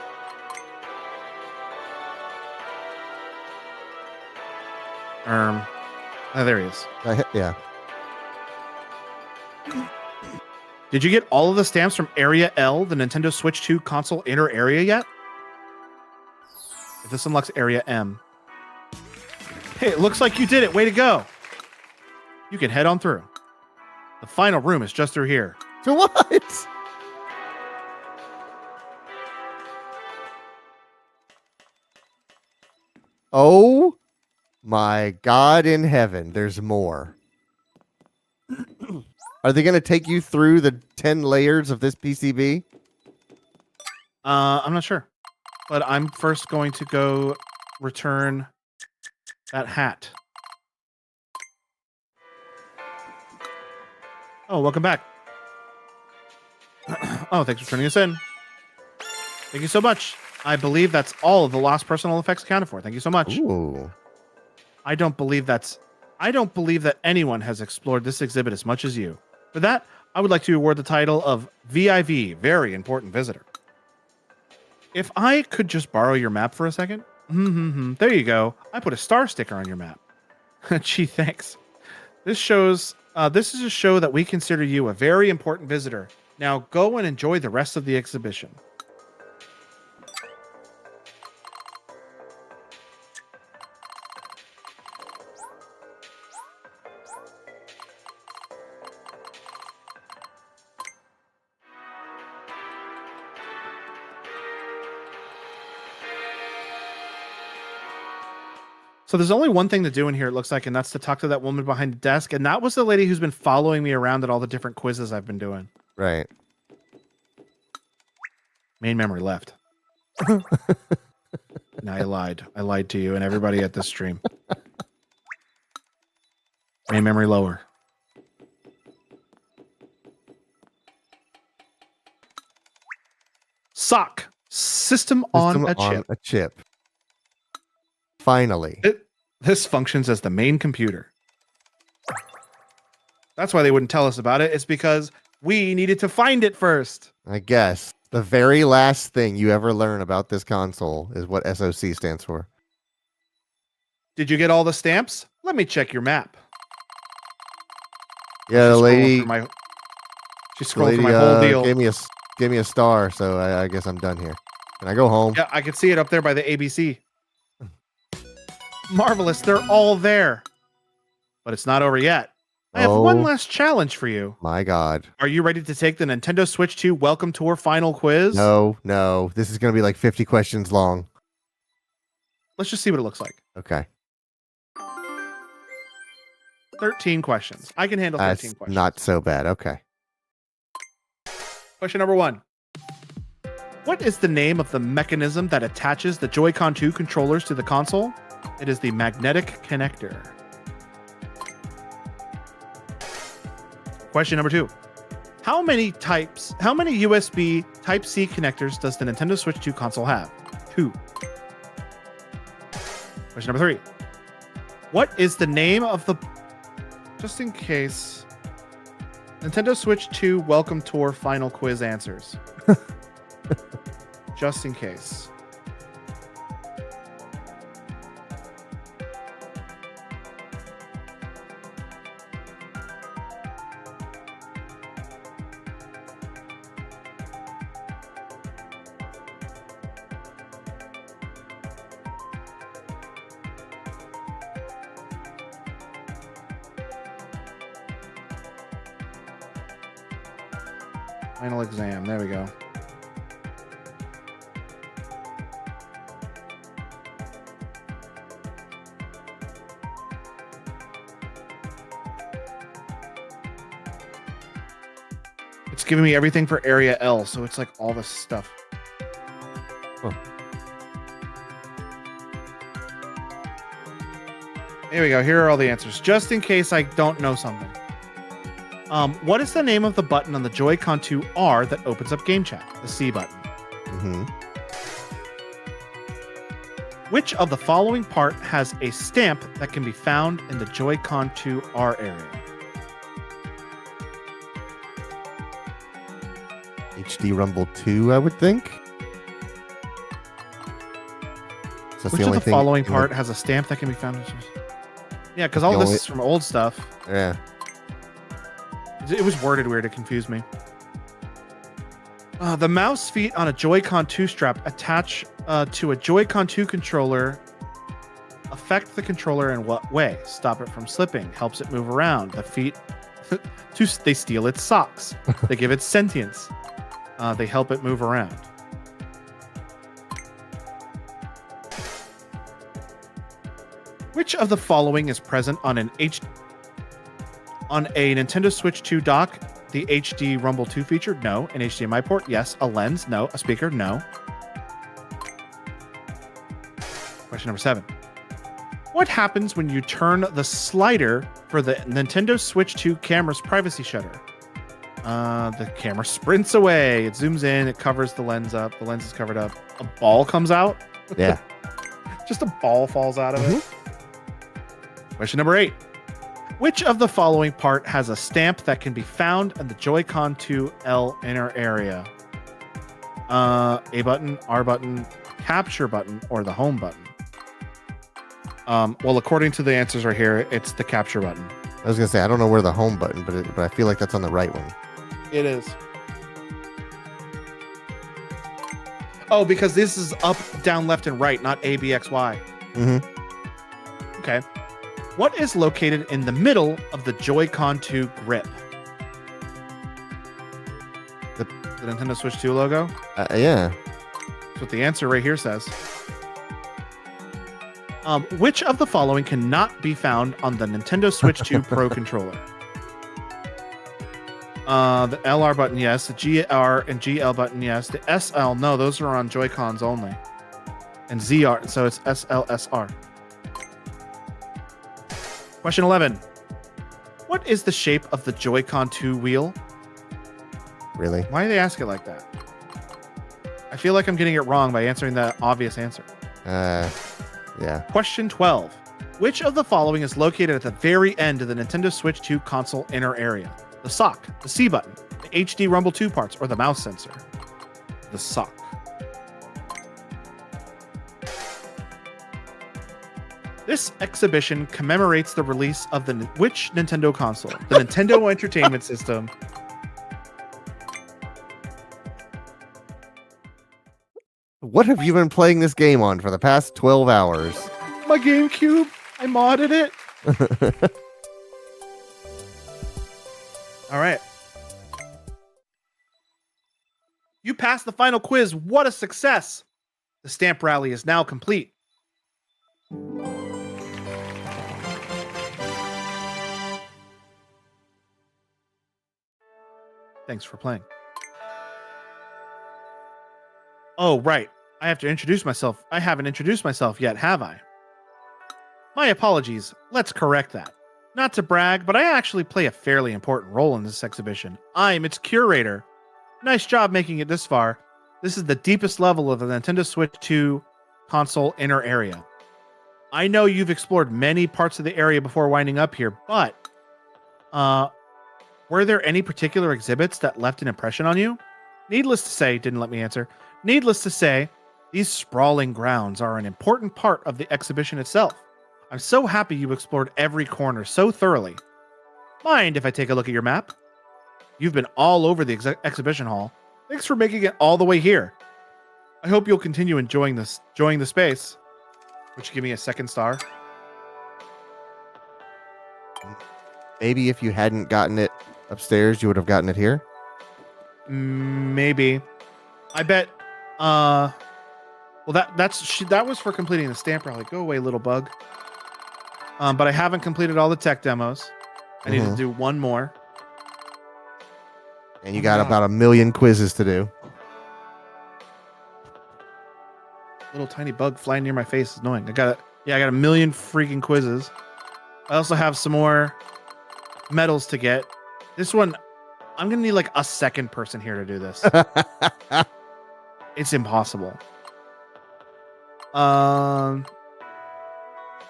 Oh, there he is. Yeah. Did you get all of the stamps from Area L, the Nintendo Switch 2 console inner area yet? If this unlocks Area M. Hey, it looks like you did it. Way to go. You can head on through. The final room is just through here. To what? Oh my God in heaven, there's more. Are they going to take you through the 10 layers of this PCB? I'm not sure. But I'm first going to go return that hat. Oh, welcome back. Oh, thanks for turning us in. Thank you so much. I believe that's all of the lost personal effects accounted for. Thank you so much. Ooh. I don't believe that anyone has explored this exhibit as much as you. For that, I would like to award the title of VIV, Very Important Visitor. If I could just borrow your map for a second. There you go. I put a star sticker on your map. Gee, thanks. This is a show that we consider you a very important visitor. Now go and enjoy the rest of the exhibition. So there's only one thing to do in here, it looks like, and that's to talk to that woman behind the desk. And that was the lady who's been following me around at all the different quizzes I've been doing. Right. Main memory left. No, I lied. I lied to you and everybody at this stream. Main memory lower. SOC. System on a chip. Finally. This functions as the main computer. That's why they wouldn't tell us about it. It's because we needed to find it first. I guess. The very last thing you ever learn about this console is what SOC stands for. Did you get all the stamps? Let me check your map. Yeah, the lady. She scrolled through my whole deal. Gave me a star, so I guess I'm done here. Can I go home? Yeah, I can see it up there by the ABC. Marvelous, they're all there. But it's not over yet. I have one last challenge for you. My God. Are you ready to take the Nintendo Switch 2 Welcome Tour final quiz? No. This is going to be like 50 questions long. Let's just see what it looks like. Okay. 13 questions. I can handle 13 That's questions. not so bad. Okay. Question number 1. What is the name of the mechanism that attaches the Joy-Con 2 controllers to the console? It is the magnetic connector. Question number 2. How many USB Type-C connectors does the Nintendo Switch 2 console have? 2. Question number 3. What is the name of the... Just in case... Nintendo Switch 2 Welcome Tour final quiz answers. Just in case. Final exam. There we go. It's giving me everything for Area L, so it's like all this stuff. Huh. Here we go. Here are all the answers, just in case I don't know something. What is the name of the button on the Joy-Con 2 R that opens up Game Chat? The C button. Mm-hmm. Which of the following part has a stamp that can be found in the Joy-Con 2 R area? HD Rumble 2, I would think. So Which of the following part has a stamp that can be found in... Yeah, because all this is from old stuff. Yeah. It was worded weird. It confused me. The mouse feet on a Joy-Con 2 strap attach to a Joy-Con 2 controller affect the controller in what way? Stop it from slipping. Helps it move around. The feet, they steal its socks. They give it sentience. They help it move around. Which of the following is present on a Nintendo Switch 2 dock? The HD Rumble 2 feature? No. An HDMI port? Yes. A lens? No. A speaker? No. Question number 7. What happens when you turn the slider for the Nintendo Switch 2 camera's privacy shutter? The camera sprints away. It zooms in. It covers the lens up. The lens is covered up. A ball comes out. Yeah. Just a ball falls out of it. Question number 8. Which of the following part has a stamp that can be found in the Joy-Con 2 L inner area? A button, R button, capture button, or the home button? Well, according to the answers right here, it's the capture button. I was going to say, I don't know where the home button, but I feel like that's on the right one. It is. Oh, because this is up, down, left, and right, not A, B, X, Y. Mm-hmm. Okay. What is located in the middle of the Joy-Con 2 grip? The Nintendo Switch 2 logo? Yeah. That's what the answer right here says. Which of the following cannot be found on the Nintendo Switch 2 Pro controller? The LR button, yes. The GR and GL button, yes. The SL, no, those are on Joy-Cons only. And ZR, so it's SLSR. Question 11. What is the shape of the Joy-Con 2 wheel? Really? Why do they ask it like that? I feel like I'm getting it wrong by answering the obvious answer. Yeah. Question 12. Which of the following is located at the very end of the Nintendo Switch 2 console inner area? The sock, the C button, the HD Rumble 2 parts, or the mouse sensor? The sock. This exhibition commemorates the release of which Nintendo console? The Nintendo Entertainment System. What have you been playing this game on for the past 12 hours? My GameCube. I modded it. All right. You passed the final quiz. What a success. The stamp rally is now complete. Thanks for playing. Oh, right. I have to introduce myself. I haven't introduced myself yet, have I? My apologies. Let's correct that. Not to brag, but I actually play a fairly important role in this exhibition. I'm its curator. Nice job making it this far. This is the deepest level of the Nintendo Switch 2 console inner area. I know you've explored many parts of the area before winding up here, but were there any particular exhibits that left an impression on you? Needless to say, didn't let me answer. Needless to say, these sprawling grounds are an important part of the exhibition itself. I'm so happy you explored every corner so thoroughly. Mind if I take a look at your map? You've been all over the exhibition hall. Thanks for making it all the way here. I hope you'll continue enjoying the space. Would you give me a second star? Maybe if you hadn't gotten it upstairs, you would have gotten it here. Maybe. I bet. Well, that was for completing the stamp rally. Go away, little bug. But I haven't completed all the tech demos. I need to do one more. And you got about 1 million quizzes to do. Little tiny bug flying near my face is annoying. I got 1 million freaking quizzes. I also have some more medals to get. This one, I'm gonna need like a second person here to do this. It's impossible.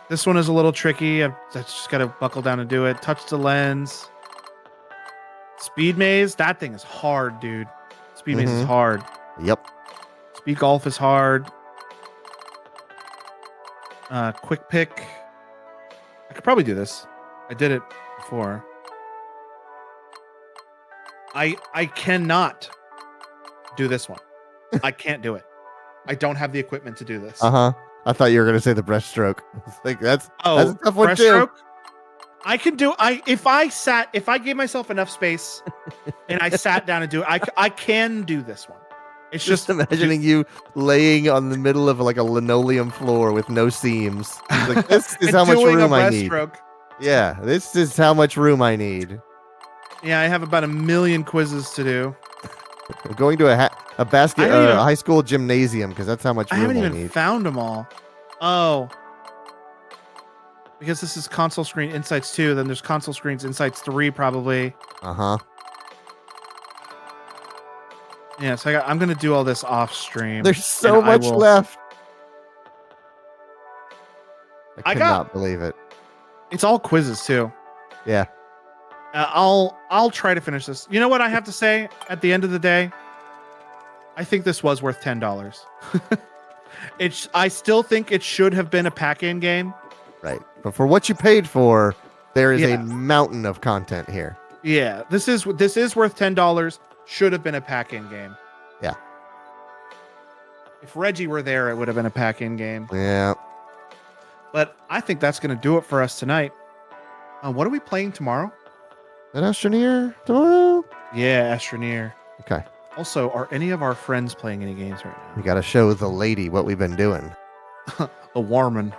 This one is a little tricky. I've just gotta buckle down and do it. Touch the lens. Speed maze, that thing is hard, dude. Speed maze is hard. Yep. Speed golf is hard. Quick pick. I could probably do this. I did it before. I cannot do this one. I can't do it. I don't have the equipment to do this. I thought you were gonna say the breaststroke. Like that's a tough one too. Breaststroke? I can do. If I gave myself enough space and I sat down and do it, I can do this one. It's Just imagining you laying on the middle of like a linoleum floor with no seams. It's like, this is how much room I need. Yeah, this is how much room I need. Yeah, I have about 1 million quizzes to do. I'm going to a high school gymnasium because that's how much room I haven't even need. found them all. Oh. Because this is console screen insights 2, then there's console screens insights 3 probably. Yeah, so I'm going to do all this off stream. There's so much left. I cannot believe it. It's all quizzes too. Yeah. I'll try to finish this. You know what I have to say at the end of the day? I think this was worth $10. I still think it should have been a pack-in game. Right. But for what you paid for, there is a mountain of content here. Yeah. This is worth $10. Should have been a pack-in game. Yeah. If Reggie were there, it would have been a pack-in game. Yeah. But I think that's going to do it for us tonight. What are we playing tomorrow? An Astroneer tomorrow? Yeah, Astroneer. Okay. Also, are any of our friends playing any games right We got to show the lady what we've been doing. now? The Warman.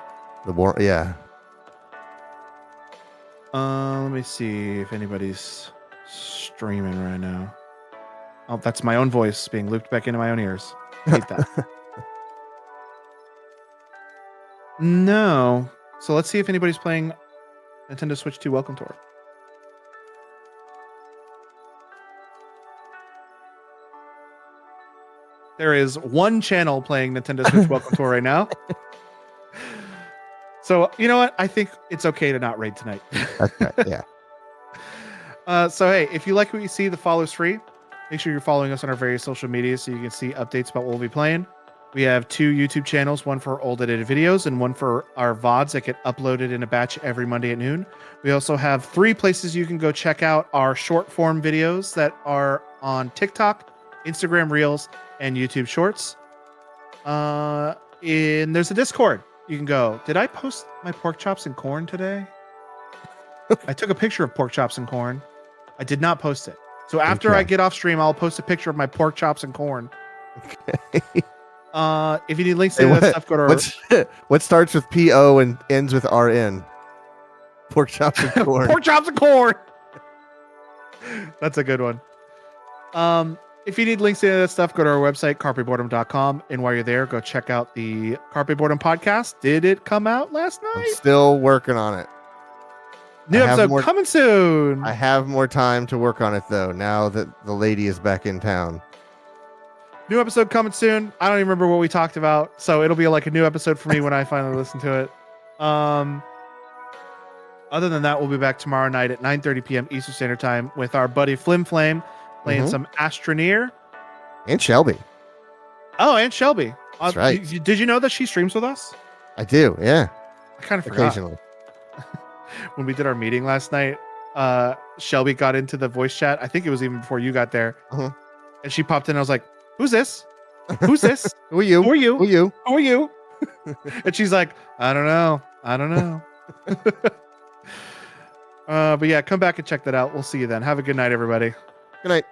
The war. Yeah. Let me see if anybody's streaming right now. Oh, that's my own voice being looped back into my own ears. Hate that. No. So let's see if anybody's playing Nintendo Switch 2 Welcome Tour. There is one channel playing Nintendo Switch Welcome Tour right now. So, you know what? I think it's okay to not raid tonight. Okay. Yeah. So, hey, if you like what you see, the follow's free. Make sure you're following us on our various social media so you can see updates about what we'll be playing. We have 2 YouTube channels, one for old edited videos and one for our VODs that get uploaded in a batch every Monday at noon. We also have 3 places you can go check out our short form videos that are on TikTok, Instagram Reels, and YouTube Shorts. And there's a Discord. You can go. Did I post my pork chops and corn today? I took a picture of pork chops and corn. I did not post it. So after I get off stream, I'll post a picture of my pork chops and corn. Okay. If you need links to that stuff, go to our... What starts with PO and ends with RN? Pork chops and corn. Pork chops and corn. That's a good one. If you need links to that stuff, go to our website, carpeboredom.com. And while you're there, go check out the Carpe Boredom podcast. Did it come out last night? I'm still working on it. New episode coming soon. I have more time to work on it, though, now that the lady is back in town. New episode coming soon. I don't even remember what we talked about, so it'll be like a new episode for me when I finally listen to it. Other than that, we'll be back tomorrow night at 9:30 p.m. Eastern Standard Time with our buddy Flim Flame playing some Astroneer. And Shelby. Oh, and Shelby. That's right. Did you know that she streams with us? I do, yeah. I kind of forgot. Occasionally. When we did our meeting last night, Shelby got into the voice chat. I think it was even before you got there. Uh-huh. And she popped in. I was like, who's this? Who's this? Who are you? Who are you? Who are you? Who are you? And she's like, I don't know. I don't know. But yeah, come back and check that out. We'll see you then. Have a good night, everybody. Good night.